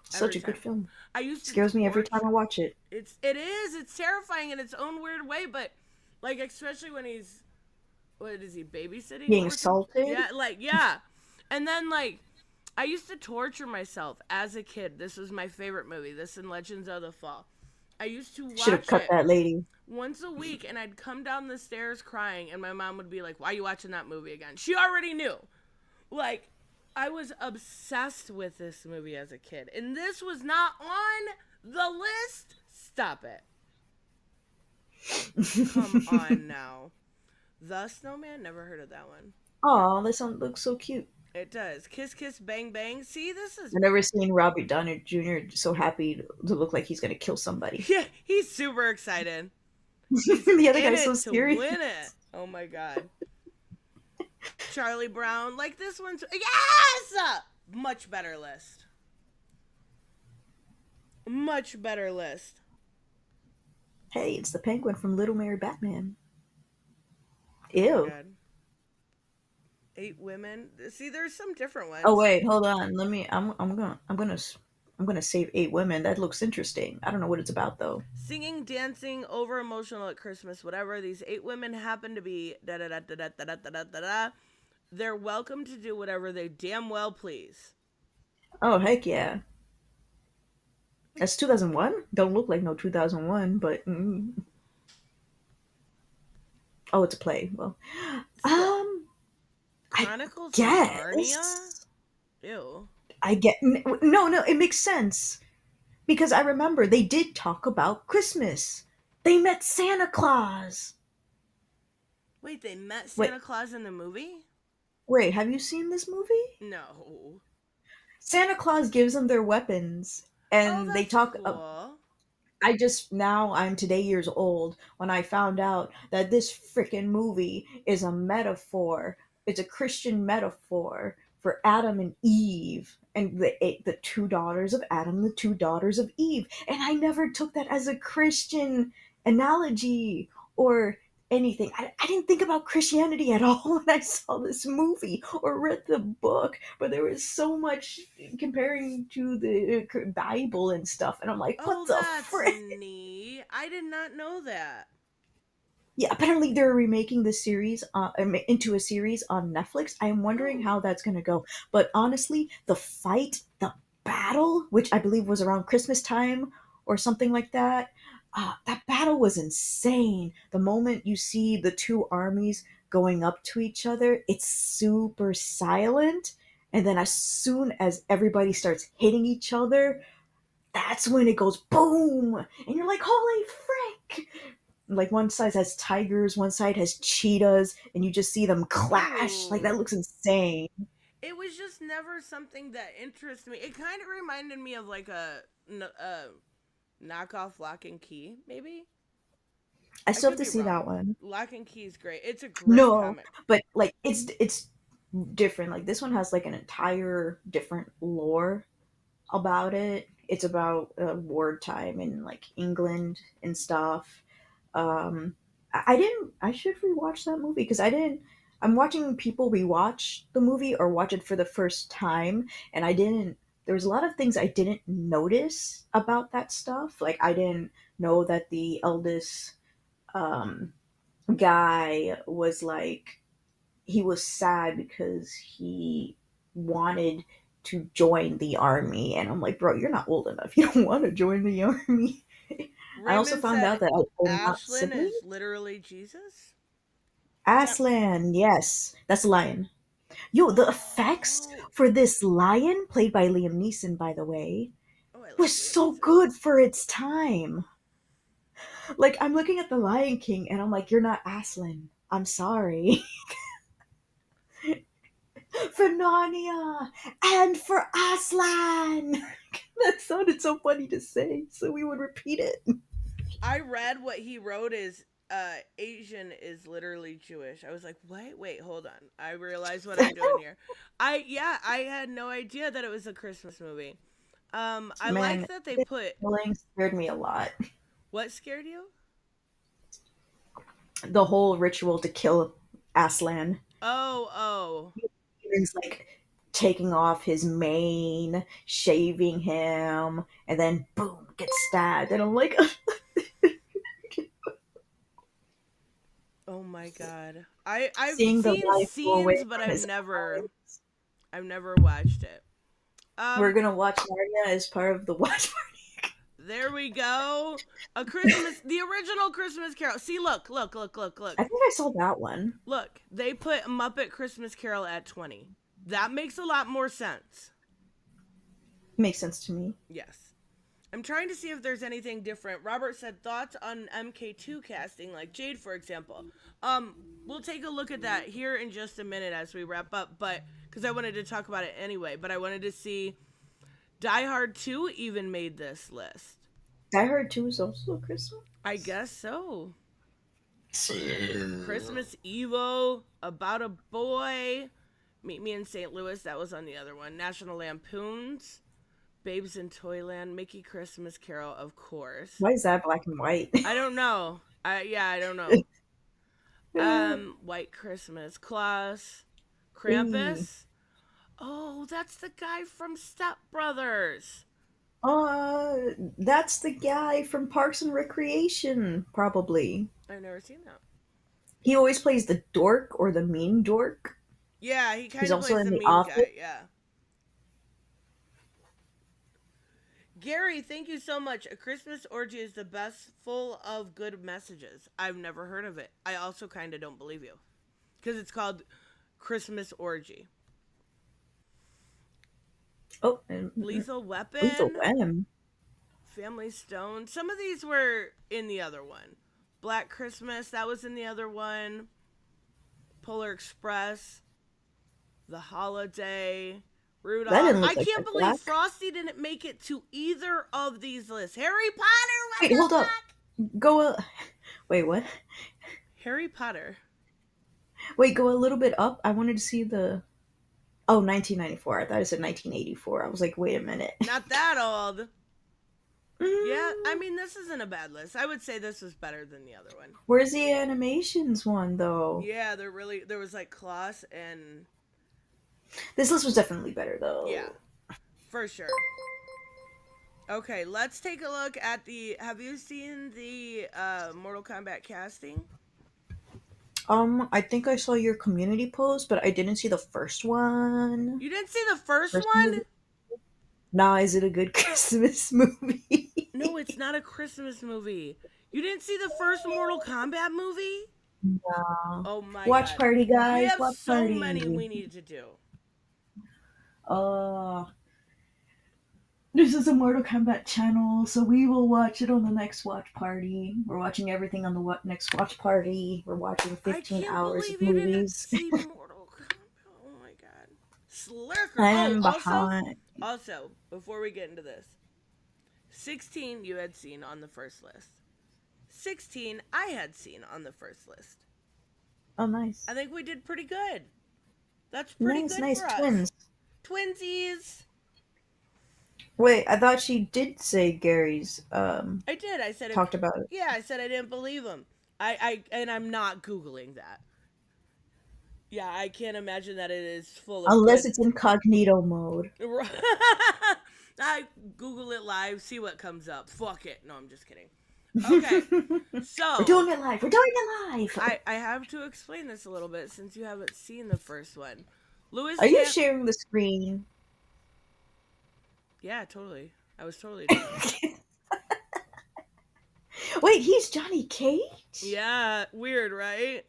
Such Every a good time. film. I used to Scares me every time torch. I watch it. It's terrifying in its own weird way, but like especially when he's what is he babysitting Being or something? assaulted. Yeah, like yeah. And then like I used to torture myself as a kid. This was my favorite movie. This and Legends of the Fall. I used to Should have watch cut it that lady. once a week, and I'd come down the stairs crying, and my mom would be like, "Why are you watching that movie again?" She already knew. Like, I was obsessed with this movie as a kid, and this was not on the list. Stop it. Come on now. The Snowman? Never heard of that one. Oh, this one looks so cute. It does. Kiss Kiss Bang Bang. See, this is I've never seen Robbie Downey Jr. so happy to look like he's gonna kill somebody. yeah, he's super excited. He's The other in guy's so it to scary. win it. Oh my god. Charlie Brown, like this one's yes, much better list. Much better list. Hey, it's the penguin from Little Mary Batman. Oh my Ew. god. 8 women. See, there's some different Oh ones. wait, hold on. Let me. I'm gonna save 8 women. That looks interesting. I don't know what it's about though. Singing, dancing, over emotional at Christmas, whatever. These 8 women happen to be da da da da da da da da da da. They're welcome to do whatever they damn well please. Oh heck yeah. That's 2001. Don't look like no 2001, but oh, it's a play. Well, So, um, I Chronicles of Narnia? guess Ew. I get no. It makes sense because I remember they did talk about Christmas. They met Santa Claus. Wait, they met Wait, Santa Claus in the movie? wait. Have you seen this movie? No. Santa Claus gives them their weapons, Oh, and they that's talk. cool. I just now I'm today years old when I found out that this freaking movie is a metaphor. It's a Christian metaphor for Adam and Eve and the two daughters of Adam, the two daughters of Eve. And I never took that as a Christian analogy or anything. I didn't think about Christianity at all when I saw this movie or read the book, but there was so much comparing to the Bible and stuff, and I'm like, what Oh, the that's frick? neat. I did not know that. Yeah, apparently they're remaking the series into a series on Netflix. I am wondering Oh. how that's going to go. But honestly, the fight, the battle, which I believe was around Christmas time or something like that, that battle was insane. The moment you see the two armies going up to each other, it's super silent. And then as soon as everybody starts hitting each other, that's when it goes boom. And you're like, holy frick! Like one side has tigers, one side has cheetahs, and you just see them clash. Like that Ooh. looks insane. It was just never something that interested me. It kind of reminded me of like a knockoff Lock and Key, maybe? I I still have could to be see that wrong. one. Lock and Key is great. It's a great No, comic. but like it's different. Like this one has like an entire different lore about it. It's about wartime in like England and stuff. I didn't. I should rewatch that movie because I didn't. I'm watching people rewatch the movie or watch it for the first time, and I didn't. There was a lot of things I didn't notice about that stuff. Like I didn't know that the eldest um, guy was like he was sad because he wanted to join the army, and I'm like, bro, you're not old enough. You don't want to join the army. I also Raymond found out said that I'm not Ashlyn siblings. is literally Jesus? Is that. Aslan, yes, that's a lion. Yo, the effects Oh. for this lion, played by Liam Neeson, by the way, Oh, I like was Liam so Neeson. good for its time. Like, I'm looking at the Lion King, and I'm like, you're not Aslan. I'm sorry. For Narnia and for Aslan. That sounded so funny to say, so we would repeat it. I read what he wrote is Asian is literally Jewish. I was like, wait, hold on. I realize what I'm doing here. I had no idea that it was a Christmas movie. I Man, like that they this put killing scared me a lot. what scared you? The whole ritual to kill Aslan. Oh. It's like taking off his mane, shaving him, and then boom, gets stabbed. And I'm like, Oh my god. I've seeing the seen life go away scenes, but from his eyes. I've never watched it. We're Um, gonna watch Narnia as part of the watch party. there we go. The original Christmas Carol. See, look. I think I saw that one. Look, they put Muppet Christmas Carol at 20. That makes a lot more sense. Makes sense to me. Yes. I'm trying to see if there's anything different. Robert said thoughts on MK2 casting, like Jade, for example. We'll take a look at that here in just a minute as we wrap up, but because I wanted to talk about it anyway, but I wanted to see Die Hard 2 even made this list. Die Hard 2 is also Christmas? I guess so. Christmas Evo, About a Boy, Meet Me in St. Louis, that was on the other one. National Lampoons, Babes in Toyland, Mickey Christmas Carol, of course. Why is that black and white? I don't know. I don't know. White Christmas, Klaus, Krampus. Oh, that's the guy from Step Brothers. That's the guy from Parks and Recreation, probably. I've never seen that. He always plays the dork or the mean dork. Yeah, he kind He's of also plays in the The mean Office. guy. Yeah. Gary, thank you so much. A Christmas Orgy is the best, full of good messages. I've never heard of it. I also kind of don't believe you. Because it's called Christmas Orgy. Oh, and Lethal Weapon. Lethal Weapon. Family Stone. Some of these were in the other one. Black Christmas, that was in the other one. Polar Express. The Holiday. Rudolph. That didn't look I like can't the believe black. Frosty didn't make it to either of these lists. Harry Potter. Wait, hold up. Wait, what? Harry Potter. Wait, go a little bit up. I wanted to see the. Oh, 1994. I thought it said 1984. I was like, wait a minute. Not that old. Yeah, I mean, this isn't a bad list. I would say this was better than the other one. Where's the animations one, though? Yeah, there was like Klaus and. This list was definitely better, though. Yeah, for sure. Okay, let's take a look at have you seen the Mortal Kombat casting? I think I saw your community post, but I didn't see the first one. You didn't see the first First one? movie? Nah, is it a good Christmas movie? No, it's not a Christmas movie. You didn't see the first Mortal Kombat movie? No. Oh my Watch god. party, guys. We have Watch so party. many we need to do. This is a Mortal Kombat channel, so we will watch it on the next watch party. We're watching everything on the next watch party. We're watching 15 hours of you didn't movies. see Mortal Kombat. Oh my god. Slurker. I'm behind. Also, before we get into this, 16 you had seen on the first list. 16 I had seen on the first list. Oh, nice. I think we did pretty good. That's pretty good Nice for us. twins. Twinsies. Wait, I thought she did say Gary's. I did. I said talked about it. Yeah, I said I didn't believe him. And I'm not Googling that. Yeah, I can't imagine that it is full of. Unless it's incognito mode. I Google it live, see what comes up. Fuck it. No, I'm just kidding. Okay, so We're doing it live. We're doing it live. I have to explain this a little bit since you haven't seen the first one. Lewis, Are you sharing the screen? Yeah, totally. I was totally doing it. Wait, he's Johnny Cage? Yeah, weird, right?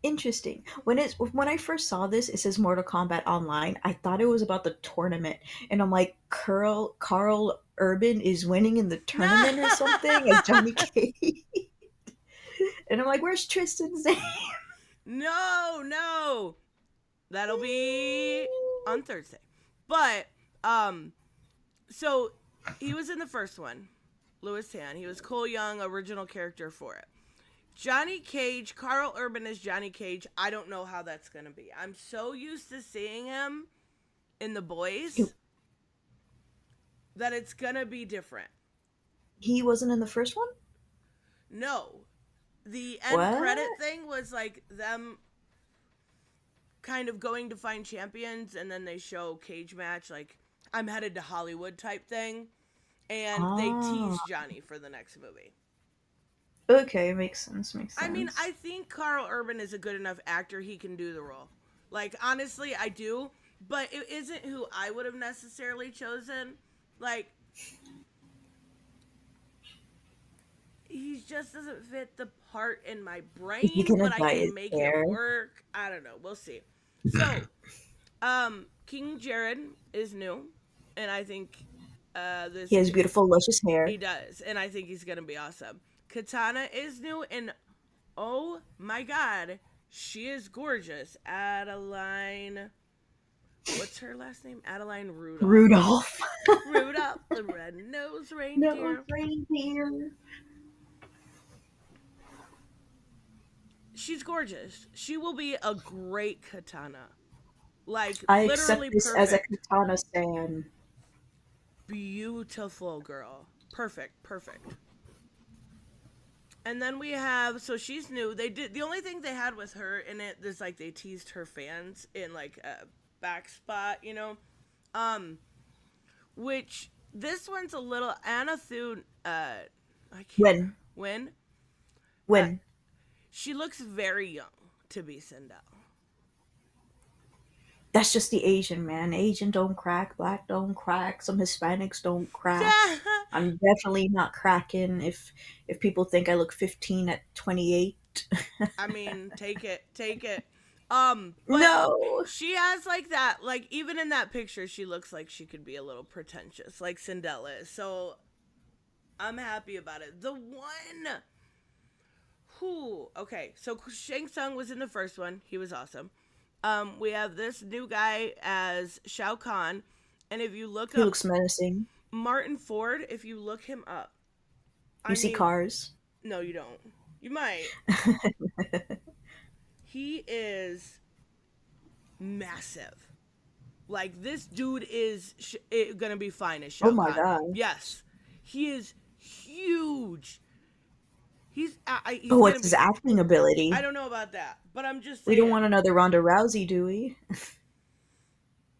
Interesting. When I first saw this, it says Mortal Kombat Online. I thought it was about the tournament, and I'm like, Carl Urban is winning in the tournament or something, and Johnny Cage. And I'm like, where's Tristan's name? No, that'll be on Thursday. But so he was in the first one, Louis Tan. He was Cole Young, original character for it. Johnny Cage, Carl Urban is Johnny Cage. I don't know how that's going to be. I'm so used to seeing him in The Boys that it's going to be different. He wasn't in the first one? No. The end credit thing was like them. kind of going to find champions, and then they show cage match, like I'm headed to Hollywood type thing, and they tease Johnny for the next movie. Okay, makes sense. I mean, I think Carl Urban is a good enough actor; he can do the role. Like, honestly, I do, but it isn't who I would have necessarily chosen. Like, he just doesn't fit the part in my brain, but I can make it work. I don't know. We'll see. So, King Jared is new, and I think he has beautiful, luscious hair. He does, and I think he's gonna be awesome. Katana is new, and oh my god, she is gorgeous. Adeline, what's her last name? Adeline Rudolph. Rudolph, the red-nosed reindeer. She's gorgeous. She will be a great Katana. Like, I literally accept this perfect. as a Katana stan. Beautiful girl. Perfect. And then we have, so she's new. They did, the only thing they had with her in it is like they teased her fans in like a back spot, you know? Which this one's a little Anna Thune, When? She looks very young to be Sindel. That's just the Asian, man. Asian don't crack, black don't crack, some Hispanics don't crack. I'm definitely not cracking if people think I look 15 at 28. I mean, take it. No. She has like that, like even in that picture, she looks like she could be a little pretentious, like Sindel is. So I'm happy about it. The one okay, so Shang Tsung was in the first one. He was awesome. We have this new guy as Shao Kahn, and if you look up, he looks menacing. Martin Ford, if you look him up, you see cars. No, you don't. You might. He is massive. Like, this dude is gonna be fine as Shao Kahn. Oh my god. Yes, he is huge. He's what's his acting ability? I don't know about that, but I'm just saying. We don't want another Ronda Rousey, do we?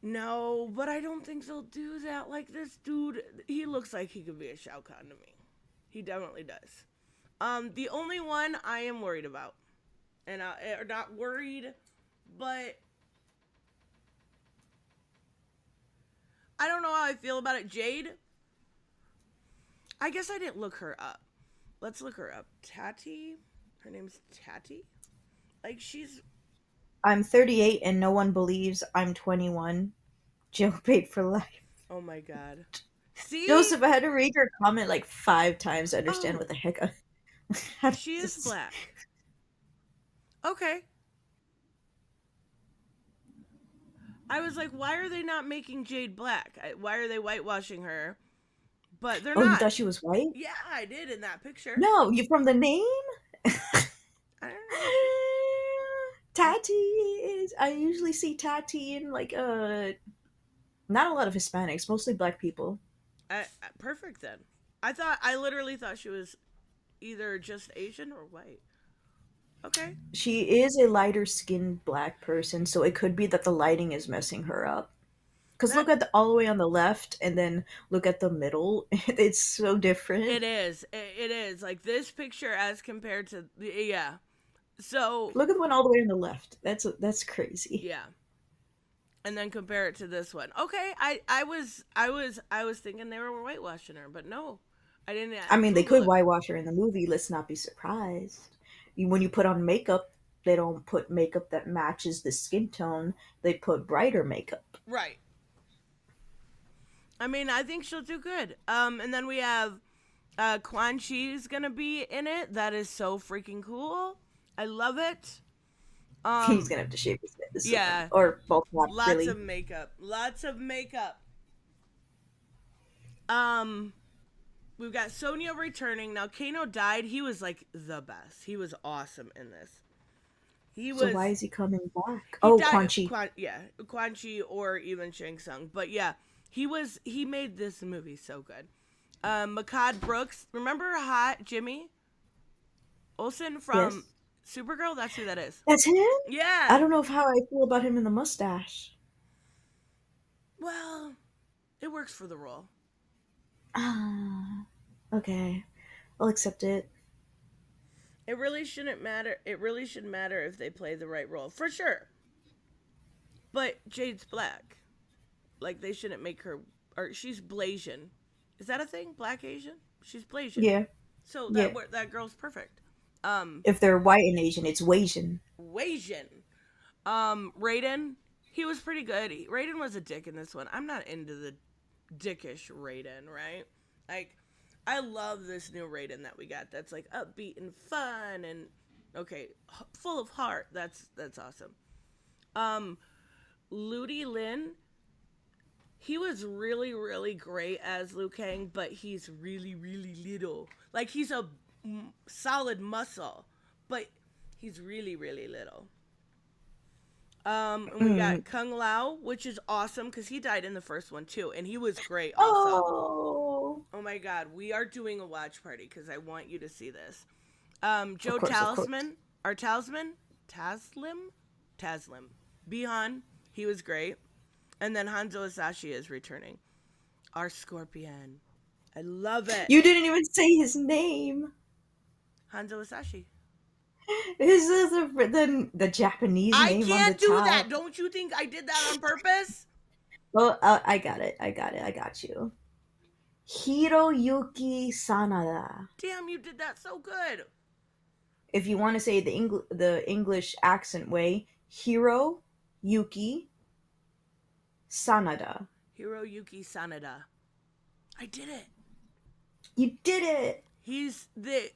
No, but I don't think they'll do that. Like, this dude, he looks like he could be a Shao Kahn to me. He definitely does. The only one I am worried about, and not worried, but I don't know how I feel about it. Jade, I guess I didn't look her up. Let's look her up. Tati? Her name's Tati? Like, I'm 38 and no one believes I'm 21. Jailbait for life. Oh my god. See? Joseph, I had to read your comment like 5 times to understand what the heck she is black. Okay. I was like, why are they not making Jade black? Why are they whitewashing her? But they're not. Oh, you thought she was white? Yeah, I did in that picture. No, you from the name? I don't know. Tati is. I usually see Tati in like not a lot of Hispanics, mostly black people. Perfect then. I literally thought she was either just Asian or white. Okay. She is a lighter skinned black person, so it could be that the lighting is messing her up. Because look at all the way on the left, and then look at the middle. It's so different. It is. It is. Like, this picture as compared to... Yeah. So... Look at the one all the way on the left. That's crazy. Yeah. And then compare it to this one. Okay, I was thinking they were whitewashing her, but no. I didn't... I mean, they could whitewash her in the movie. Let's not be surprised. When you put on makeup, they don't put makeup that matches the skin tone. They put brighter makeup. Right. I mean, I think she'll do good. And then we have Quan Chi's gonna be in it. That is so freaking cool. I love it. He's gonna have to shave his head. Yeah. Or both. Lots really. of makeup. Lots of makeup. We've got Sonya returning. Now, Kano died. He was like the best. He was awesome in this. So why is he coming back? Quan Chi. Quan Chi or even Shang Tsung. But yeah, he made this movie so good. Makad Brooks, remember Hot Jimmy Olsen from Supergirl, that's who that is. That's him? I Yeah. don't know how I feel about him in the mustache. Well, it works for the role. Ah, okay. I'll accept it. It really shouldn't matter. It really should matter if they play the right role, for sure. But Jade's black. Like they shouldn't make her, or she's Blasian. Is that a thing? Black Asian? She's Blasian. Yeah, So yeah. that girl's perfect. If they're white and Asian, it's Wasian. Wasian. Raiden, he was pretty good. Raiden was a dick in this one. I'm not into the dickish Raiden, right? Like, I love this new Raiden that we got. That's like upbeat and fun and okay, full of heart. That's awesome. Um, Ludi Lin, he was really really great as Liu Kang, but he's really really little. Like he's a solid muscle, but he's really really little. And we got Kung Lao, which is awesome because he died in the first one too, and he was great also. Oh, Oh my god, we are doing a watch party because I want you to see this. of Joe course, of course. Talisman, our Talisman, Taslim, Bihan, he was great. And then Hanzo Asashi is returning. Our Scorpion. I love it. You didn't even say his name. Hanzo Asashi. This is the Japanese I name on the can't do top. that. Don't you think I did that on purpose? Well, I got it. I got you. Hiroyuki Sanada. Damn, you did that so good. If you want to say the English accent way, Hiroyuki Sanada. Hiroyuki Sanada. I did it. You did it. He's the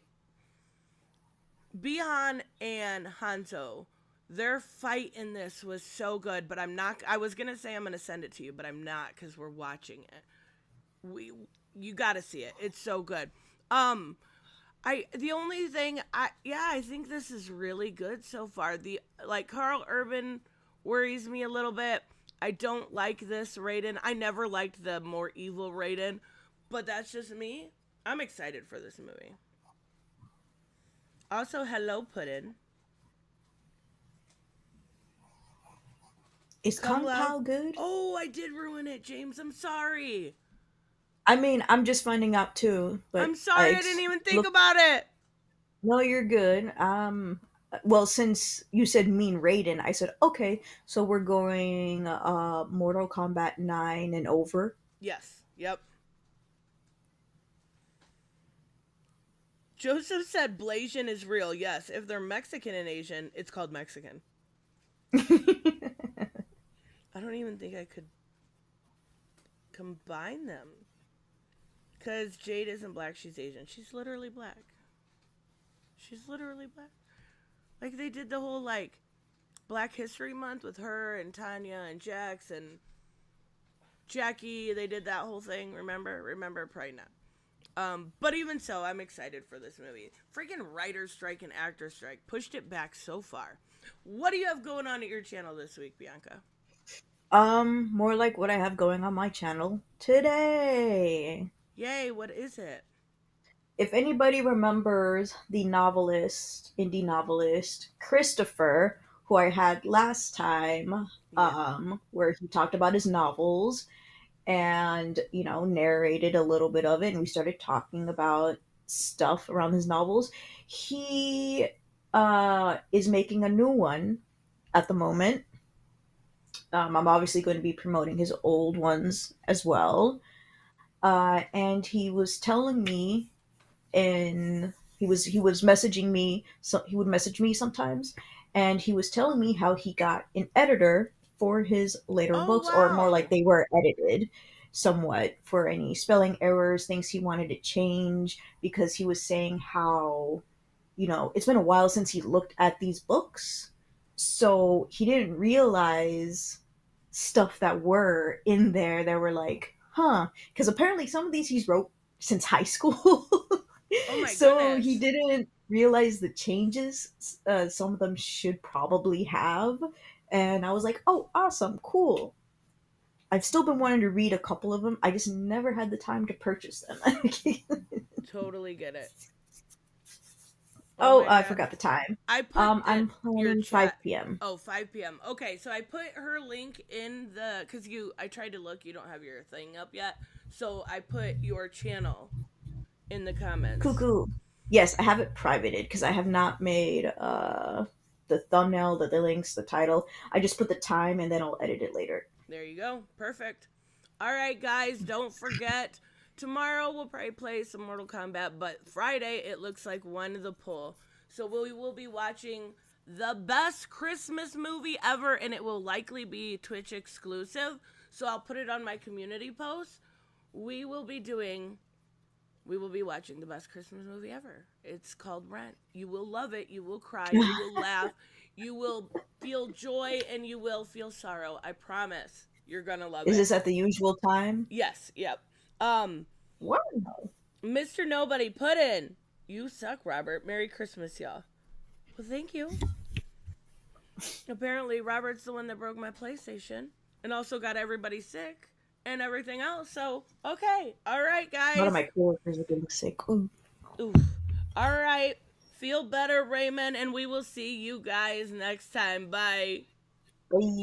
Bihan and Hanzo. Their fight in this was so good, but I'm not. I was gonna say I'm gonna send it to you, but I'm not because we're watching it. You gotta see it. It's so good. The only thing I think this is really good so far. The like Carl Urban worries me a little bit. I don't like this Raiden. I never liked the more evil Raiden, but that's just me. I'm excited for this movie. Also, hello, Puddin. Is Kung Kung Lao Pao good? Oh, I did ruin it, James. I'm sorry. I mean, I'm just finding out too, but I'm sorry. I didn't even think about it. No, you're good. Well, since you said Mean Raiden, I said okay. So we're going Mortal Kombat 9 and over. Yes. Yep. Joseph said Blasian is real. Yes. If they're Mexican and Asian, it's called Mexican. I don't even think I could combine them. Because Jade isn't black, she's Asian. She's literally black. She's literally black. Like, they did the whole, like, Black History Month with her and Tanya and Jax and Jackie. They did that whole thing, remember? Remember? Probably not. But even so, I'm excited for this movie. Freaking writer's strike and actor strike pushed it back so far. What do you have going on at your channel this week, Bianca? More like what I have going on my channel today. Yay, what is it? If anybody remembers the indie novelist, Christopher, who I had last time, where he talked about his novels and, narrated a little bit of it, and we started talking about stuff around his novels. He is making a new one at the moment. I'm obviously going to be promoting his old ones as well. And he was telling me, and he was messaging me. So he would message me sometimes, and he was telling me how he got an editor for his later books, or more like they were edited somewhat for any spelling errors, things he wanted to change, because he was saying how, it's been a while since he looked at these books, so he didn't realize stuff that were in there that were like, because apparently some of these he's wrote since high school. Oh my So goodness. he didn't realize the changes some of them should probably have. And I was like, oh, awesome, cool. I've still been wanting to read a couple of them. I just never had the time to purchase them. Totally get it. Oh Oh, my I god. forgot the time. I put I'm your planning chat. 5 p.m. Oh, 5 p.m. Okay, so I put her link in the cuz I tried to look, you don't have your thing up yet. So I put your channel in the comments. Cuckoo. Yes, I have it privated because I have not made the thumbnail, the links, the title. I just put the time and then I'll edit it later. There you go. Perfect. All right, guys, don't forget. Tomorrow we'll probably play some Mortal Kombat, but Friday it looks like One the Pull. So we will be watching the best Christmas movie ever, and it will likely be Twitch exclusive. So I'll put it on my community post. We will be doing. We will be watching the best Christmas movie ever. It's called Rent. You will love it. You will cry. You will laugh. You will feel joy, and you will feel sorrow. I promise. You're gonna love Is it. this at the usual time? Yes, yep. Um, Wow. Mr. Nobody put in. You suck, Robert. Merry Christmas, y'all. Well, thank you. Apparently, Robert's the one that broke my PlayStation and also got everybody sick and everything else. So, okay. All right, One guys. of my coworkers are getting sick. Ooh. Oof. All right. Feel better, Raymond, and we will see you guys next time. Bye. Bye.